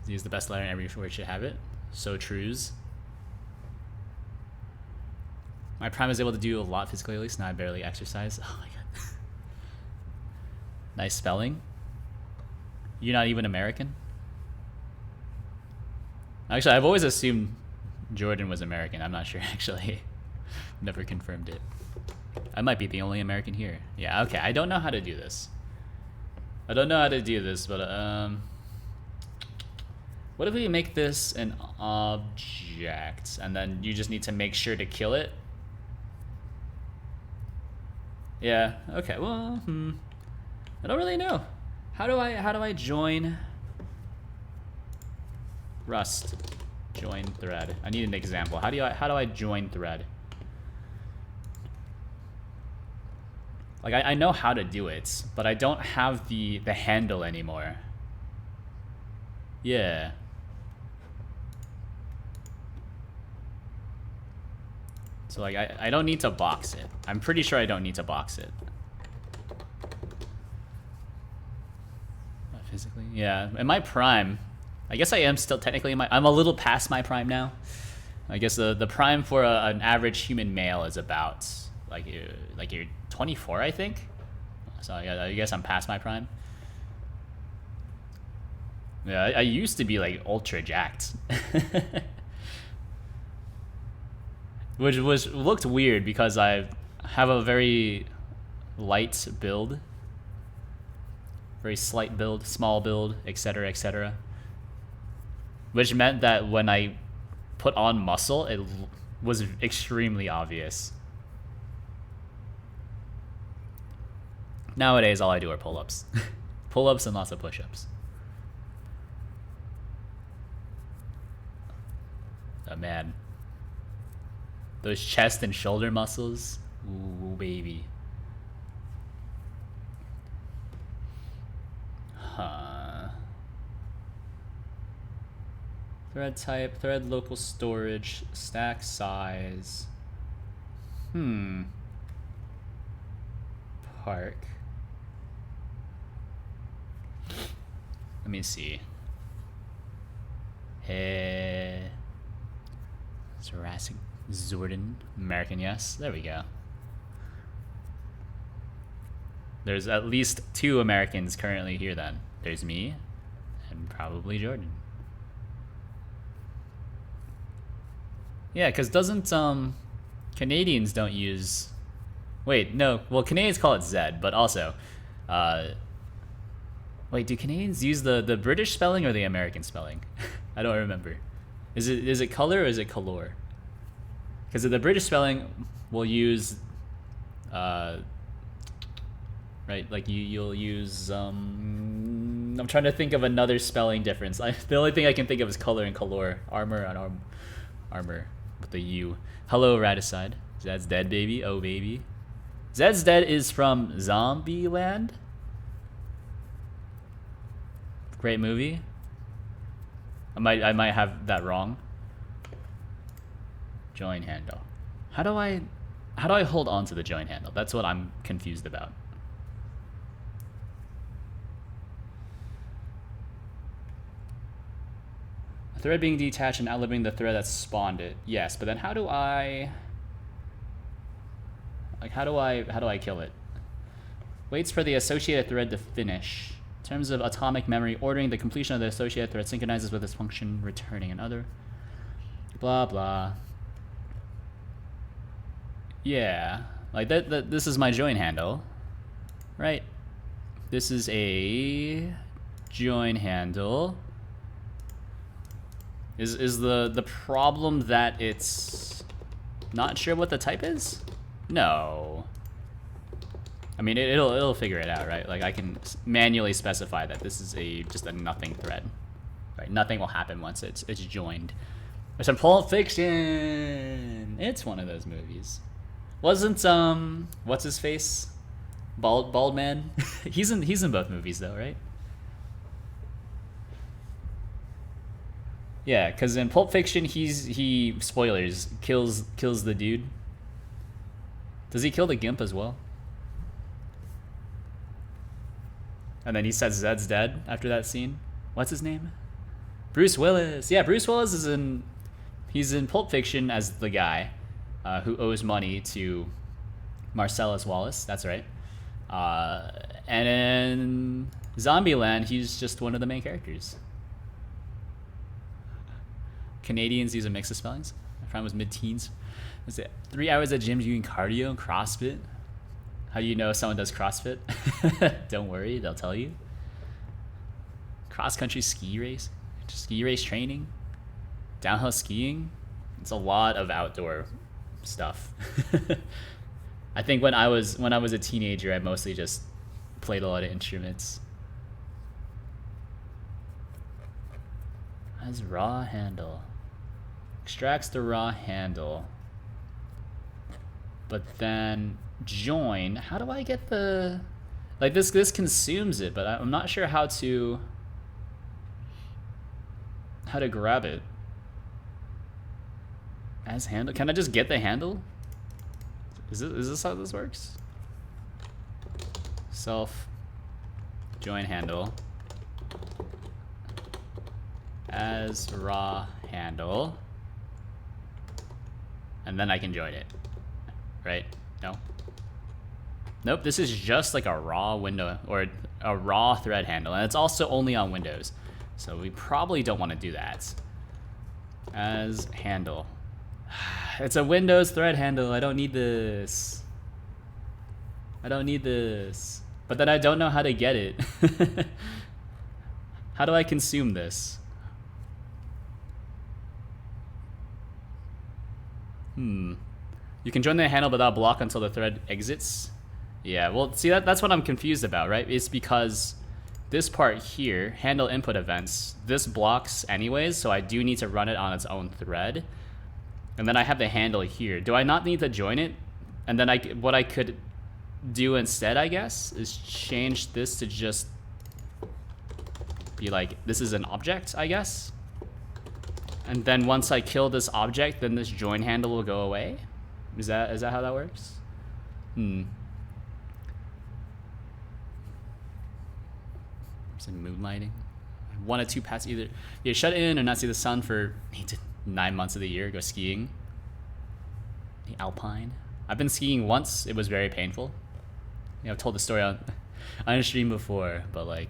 Use the best letter in every word should have it. So trues. My prime is able to do a lot physically, at least. Now I barely exercise. Oh my god. Nice spelling. You're not even American? Actually, I've always assumed Jordan was American. I'm not sure, actually. Never confirmed it. I might be the only American here. Yeah, okay. I don't know how to do this. I don't know how to do this, but what if we make this an object and then you just need to make sure to kill it? Yeah, okay. Well, I don't really know. How do I join Rust? Join thread. I need an example. How do I join thread? Like I know how to do it, but I don't have the handle anymore. Yeah. So like I don't need to box it. I'm pretty sure I don't need to box it. Not physically? Yeah. In my prime, I guess I am still technically in I'm a little past my prime now. I guess the prime for an average human male is about like you're 24, I think. So I guess I'm past my prime. Yeah, I used to be like ultra jacked. Which looked weird because I have a very light build. Very slight build, small build, etc., etc. Which meant that when I put on muscle, it was extremely obvious. Nowadays, all I do are pull-ups. Pull-ups and lots of push-ups. Oh, man. Those chest and shoulder muscles. Ooh, baby. Huh. Thread type, thread local storage, stack size. Park. Let me see. Hey. Jurassic Jordan. American, yes. There we go. There's at least 2 Americans currently here then. There's me and probably Jordan. Yeah, because doesn't Canadians don't use... Wait, no. Well, Canadians call it Z, but also... Wait, do Canadians use the British spelling or the American spelling? I don't remember. Is it color or is it color? Because the British spelling will use, right? Like you'll use. I'm trying to think of another spelling difference. The only thing I can think of is color and color. Armor and armor with the U. Hello, Raticide. Zed's dead, baby. Oh, baby. Zed's dead is from Zombieland. Great movie. I might have that wrong. Join handle. How do I hold on to the join handle? That's what I'm confused about. A thread being detached and outliving the thread that spawned it. Yes, but then how do I kill it? Waits for the associated thread to finish. In terms of atomic memory, ordering the completion of the associated thread synchronizes with its function, returning another. Blah blah. Yeah, like that. This is my join handle, right? This is a join handle. Is the problem that it's not sure what the type is? No. I mean, it'll figure it out, right? Like I can manually specify that this is just a nothing thread, right? Nothing will happen once it's joined. There's some Pulp Fiction. It's one of those movies. Wasn't what's his face? Bald man. he's in both movies though, right? Yeah, because in Pulp Fiction he spoilers kills the dude. Does he kill the Gimp as well? And then he says Zed's dead after that scene. What's his name? Bruce Willis. Yeah, Bruce Willis he's in Pulp Fiction as the guy who owes money to Marcellus Wallace. That's right. And in Zombieland, he's just one of the main characters. Canadians use a mix of spellings. My friend was mid-teens. Is it 3 hours at gym doing cardio and CrossFit? How do you know if someone does CrossFit? Don't worry, they'll tell you. Cross-country ski race training, downhill skiing. It's a lot of outdoor stuff. I think when I was a teenager, I mostly just played a lot of instruments. As raw handle. Extracts the raw handle. But then join. How do I get the... Like this consumes it, but I'm not sure how to grab it. As handle. Can I just get the handle? Is this how this works? Self join handle as raw handle, and then I can join it, right? No. Nope, this is just like a raw window or a raw thread handle, and it's also only on Windows, so we probably don't want to do that. As handle. It's a Windows thread handle. I don't need this. I don't need this. But then I don't know how to get it. How do I consume this? You can join the handle without block until the thread exits. Yeah, well, see, that's what I'm confused about, right? It's because this part here, handle input events, this blocks anyways, so I do need to run it on its own thread. And then I have the handle here. Do I not need to join it? And then what I could do instead, I guess, is change this to just be like, this is an object, I guess. And then once I kill this object, then this join handle will go away. Is that how that works? Some moonlighting. 1 or 2 paths either. Yeah, shut in or not see the sun for 8 to 9 months of the year. Go skiing. The Alpine. I've been skiing once. It was very painful. You know, I've told the story on a stream before, but like,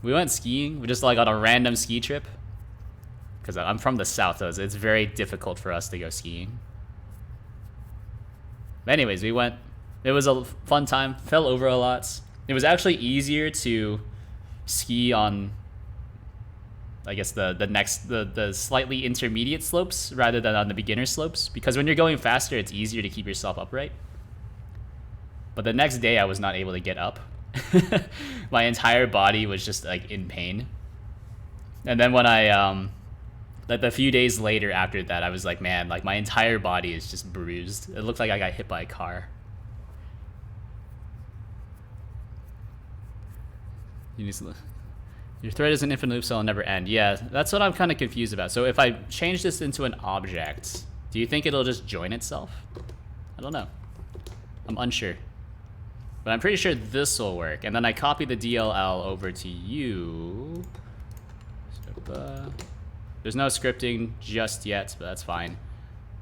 we went skiing. We just like on a random ski trip. Because I'm from the south, so it's very difficult for us to go skiing. But anyways, we went. It was a fun time. Fell over a lot. It was actually easier to ski on I guess the slightly intermediate slopes rather than on the beginner slopes, because when you're going faster, it's easier to keep yourself upright. But the next day I was not able to get up. My entire body was just like in pain. And then when I like a few days later after that, I was like, man, like my entire body is just bruised. It looked like I got hit by a car. You need to, your thread is an infinite loop, so it'll never end. Yeah, that's what I'm kind of confused about. So if I change this into an object, do you think it'll just join itself? I don't know. I'm unsure. But I'm pretty sure this will work. And then I copy the DLL over to you. So, there's no scripting just yet, but that's fine.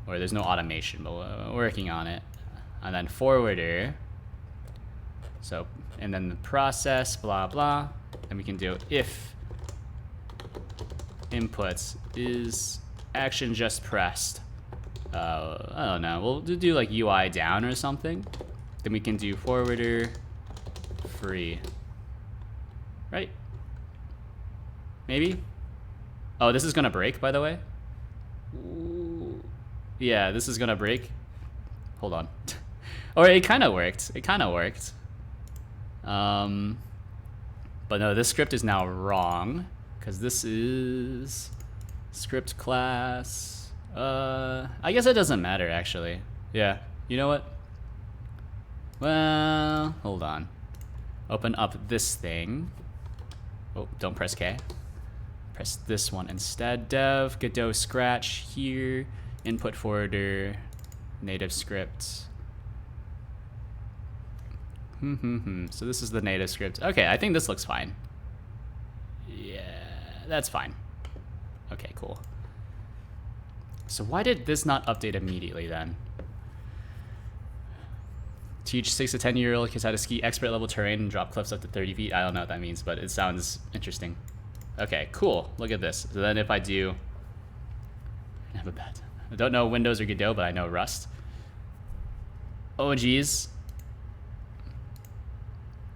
Or there's no automation, but we're working on it. And then forwarder. So, and then the process, blah, blah. And we can do if inputs is action just pressed. I don't know. We'll do like UI down or something. Then we can do forwarder free. Right? Maybe? Oh, this is gonna break, by the way. Ooh. Yeah, this is gonna break. Hold on. Or it kind of worked. It kind of worked. But no, this script is now wrong because this is script class. I guess it doesn't matter actually. Yeah. You know what? Well, hold on. Open up this thing. Oh, don't press K. Press this one instead. Dev Godot scratch here. Input forwarder. Native script. So this is the native script. Okay, I think this looks fine. Yeah, that's fine. Okay, cool. So why did this not update immediately then? Teach 6 to 10-year-old kids how to ski expert level terrain and drop cliffs up to 30 feet. I don't know what that means, but it sounds interesting. Okay, cool. Look at this. So then if I do... I have a bet. I don't know Windows or Godot, but I know Rust. Oh, geez.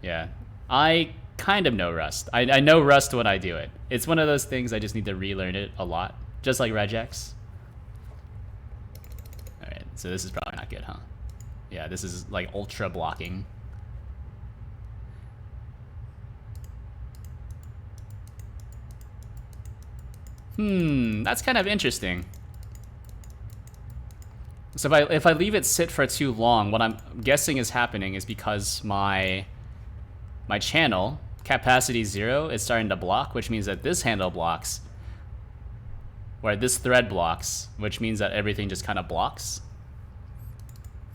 Yeah. I kind of know Rust. I know Rust when I do it. It's one of those things I just need to relearn it a lot. Just like regex. Alright, so this is probably not good, huh? Yeah, this is like ultra blocking. That's kind of interesting. So if I leave it sit for too long, what I'm guessing is happening is because my channel, capacity 0, is starting to block, which means that this handle blocks, or this thread blocks, which means that everything just kind of blocks.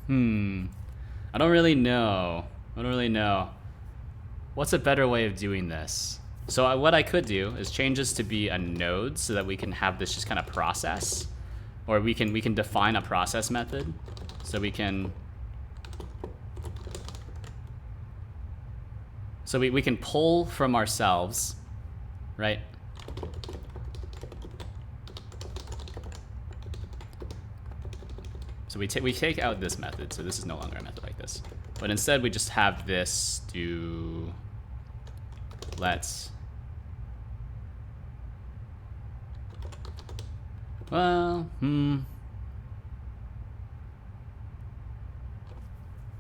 I don't really know. What's a better way of doing this? So what I could do is change this to be a node so that we can have this just kind of process, or we can define a process method. So we can pull from ourselves, right? So we take out this method, so this is no longer a method like this. But instead we just have this do let's, well,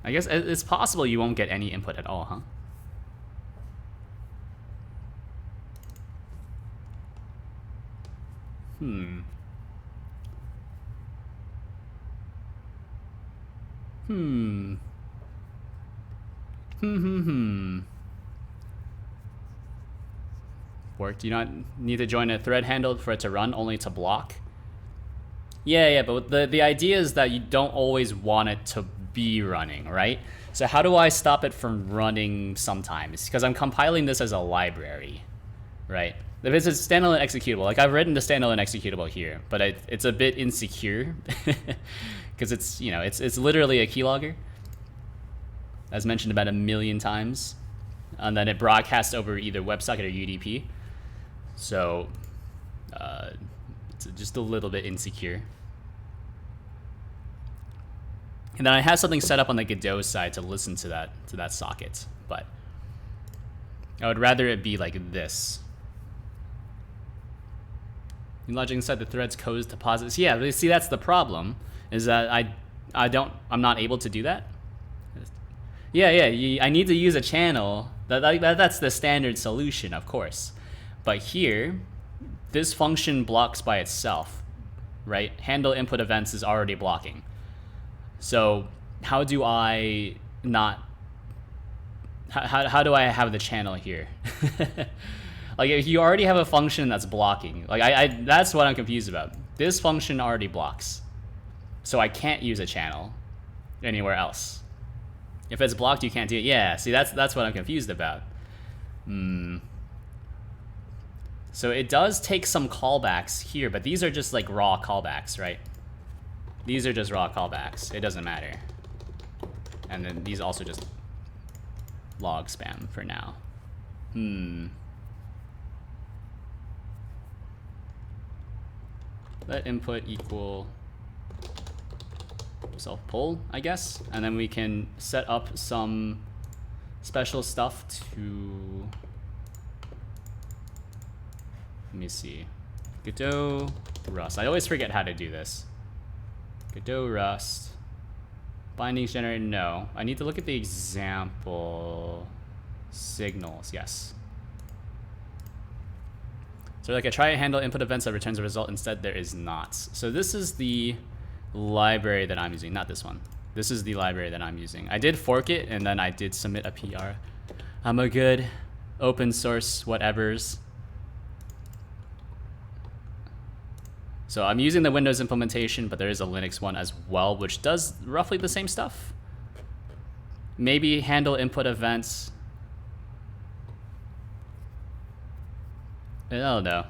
I guess it's possible you won't get any input at all, huh? Work. Do you not need to join a thread handle for it to run, only to block? Yeah, but the idea is that you don't always want it to be running, right? So how do I stop it from running sometimes? Because I'm compiling this as a library, right? If it's a standalone executable, like I've written the standalone executable here, but it's a bit insecure because it's, you know, it's literally a keylogger, as mentioned about 1 million times, and then it broadcasts over either WebSocket or UDP. So it's just a little bit insecure. And then I have something set up on the Godot side to listen to that socket, but I would rather it be like this. Logic inside the thread's code deposits. Yeah, but see, that's the problem, is that I'm not able to do that. Yeah, I need to use a channel. That's the standard solution, of course. But here, this function blocks by itself, right? Handle input events is already blocking. So how do I not... How do I have the channel here? Like, if you already have a function that's blocking, like that's what I'm confused about. This function already blocks, so I can't use a channel anywhere else. If it's blocked, you can't do it. Yeah, see, that's what I'm confused about. So it does take some callbacks here, but these are just like raw callbacks, right? These are just raw callbacks. It doesn't matter. And then these also just log spam for now. Let input equal self pull, I guess, and then we can set up some special stuff to, let me see, Godot Rust. I always forget how to do this. Godot Rust bindings generated. No, I need to look at the example signals. Yes. So like I try to handle input events that returns a result. Instead, there is not. So this is the library that I'm using, not this one. This is the library that I'm using. I did fork it, and then I did submit a PR. I'm a good open source whatevers. So I'm using the Windows implementation, but there is a Linux one as well, which does roughly the same stuff. Maybe handle input events. I don't know.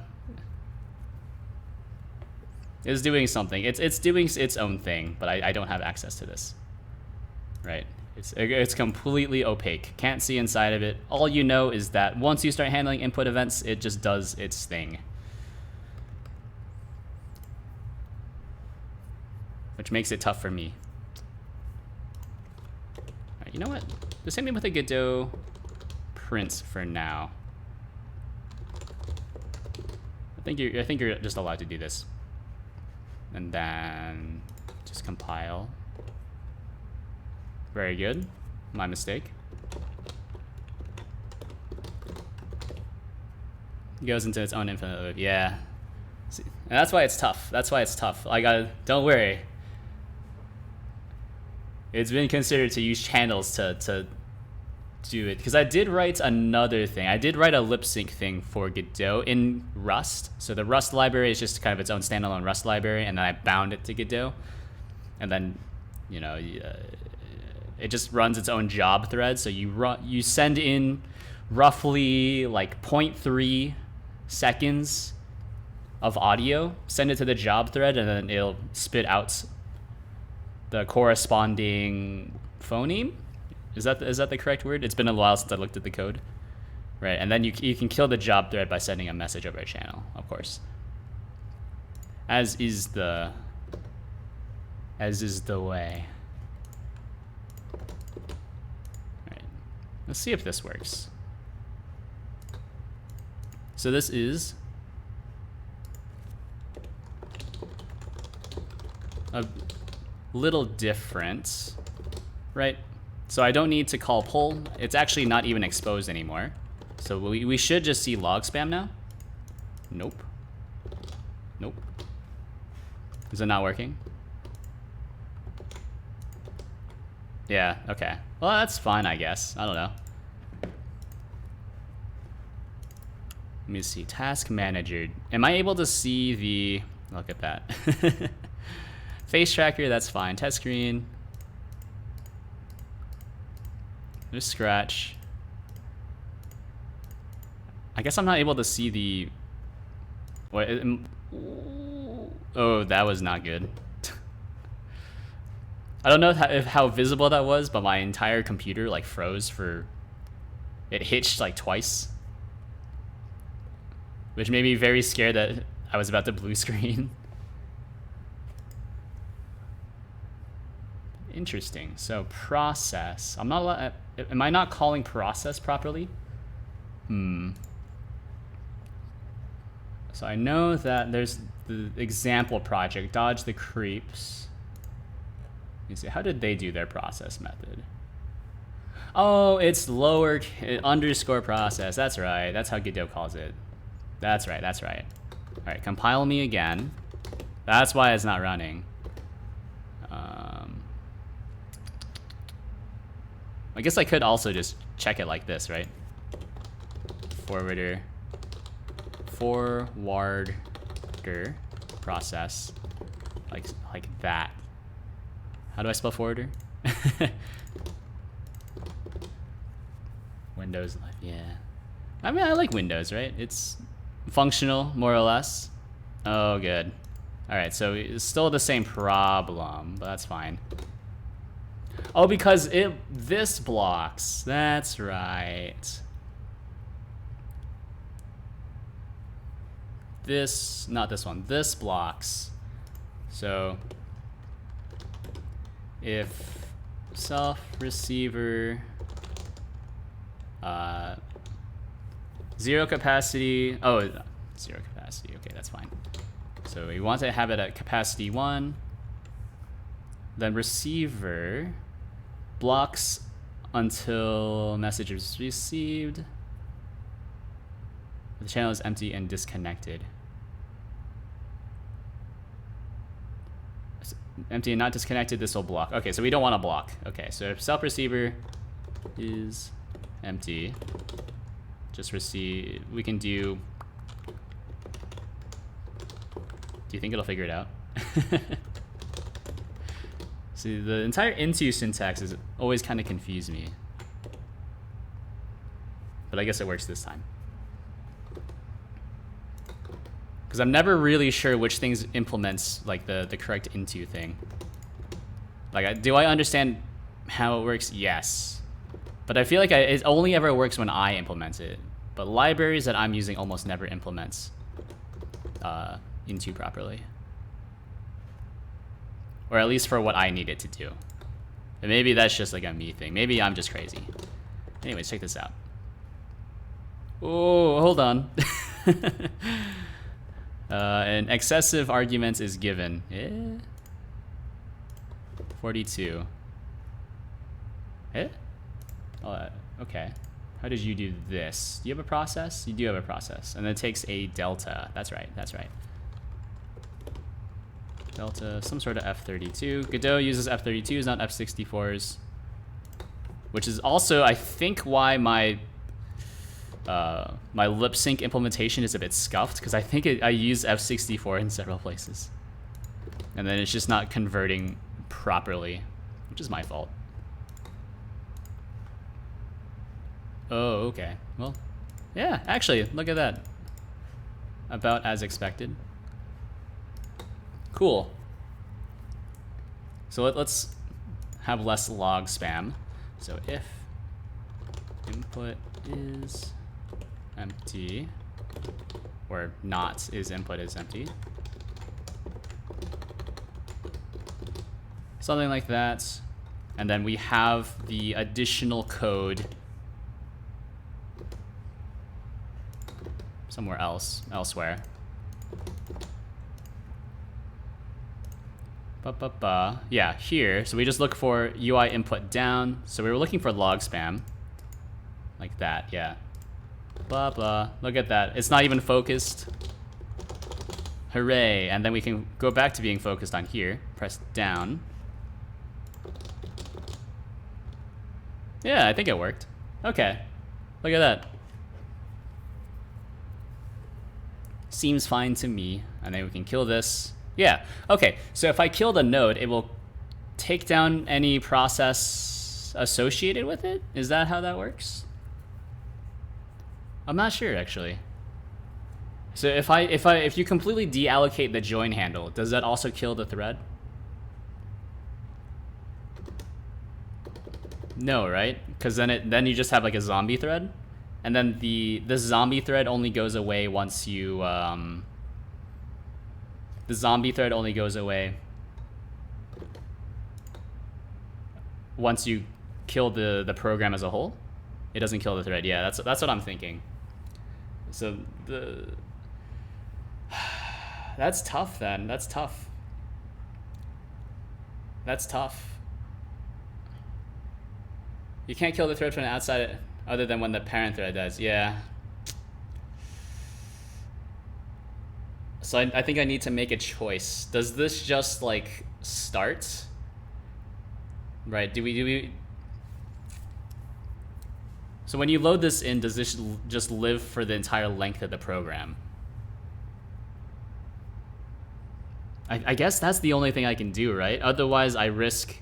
It's doing something. It's doing its own thing, but I don't have access to this. Right? It's completely opaque. Can't see inside of it. All you know is that once you start handling input events, it just does its thing. Which makes it tough for me. Alright, you know what? Just hit me with a Godot print for now. I think you're just allowed to do this. And then just compile. Very good. My mistake. It goes into its own infinite loop. Yeah. See, and that's why it's tough. That's why it's tough. Don't worry. It's been considered to use channels to do it, because I did write another thing. I did write a lip sync thing for Godot in Rust. So the Rust library is just kind of its own standalone Rust library, and then I bound it to Godot, and then it just runs its own job thread. So you send in roughly like 0.3 seconds of audio, send it to the job thread, and then it'll spit out the corresponding phoneme. Is that the correct word? It's been a while since I looked at the code. Right, and then you can kill the job thread by sending a message over a channel, of course. As is the way. Right. Let's see if this works. So this is a little different, right? So I don't need to call pull. It's actually not even exposed anymore. So we should just see log spam now. Nope. Nope. Is it not working? Yeah, okay. Well, that's fine, I guess. I don't know. Let me see. Task manager. Am I able to see the... Look at that. Face tracker, that's fine. Test screen. Just scratch. I guess I'm not able to see the... What? Oh, that was not good. I don't know how visible that was, but my entire computer like froze for... It hitched like twice. Which made me very scared that I was about to blue screen. Interesting. So process. I'm not allowed... Am I not calling process properly? So I know that there's the example project, dodge the creeps. You see, how did they do their process method? Oh, it's lower underscore process. That's right. That's how Godot calls it. That's right. That's right. All right, compile me again. That's why it's not running. I guess I could also just check it like this, right? Forwarder process, like that. How do I spell forwarder? Windows, yeah. I mean, I like Windows, right? It's functional, more or less. Oh, good. All right, so it's still the same problem, but that's fine. Oh, because this blocks. That's right. This, not this one. This blocks. So if self receiver zero capacity. Oh, zero capacity. Okay, that's fine. So we want to have it at capacity 1. Then receiver blocks until message is received. The channel is empty and disconnected. Empty and not disconnected, this will block. Okay, so we don't want to block. Okay, so if self receiver is empty, just receive, we can do you think it'll figure it out? See, the entire into syntax is always kind of confused me. But I guess it works this time. Because I'm never really sure which things implements like the correct into thing. Like, do I understand how it works? Yes. But I feel like it only ever works when I implement it. But libraries that I'm using almost never implements into properly. Or at least for what I need it to do. And maybe that's just like a me thing. Maybe I'm just crazy. Anyways, check this out. Oh, hold on. An excessive argument is given. 42. Oh, okay. How did you do this? Do you have a process? You do have a process. And it takes a delta. That's right. That's right. Delta, some sort of F32. Godot uses F32s, not F64s. Which is also, I think, why my my lip sync implementation is a bit scuffed, because I think I use F64 in several places. And then it's just not converting properly, which is my fault. Oh, okay. Well, yeah, actually, look at that. About as expected. Cool. So let's have less log spam. So if input is empty, or not is input is empty, something like that, and then we have the additional code somewhere elsewhere. Yeah, here. So we just look for UI input down. So we were looking for log spam. Like that, yeah. Blah, blah. Look at that. It's not even focused. Hooray. And then we can go back to being focused on here. Press down. Yeah, I think it worked. Okay. Look at that. Seems fine to me. And then we can kill this. Yeah, okay, so if I kill the node, it will take down any process associated with it? Is that how that works? I'm not sure, actually. So if you completely deallocate the join handle, does that also kill the thread? No, right? Because then you just have like a zombie thread, and then the zombie thread only goes away once you the zombie thread only goes away once you kill the program as a whole. It doesn't kill the thread. Yeah, that's what I'm thinking. So That's tough then. That's tough. That's tough. You can't kill the thread from the outside other than when the parent thread does. Yeah. So I think I need to make a choice. Does this just like start? Right, do we... So when you load this in, does this just live for the entire length of the program? I guess that's the only thing I can do, right? Otherwise I risk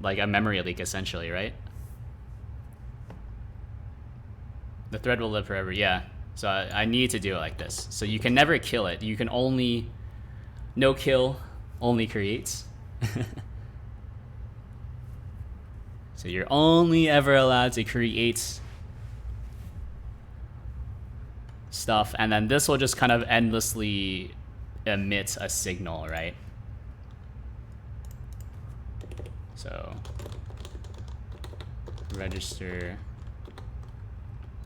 like a memory leak essentially, right? The thread will live forever, yeah. So I need to do it like this. So you can never kill it. You can only... No kill, only creates. So you're only ever allowed to create stuff, and then this will just kind of endlessly emit a signal, right? So register...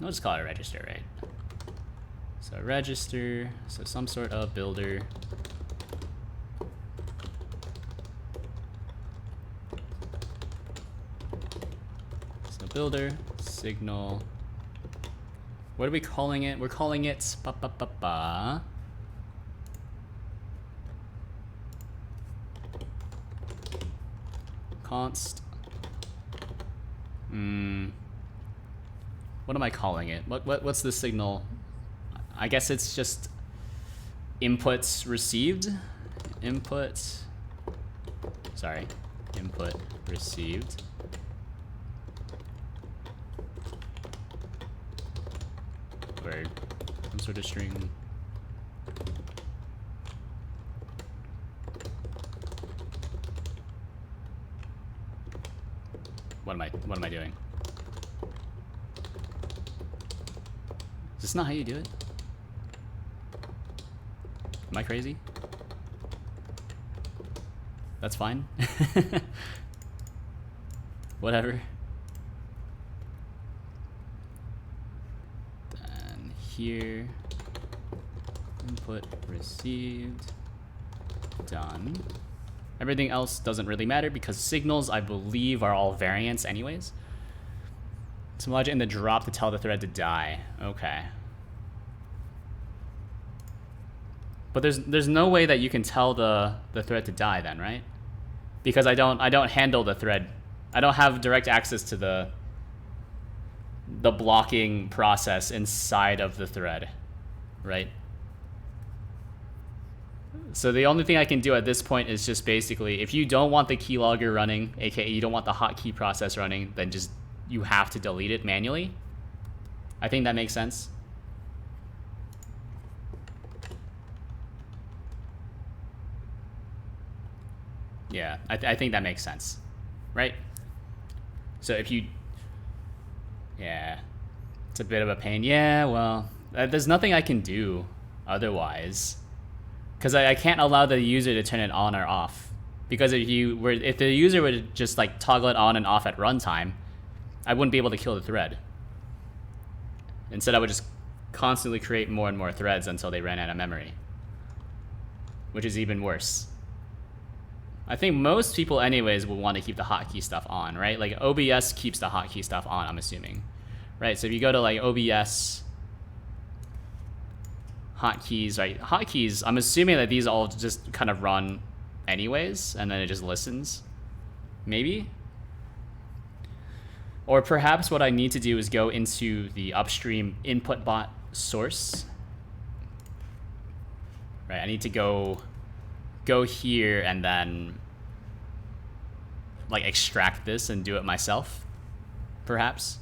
I'll just call it a register, right? So register, so some sort of builder. So builder, signal. What are we calling it? We're calling it const. What am I calling it? What's the signal? I guess it's just inputs received. Input. Sorry. Input received. Or some sort of string. What am I doing? Is this not how you do it? Am I crazy? That's fine. Whatever. Then here, input received, done. Everything else doesn't really matter because signals, I believe, are all variants anyways. Some logic in the drop to tell the thread to die. Okay. But there's no way that you can tell the thread to die then, right? Because I don't handle the thread. I don't have direct access to the blocking process inside of the thread, right? So the only thing I can do at this point is just basically, if you don't want the keylogger running, aka you don't want the hotkey process running, then just you have to delete it manually. I think that makes sense. Yeah, I think that makes sense, right? So if you... Yeah, it's a bit of a pain. Yeah, well, there's nothing I can do otherwise. Because I can't allow the user to turn it on or off. Because if the user were to just like toggle it on and off at runtime, I wouldn't be able to kill the thread. Instead, I would just constantly create more and more threads until they ran out of memory. Which is even worse. I think most people anyways will want to keep the hotkey stuff on, right? Like OBS keeps the hotkey stuff on, I'm assuming. Right, so if you go to like OBS hotkeys, right? Hotkeys, I'm assuming that these all just kind of run anyways, and then it just listens. Maybe? Or perhaps what I need to do is go into the upstream input bot source. Right, I need to go here and then like extract this and do it myself, perhaps.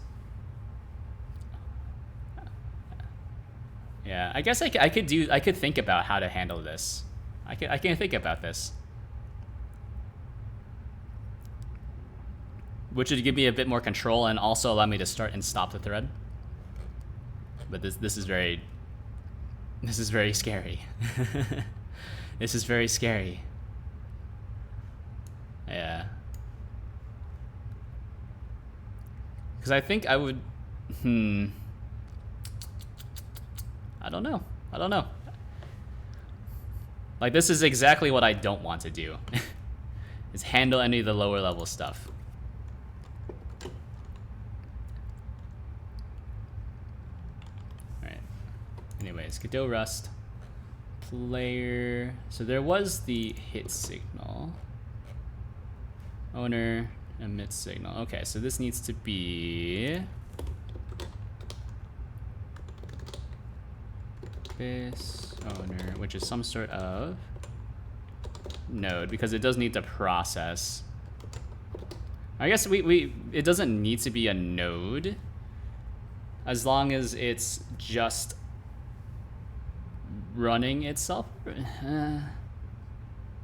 Yeah, I guess I could think about how to handle this. I can think about this, which would give me a bit more control and also allow me to start and stop the thread. But this is very scary. This is very scary. Yeah. Because I think I would... I don't know. Like, this is exactly what I don't want to do. Is handle any of the lower level stuff. Alright. Anyways, Godot Rust. Player. So there was the hit signal. Owner, emit signal. Okay, so this needs to be this owner, which is some sort of node, because it does need to process. I guess it doesn't need to be a node as long as it's just running itself.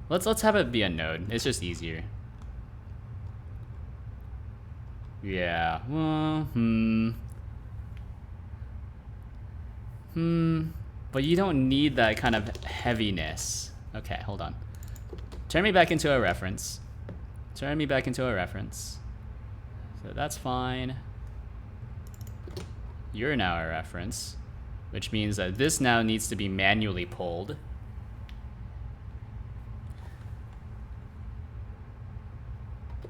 Let's have it be a node. It's just easier. Yeah. Well, But you don't need that kind of heaviness. Okay, hold on. Turn me back into a reference. Turn me back into a reference. So that's fine. You're now a reference, which means that this now needs to be manually pulled.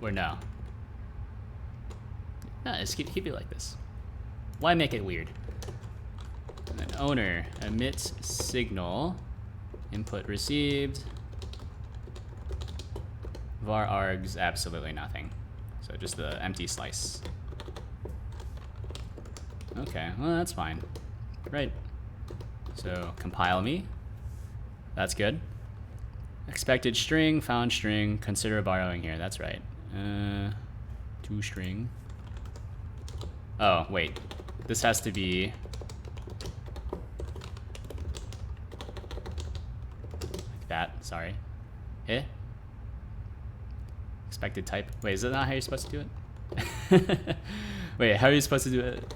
Or no? No, just keep it like this. Why make it weird? And then owner, emit signal, input received, var args, absolutely nothing. So just the empty slice. Okay, well that's fine. Right. So compile me. That's good. Expected string, found string, consider borrowing here. That's right. To string. Oh, wait. This has to be like that, sorry. Expected type. Wait, is that not how you're supposed to do it? Wait, how are you supposed to do it?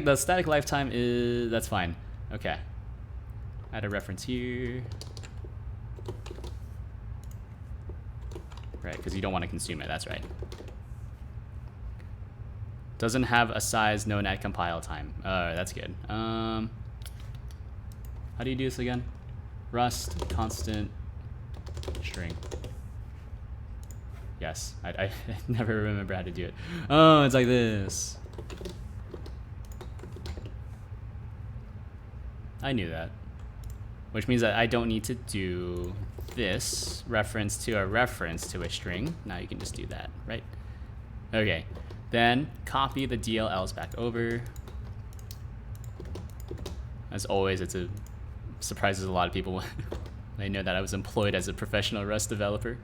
The static lifetime is, that's fine. Okay. Add a reference here. Right, because you don't want to consume it, that's right. Doesn't have a size known at compile time. That's good. How do you do this again? Rust, constant, string. Yes, I never remember how to do it. Oh, it's like this. I knew that. Which means that I don't need to do this reference to a reference to a string. Now you can just do that, right? Okay, then copy the DLLs back over. As always, it surprises a lot of people when they know that I was employed as a professional Rust developer.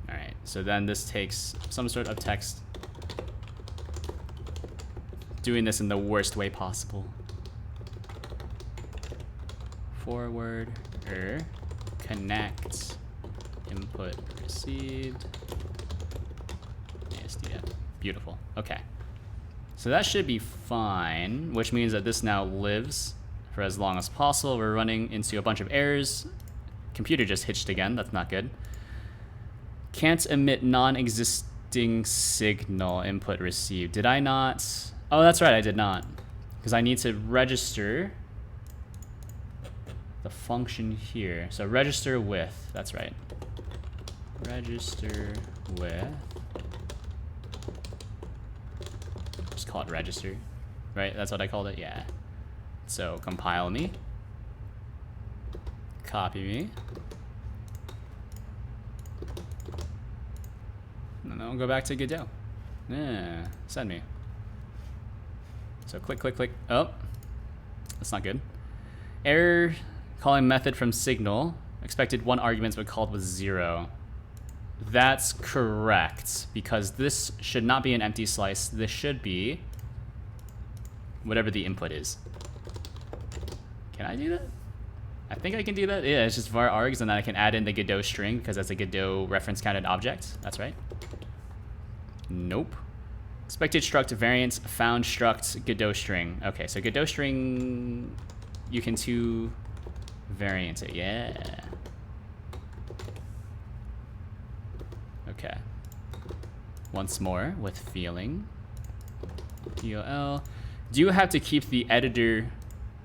Alright, so then this takes some sort of text. Doing this in the worst way possible. Forward, connect, input received, ASDF. Beautiful. Okay. So that should be fine, which means that this now lives for as long as possible. We're running into a bunch of errors. Computer just hitched again. That's not good. Can't emit non-existing signal input received. Did I not? Oh, that's right, I did not. Because I need to register the function here. So register with, that's right. Register with. Just call it register, right? That's what I called it, yeah. So compile me. Copy me. And then I'll go back to Godot. Yeah, send me. So click, click, click. Oh, that's not good. Error calling method from signal. Expected 1 argument but called with 0. That's correct, because this should not be an empty slice. This should be whatever the input is. Can I do that? I think I can do that. Yeah, it's just var args, and then I can add in the Godot string because that's a Godot reference counted object. That's right. Nope. Expected struct variance found struct Godot string. Okay, so Godot string, you can variant it. Yeah. Okay. Once more with feeling. DLL. Do you have to keep the editor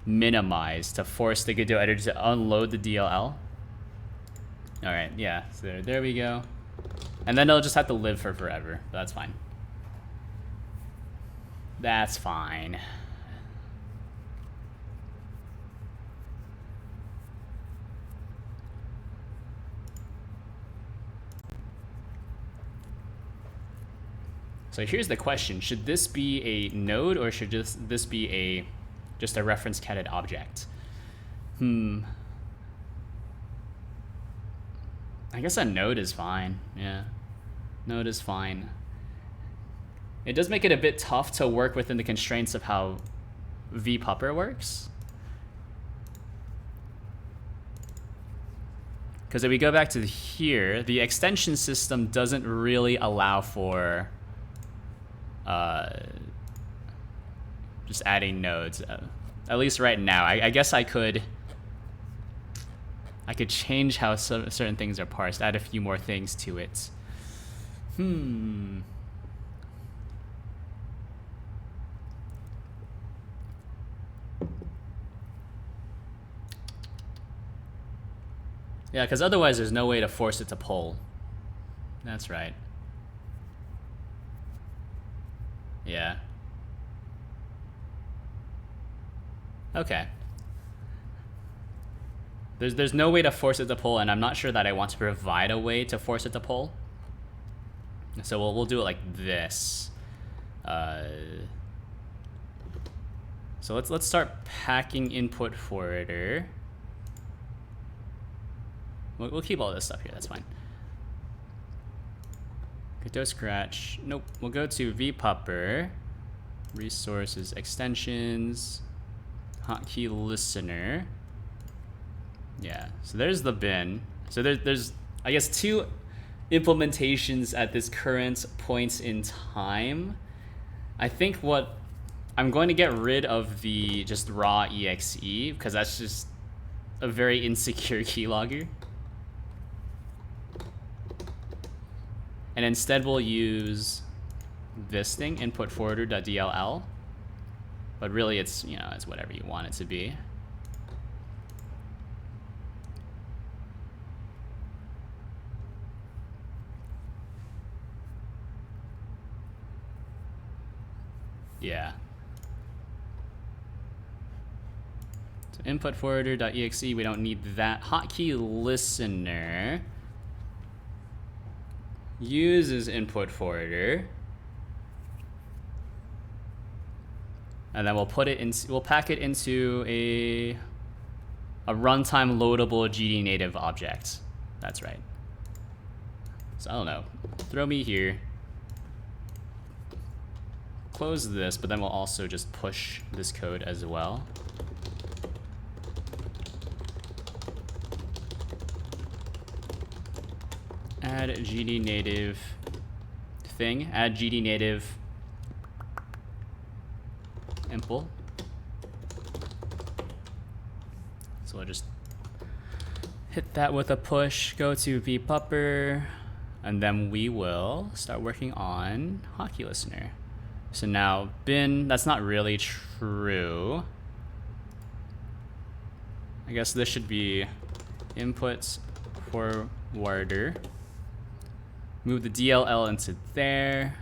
minimized to force the Godot editor to unload the DLL? All right, yeah, so there we go. And then it'll just have to live for forever, but that's fine. That's fine. So here's the question: should this be a node or should this be just a reference catted object? I guess a node is fine. Yeah, node is fine. It does make it a bit tough to work within the constraints of how vpuppr works. Because if we go back to here, the extension system doesn't really allow for just adding nodes, at least right now. I guess I could change how certain things are parsed, add a few more things to it. Yeah, because otherwise there's no way to force it to poll. That's right. Yeah. Okay. There's no way to force it to poll, and I'm not sure that I want to provide a way to force it to poll. So we'll do it like this. So let's start packing input forwarder. We'll keep all this stuff here. That's fine. Godot scratch. Nope. We'll go to vpuppr, resources, extensions, hotkey listener. Yeah. So there's the bin. So there's I guess two implementations at this current point in time. I think what I'm going to get rid of the just raw exe because that's just a very insecure keylogger. And instead we'll use this thing, input forwarder.dll. But really it's, you know, it's whatever you want it to be. Yeah. So input forwarder.exe, we don't need that. Hotkey listener uses input forwarder, and then we'll pack it into a runtime loadable GD native object. That's right. So I don't know. Throw me here. Close this, but then we'll also just push this code as well. Add GD native thing. Add GD native impl. So we'll just hit that with a push. Go to vpuppr, and then we will start working on hotkey listener. So now bin, that's not really true. I guess this should be inputs forwarder. Move the DLL into there.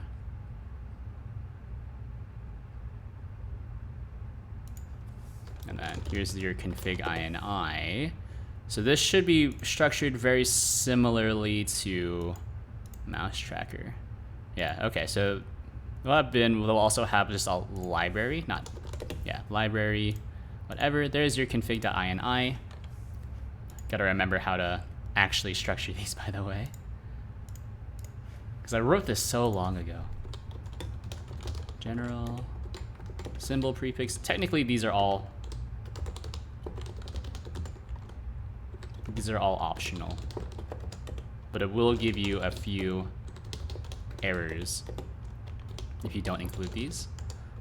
And then here's your config ini. So this should be structured very similarly to mouse tracker. Yeah, okay, so bin will also have just a library, library, whatever. There's your config.ini. Gotta remember how to actually structure these, by the way. Because I wrote this so long ago. General, symbol prefix. Technically, these are all optional, but it will give you a few errors if you don't include these.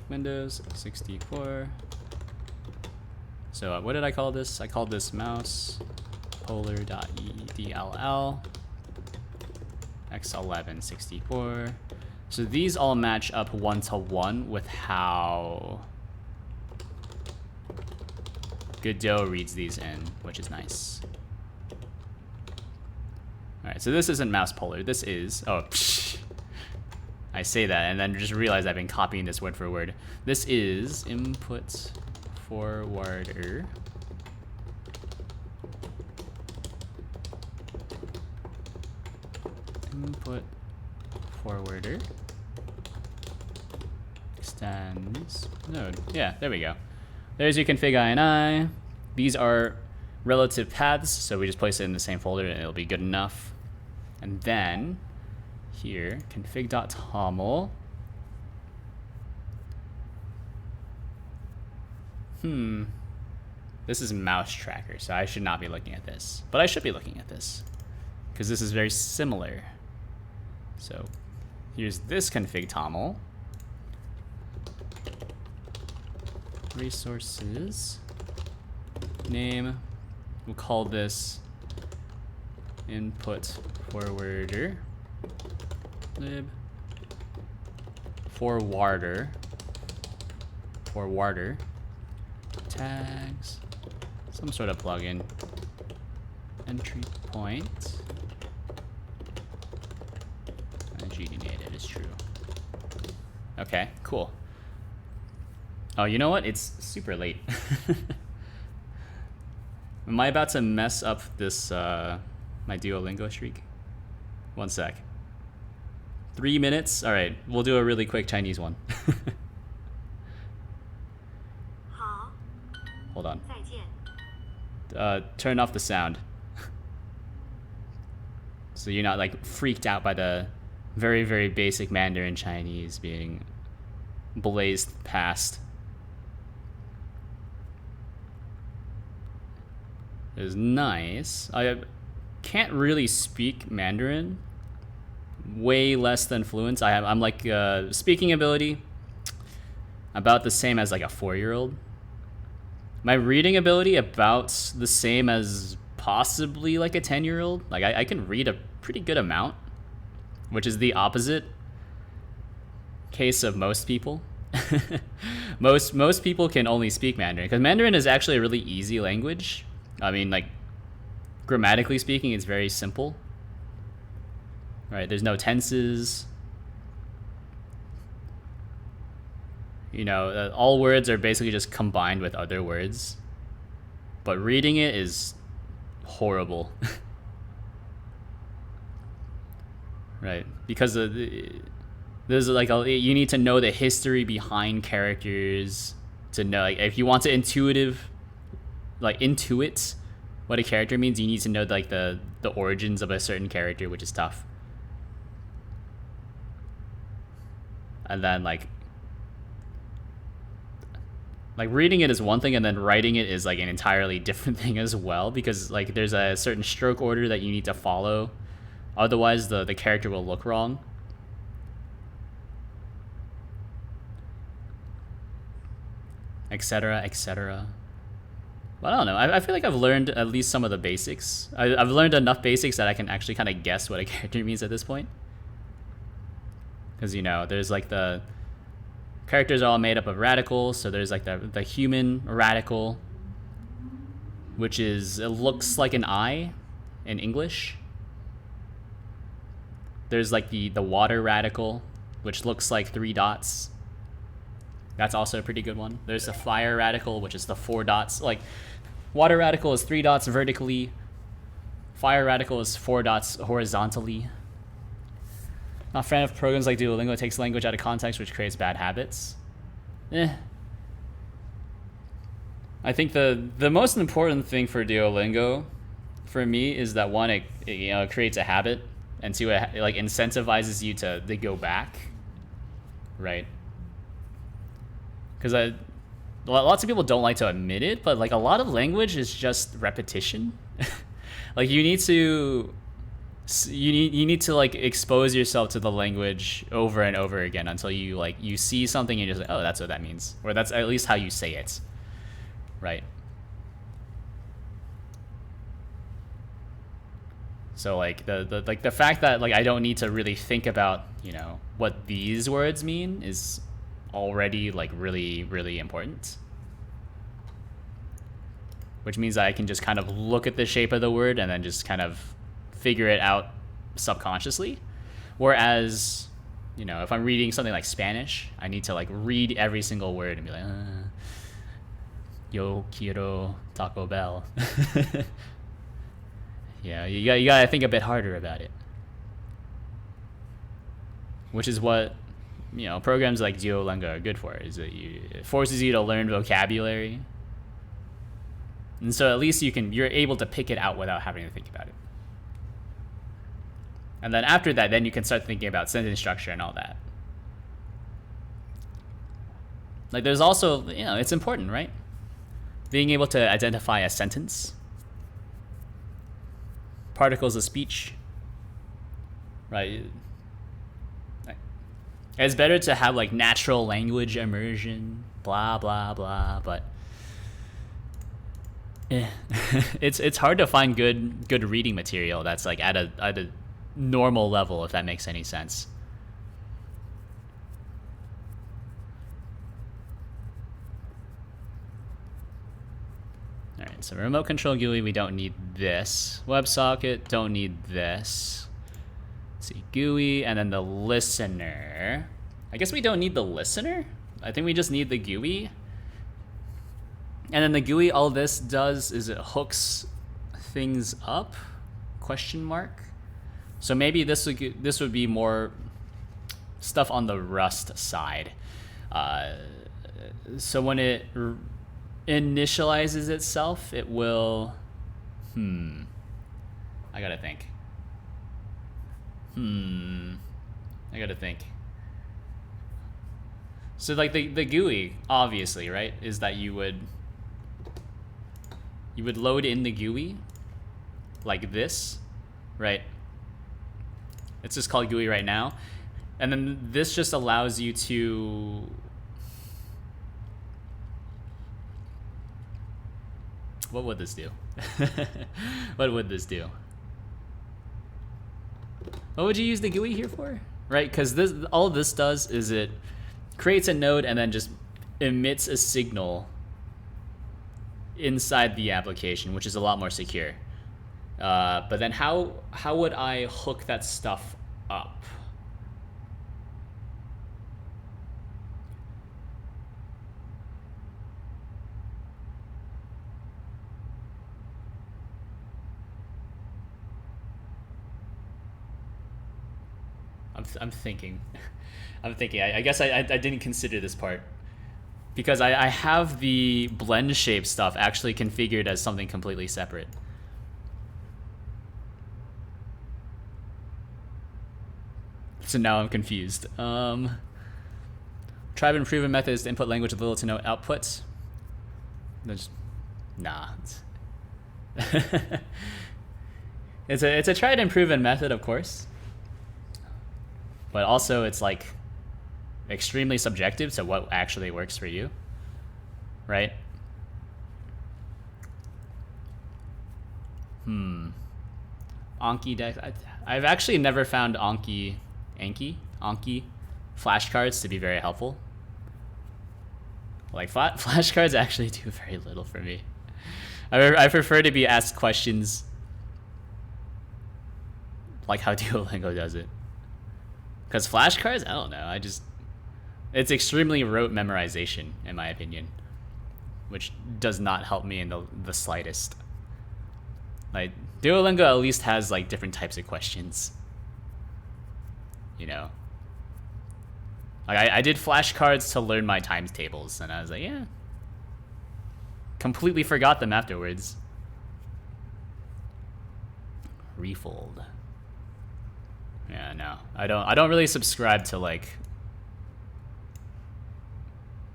Windows 64. So what did I call this? I called this mouse polar.edll x1164. So these all match up 1-to-1 with how Godot reads these in, which is nice. All right, so this isn't mouse polar. This is, oh, psh, I say that and then just realize I've been copying this word for word. This is input forwarder. Input forwarder extends node. Yeah, there we go. There's your config ini. These are relative paths, so we just place it in the same folder and it'll be good enough. And then here, config.toml. This is mouse tracker, so I should not be looking at this, but I should be looking at this because this is very similar. So here's this config toml. Resources. Name. We'll call this input forwarder. Lib. Forwarder. Forwarder. Tags. Some sort of plugin. Entry point. GD native is true. Okay, cool. Oh, you know what? It's super late. Am I about to mess up this, my Duolingo streak? One sec. 3 minutes? All right, we'll do a really quick Chinese one. Hold on. Turn off the sound. So you're not like freaked out by the very, very basic Mandarin Chinese being blazed past. It was nice. I can't really speak Mandarin. Way less than fluent. I'm like speaking ability about the same as like a 4-year-old. My reading ability about the same as possibly like a 10-year-old. Like I can read a pretty good amount, which is the opposite case of most people. most people can only speak Mandarin because Mandarin is actually a really easy language. I mean, like grammatically speaking, it's very simple. Right? There's no tenses. You know, all words are basically just combined with other words. But reading it is horrible. Right? Because there's like you need to know the history behind characters to know, like, if you want to intuit what a character means, you need to know like the origins of a certain character, which is tough. And then like reading it is one thing, and then writing it is like an entirely different thing as well, because like there's a certain stroke order that you need to follow, otherwise the character will look wrong. Etc. etc. But I don't know. I feel like I've learned at least some of the basics. I've learned enough basics that I can actually kind of guess what a character means at this point. Because, you know, there's like the characters are all made up of radicals. So there's like the human radical, which is, it looks like an eye in English. There's like the water radical, which looks like 3 dots. That's also a pretty good one. There's the fire radical, which is the 4 dots. Like, water radical is 3 dots vertically. Fire radical is 4 dots horizontally. Not a fan of programs like Duolingo. It takes language out of context, which creates bad habits. I think the most important thing for Duolingo, for me, is that one, it creates a habit, and 2, it like incentivizes you to go back, right? Because lots of people don't like to admit it, but like a lot of language is just repetition. Like you need to like expose yourself to the language over and over again until you see something and you're just like, oh, that's what that means, or that's at least how you say it, right? So like the fact that like I don't need to really think about, what these words mean is already like really, really important. Which means that I can just kind of look at the shape of the word and then just kind of figure it out subconsciously. Whereas, if I'm reading something like Spanish, I need to like read every single word and be like, yo quiero Taco Bell. Yeah, you gotta think a bit harder about it. Which is what, programs like Duolingo are good for, is that it forces you to learn vocabulary. And so at least you're able to pick it out without having to think about it. And then after that, then you can start thinking about sentence structure and all that. Like there's also, it's important, right? Being able to identify a sentence, particles of speech, right? It's better to have like natural language immersion, blah, blah, blah, but it's hard to find good reading material that's like at a normal level, if that makes any sense. All right, so remote control GUI, we don't need this. WebSocket, don't need this. Let's see, GUI, and then the listener. I guess we don't need the listener. I think we just need the GUI. And then the GUI, all this does is it hooks things up, ? So maybe this would be more stuff on the Rust side. So when it initializes itself, it will, I gotta think. So like the GUI, obviously, right, is that you would load in the GUI like this, right? It's just called GUI right now. And then this just allows you to what would this do? What would this do? What would you use the GUI here for? Right? Because all this does is it creates a node and then just emits a signal inside the application, which is a lot more secure. But then how would I hook that stuff up? I'm thinking. I guess I didn't consider this part. Because I have the blend shape stuff actually configured as something completely separate. So now I'm confused. Tried and proven method is to input language with little to no output. Nah. It's a tried and proven method, of course. But also it's like extremely subjective to what actually works for you, right? Anki deck. I've actually never found Anki flashcards to be very helpful. Like flashcards actually do very little for me. I prefer to be asked questions like how Duolingo does it. Because flashcards, I don't know. It's extremely rote memorization, in my opinion, which does not help me in the slightest. Like Duolingo at least has like different types of questions. Like I did flashcards to learn my times tables, and I was like, yeah. Completely forgot them afterwards. Refold. Yeah, no, I don't really subscribe to like,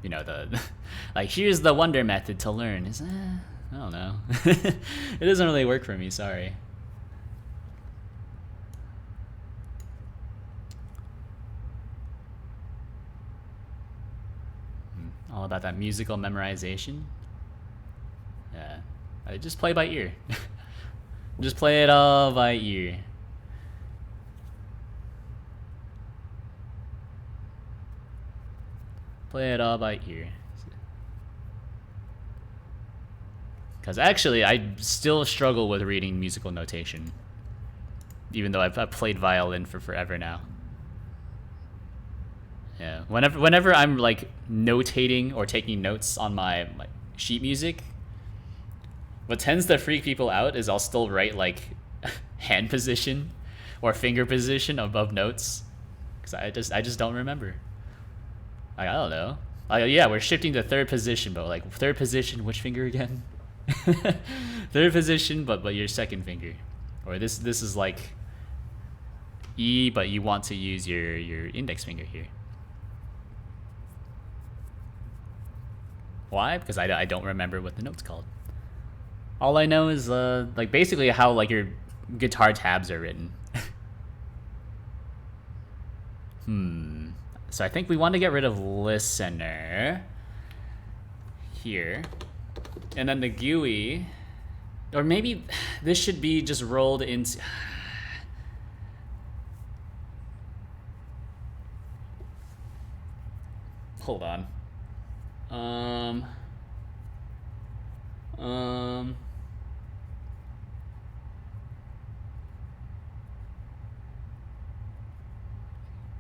the like here's the wonder method to learn. I don't know. It doesn't really work for me. Sorry. All about that musical memorization. Yeah, I just play by ear. Just play it all by ear. Play it all by ear. Because actually, I still struggle with reading musical notation. Even though I've played violin for forever now. Yeah, whenever I'm like notating or taking notes on my sheet music, what tends to freak people out is I'll still write like hand position or finger position above notes, because I just don't remember. Like, I don't know. Like, yeah, we're shifting to third position, but like third position, which finger again? Third position, but your second finger, or this is like E, but you want to use your index finger here. Why? Because I don't remember what the note's called. All I know is like basically how like your guitar tabs are written. So I think we want to get rid of listener here, and then the GUI, or maybe this should be just rolled into. Hold on.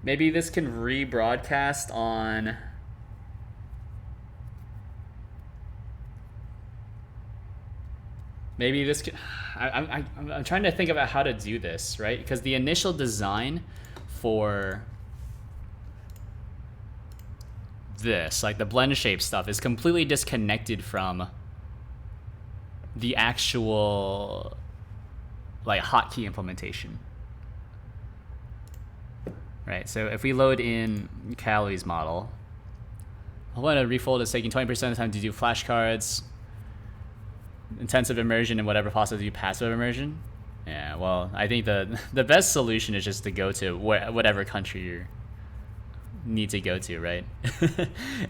Maybe this can rebroadcast on. Maybe this can. I'm trying to think about how to do this, right? Because the initial design for this, like the blend shape stuff, is completely disconnected from the actual like hotkey implementation, right? So if we load in Callie's model, I want to refold is taking 20% of the time to do flashcards, intensive immersion, and whatever possible to do passive immersion. Yeah, well, I think the best solution is just to go to whatever country you need to go to, right?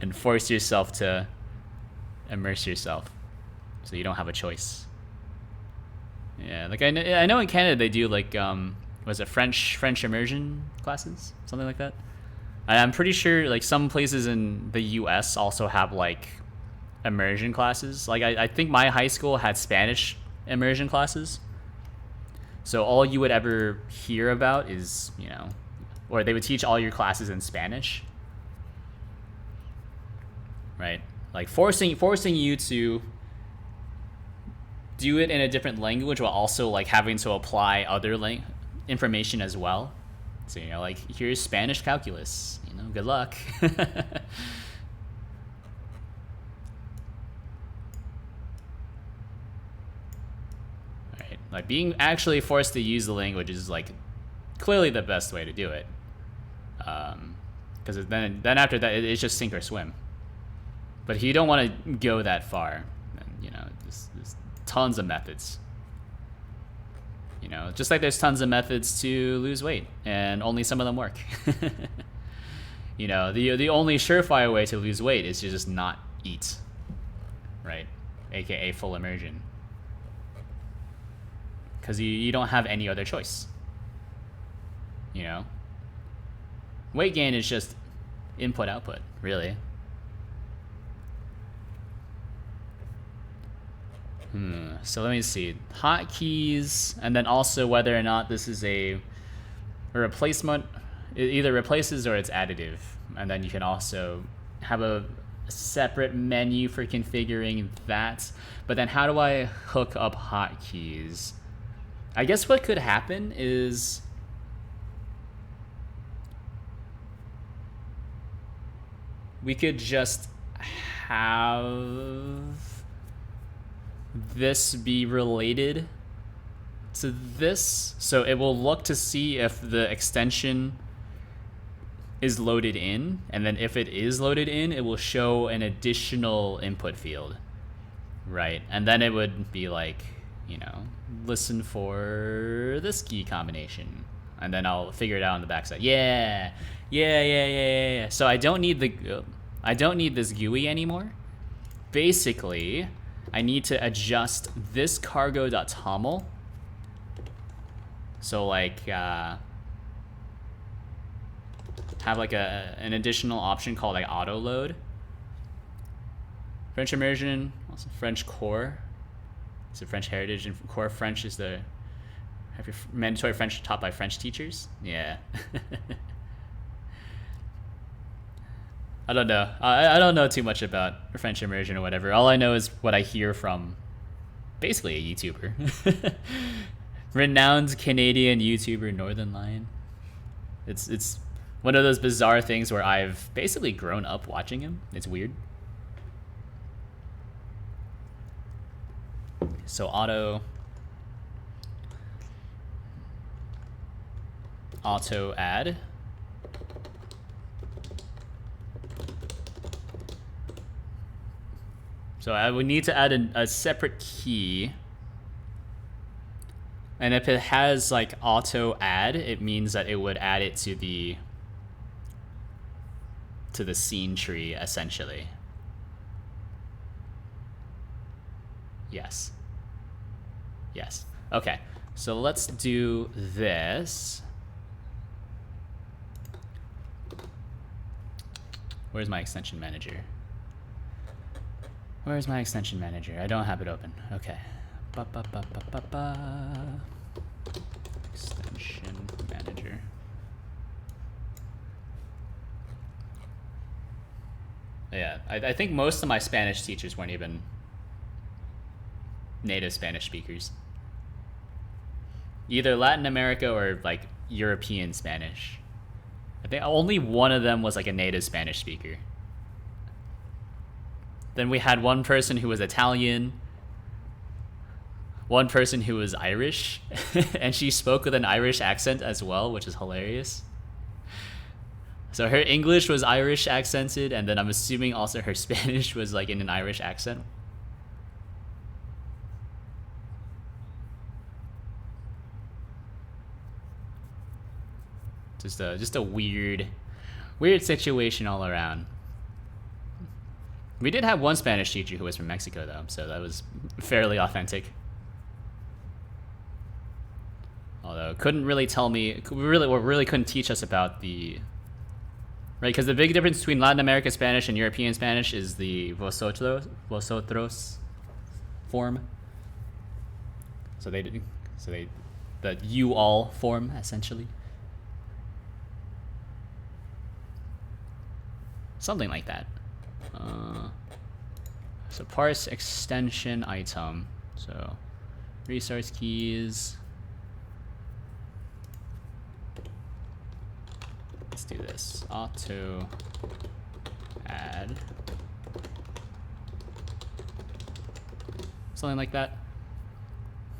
And force yourself to immerse yourself, so you don't have a choice. Yeah, like I know in Canada they do like was it French immersion classes, something like that. I'm pretty sure like some places in the US also have like immersion classes. Like I think my high school had Spanish immersion classes. So all you would ever hear about is, you know, or they would teach all your classes in Spanish, right? Like forcing you to do it in a different language while also like having to apply other information as well. So, you know, like here's Spanish calculus, you know, good luck. Right, like being actually forced to use the language is like clearly the best way to do it. Because then after that, it's just sink or swim. But if you don't want to go that far, then, you know, there's tons of methods. You know, just like there's tons of methods to lose weight, and only some of them work. You know, the only surefire way to lose weight is to just not eat, right? AKA full immersion. Because you don't have any other choice. You know? Weight gain is just input-output, really. So let me see. Hotkeys, and then also whether or not this is a replacement. It either replaces or it's additive. And then you can also have a separate menu for configuring that. But then how do I hook up hotkeys? I guess what could happen is we could just have this be related to this, so it will look to see if the extension is loaded in, and then if it is loaded in, it will show an additional input field, right? And then it would be like, you know, listen for this key combination, and then I'll figure it out on the backside. Yeah. So I don't need this GUI anymore. Basically, I need to adjust this cargo.toml So like have like an additional option called like auto load. French immersion, also French core. So French heritage and core French is the have your mandatory French taught by French teachers. Yeah. I don't know. I don't know too much about French immersion or whatever. All I know is what I hear from basically a YouTuber. Renowned Canadian YouTuber Northern Lion. It's one of those bizarre things where I've basically grown up watching him. It's weird. So auto add. So I would need to add a separate key. And if it has like auto add, it means that it would add it to the scene tree essentially. Yes. Yes. Okay. So let's do this. Where's my extension manager? Where's my extension manager? I don't have it open. Okay. Extension manager. Yeah, I think most of my Spanish teachers weren't even native Spanish speakers. Either Latin America or like European Spanish. I think only one of them was like a native Spanish speaker. Then we had one person who was Italian, one person who was Irish, and she spoke with an Irish accent as well, which is hilarious. So her English was Irish accented, and then I'm assuming also her Spanish was like in an Irish accent. Just a weird situation all around. We did have one Spanish teacher who was from Mexico though, so that was fairly authentic. Although couldn't really tell me, really couldn't teach us about the, right? Because the big difference between Latin American Spanish and European Spanish is the vosotros form. So the you all form essentially. Something like that. So parse extension item. So resource keys. Let's do this. Auto add. Something like that.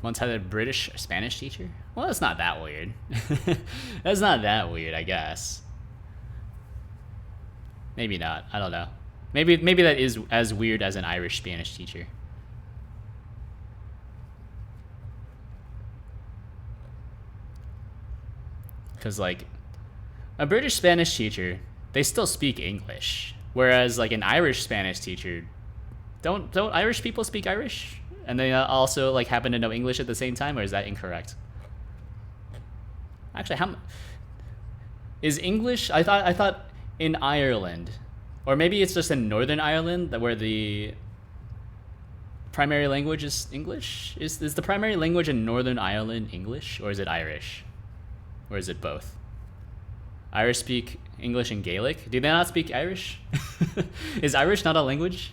Once had a British Spanish teacher? Well, that's not that weird. That's not that weird, I guess. Maybe not. I don't know. Maybe that is as weird as an Irish Spanish teacher. Because like a British Spanish teacher, they still speak English, whereas like an Irish Spanish teacher, don't Irish people speak Irish and they also like happen to know English at the same time, or is that incorrect? Actually, how is English? I thought in Ireland, or maybe it's just in Northern Ireland where the primary language is English. Is the primary language in Northern Ireland English, or is it Irish, or is it both? Irish speak English and Gaelic. Do they not speak Irish? Is Irish not a language?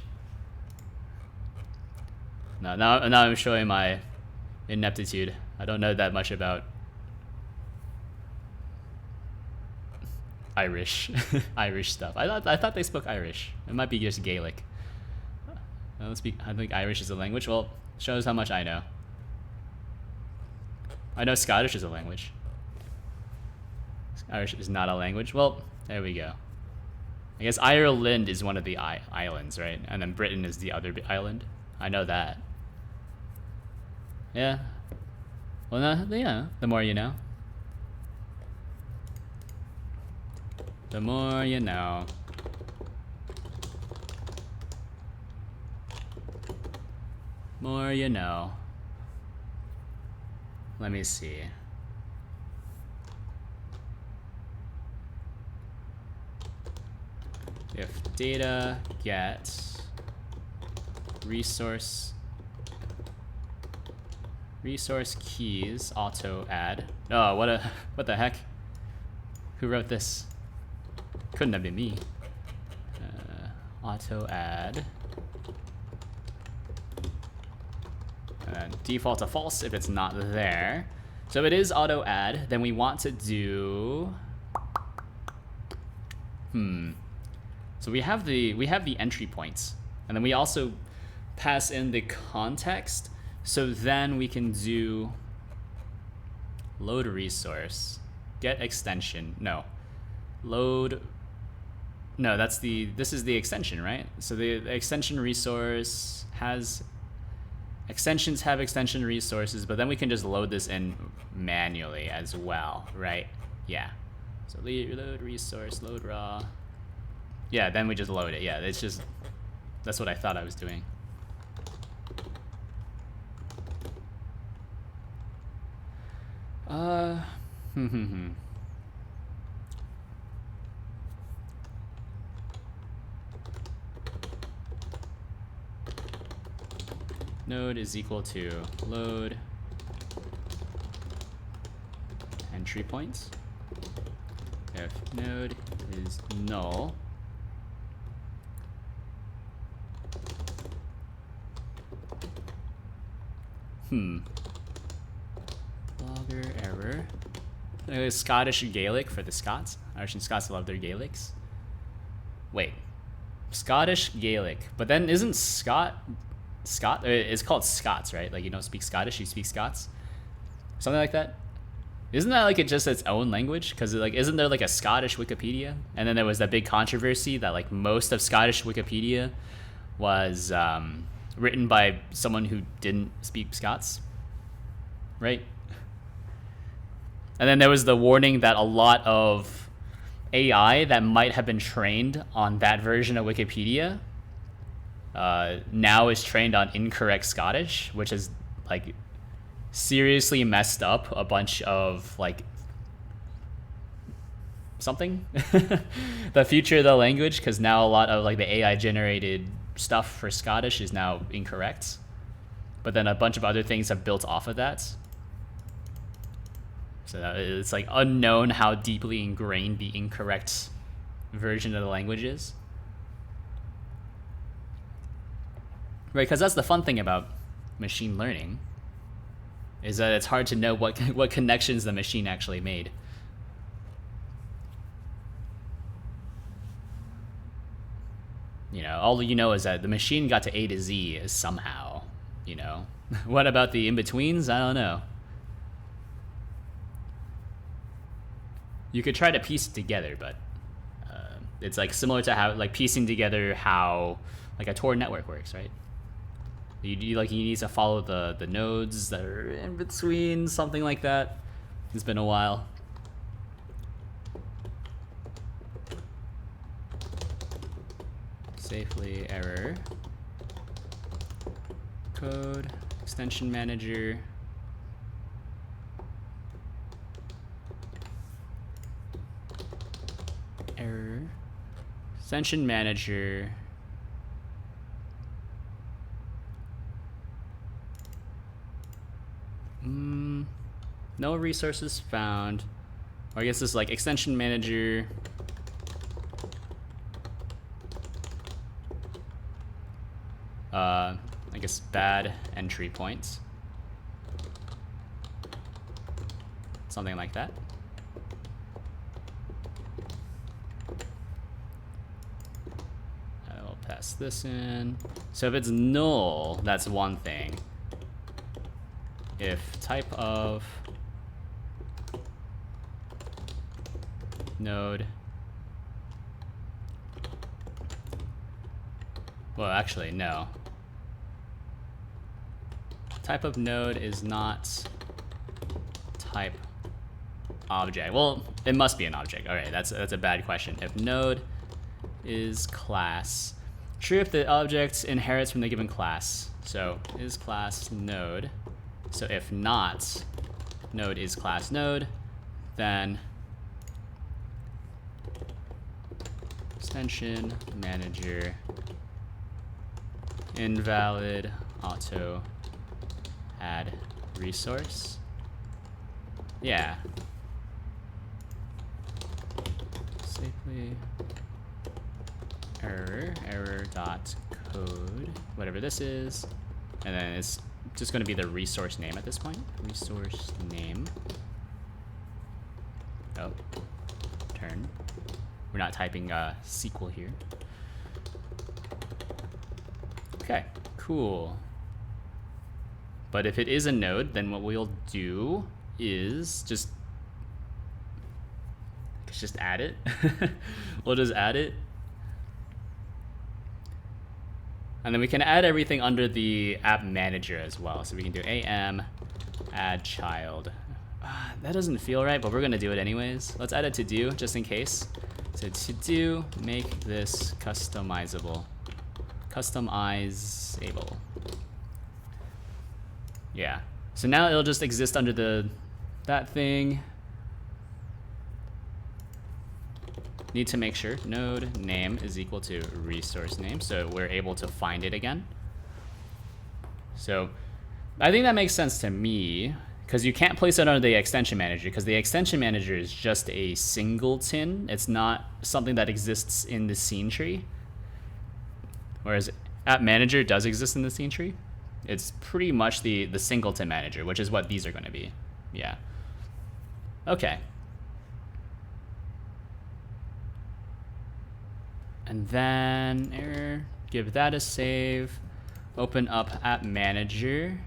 No, now I'm showing my ineptitude. I don't know that much about Irish Irish stuff. I thought they spoke Irish. It might be just Gaelic. I think Irish is a language. Well, shows how much I know. I know Scottish is a language. Irish is not a language. Well, there we go. I guess Ireland is one of the islands, right? And then Britain is the other island. I know that. Yeah. Well, no, yeah. The more you know. The more you know. More you know. Let me see. if data get resource keys auto add. Oh, what the heck? Who wrote this? Couldn't have been me. Auto add. Default to false if it's not there. So if it is auto add, then we want to do. So we have the entry points, and then we also pass in the context. So then we can do load resource, get extension. No, load. No, this is the extension, right? So the extension resource has extensions have extension resources, but then we can just load this in manually as well, right? Yeah. So load resource, load raw. Yeah, then we just load it. Yeah, that's what I thought I was doing. Node is equal to load entry points. If node is null, logger error. Scottish Gaelic for the Scots. Irish and Scots love their Gaelics. Wait, Scottish Gaelic, but then isn't Scott? It's called Scots, right? Like you don't speak Scottish, you speak Scots, something like that. Isn't that like just its own language? Because like, isn't there like a Scottish Wikipedia? And then there was that big controversy that like most of Scottish Wikipedia was written by someone who didn't speak Scots, right? And then there was the warning that a lot of AI that might have been trained on that version of Wikipedia now is trained on incorrect Scottish, which is like seriously messed up a bunch of like something the future of the language, because now a lot of like the AI generated stuff for Scottish is now incorrect, but then a bunch of other things have built off of that. So it's like unknown how deeply ingrained the incorrect version of the language is. Right, because that's the fun thing about machine learning, is that it's hard to know what connections the machine actually made. You know, all you know is that the machine got to A to Z somehow, you know. What about the in-betweens? I don't know. You could try to piece it together, but it's like similar to how like piecing together how like a Tor network works, right? You need to follow the nodes that are in between, something like that. It's been a while. Safely error. Code extension manager. Error. Extension manager. No resources found. Or I guess it's like extension manager. I guess bad entry points. Something like that. I'll pass this in. So if it's null, that's one thing. If type of node, well, actually, no. Type of node is not type object. Well, it must be an object. All right, that's a bad question. If node is class, true if the object inherits from the given class. So is class node. So if not node is class node, then extension manager invalid auto add resource. Yeah. Safely error dot code, whatever this is, and then it's just going to be the resource name at this point. Resource name. Oh, turn. We're not typing SQL here. Okay, cool. But if it is a node, then what we'll do is just add it. We'll just add it. And then we can add everything under the app manager as well. So we can do am add child. That doesn't feel right, but we're gonna do it anyways. Let's add a to do just in case. So to do, make this customizable. Customizable. Yeah. So now it'll just exist under that thing. Need to make sure node name is equal to resource name, so we're able to find it again. So I think that makes sense to me, because you can't place it under the extension manager, because the extension manager is just a singleton. It's not something that exists in the scene tree. Whereas app manager does exist in the scene tree. It's pretty much the singleton manager, which is what these are going to be. Yeah. Okay. And then error, give that a save, open up app manager.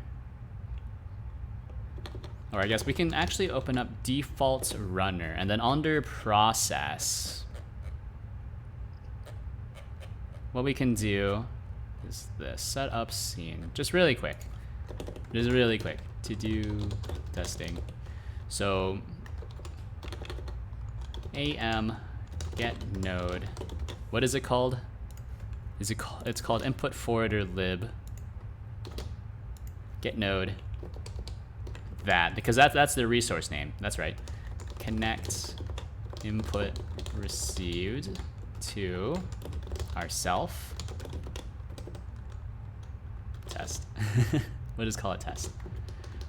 Or I guess we can actually open up default runner, and then under process, what we can do is this, set up scene, just really quick, to do testing. So am get node. What is it called? It's called input forwarder lib get node. That, because that's the resource name. That's right. Connect input received to ourself test. We'll just call it test.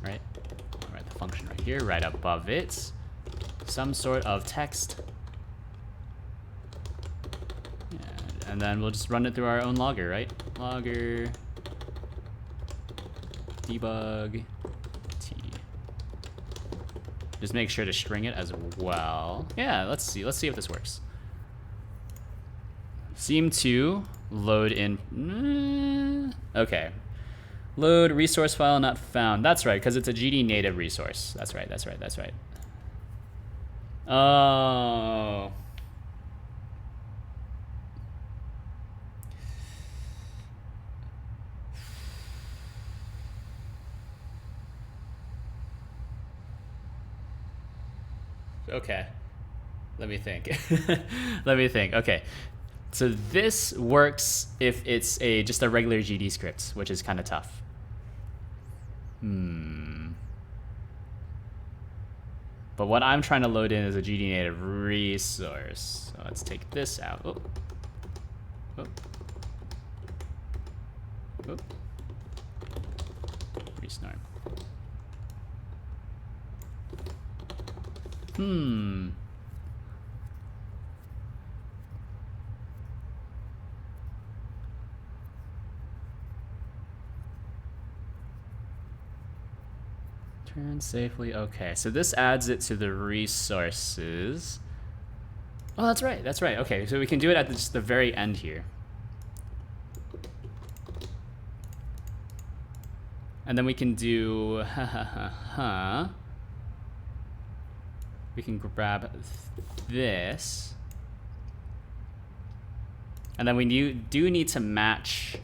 Right? I'll write the function right here, right above it. Some sort of text. And then we'll just run it through our own logger, right? Logger debug t. Just make sure to string it as well. Yeah, let's see if this works. Seem to load in. Okay. Load resource file not found. That's right, because it's a GD native resource. That's right. Oh. Okay, let me think. Okay, so this works if it's just a regular GD script, which is kind of tough. But what I'm trying to load in is a GD native resource. So let's take this out. Restart. Turn safely. Okay, so this adds it to the resources. Oh, that's right. Okay, so we can do it at just the very end here. And then we can do we can grab this, and then we do need to match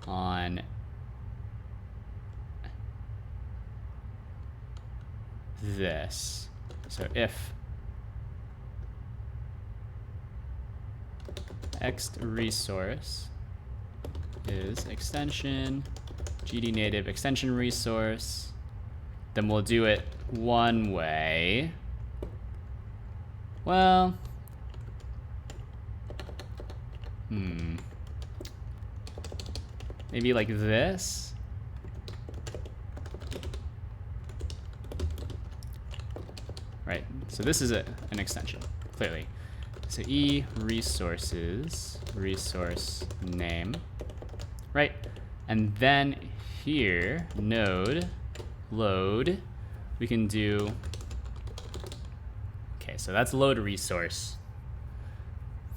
on this. So if ext resource is extension GD native extension resource, then we'll do it one way. Well, Maybe like this. Right, so this is an extension, clearly. So e resources, resource name, right? And then here, node, load, we can do, okay, so that's load resource.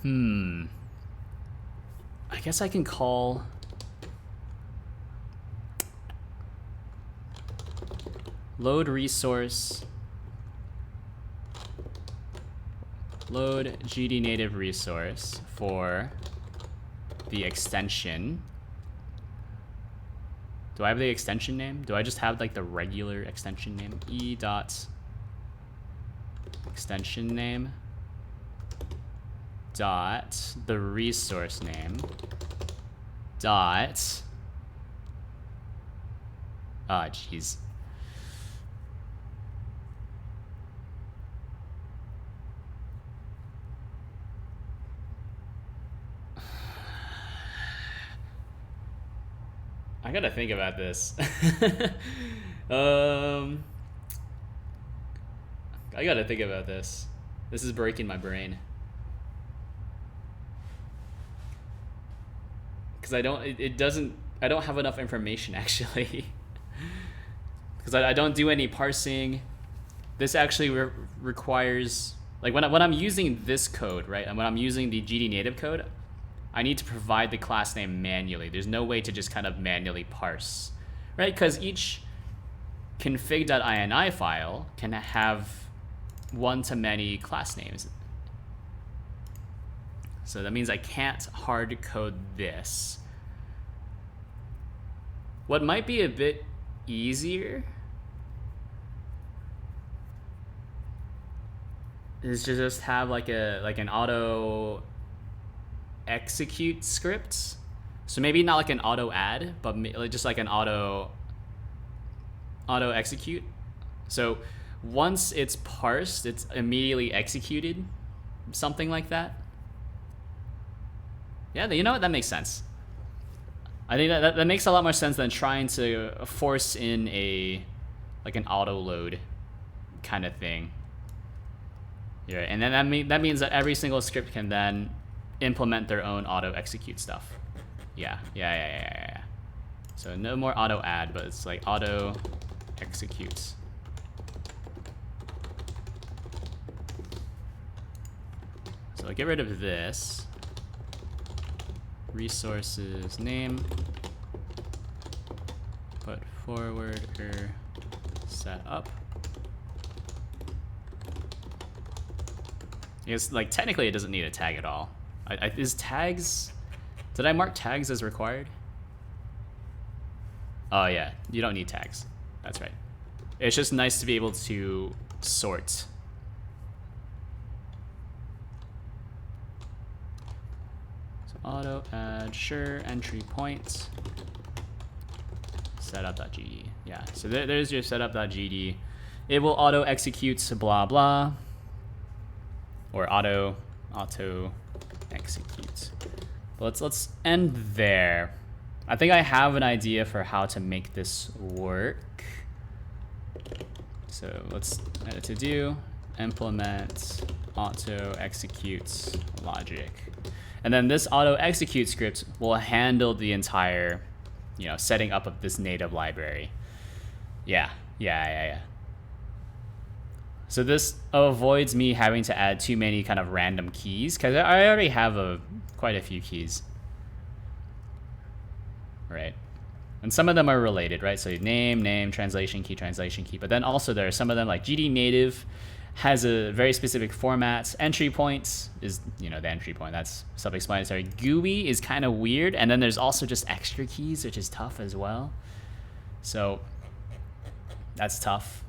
I guess I can call load resource, load GD native resource for the extension. Do I have the extension name? Do I just have like the regular extension name? E dot extension name dot the resource name dot, ah, jeez. I gotta think about this. I gotta think about this. This is breaking my brain. Because I don't have enough information actually. Because I don't do any parsing. This actually requires, like when I'm using this code, right? And when I'm using the GD native code, I need to provide the class name manually. There's no way to just kind of manually parse, right? Because each config.ini file can have one-to-many class names. So that means I can't hard code this. What might be a bit easier is to just have like an auto execute script. So maybe not like an auto add, but just like an auto execute. So once it's parsed, it's immediately executed, something like that. Yeah, you know what, that makes sense. I think that makes a lot more sense than trying to force in like an auto load kind of thing. Yeah, and then that means that every single script can then implement their own auto execute stuff. Yeah. So no more auto add, but it's like auto executes. So I'll get rid of this. Resources name. Put forward set up. Because like technically it doesn't need a tag at all. Is tags, did I mark tags as required? Oh yeah, you don't need tags. That's right. It's just nice to be able to sort. So auto add sure entry point setup.gd. Yeah, so there's your setup.gd. It will auto execute blah blah, or auto execute. But let's end there. I think I have an idea for how to make this work. So let's edit to do, implement auto execute logic. And then this auto execute script will handle the entire, setting up of this native library. Yeah. So this avoids me having to add too many kind of random keys, because I already have quite a few keys. Right. And some of them are related, right? So name, translation key, but then also there are some of them like GD native has a very specific format. Entry point is, the entry point, that's self-explanatory. GUI is kind of weird. And then there's also just extra keys, which is tough as well. So that's tough.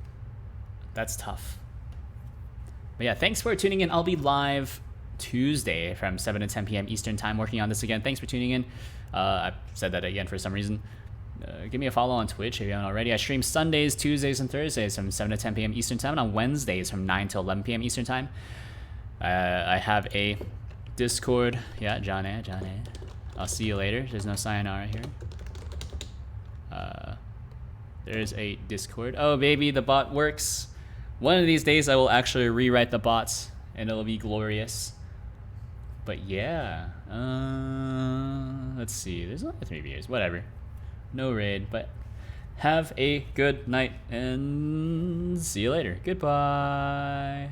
But yeah, thanks for tuning in. I'll be live Tuesday from 7 to 10 p.m. Eastern time working on this again. Thanks for tuning in. I said that again for some reason. Give me a follow on Twitch if you haven't already. I stream Sundays, Tuesdays, and Thursdays from 7 to 10 p.m. Eastern time, and on Wednesdays from 9 to 11 p.m. Eastern time. I have a Discord. Yeah, John A. I'll see you later. There's no sayonara here. There's a Discord. Oh, baby, the bot works. One of these days, I will actually rewrite the bots, and it'll be glorious. But yeah, let's see. There's only 3 viewers. Whatever. No raid, but have a good night, and see you later. Goodbye.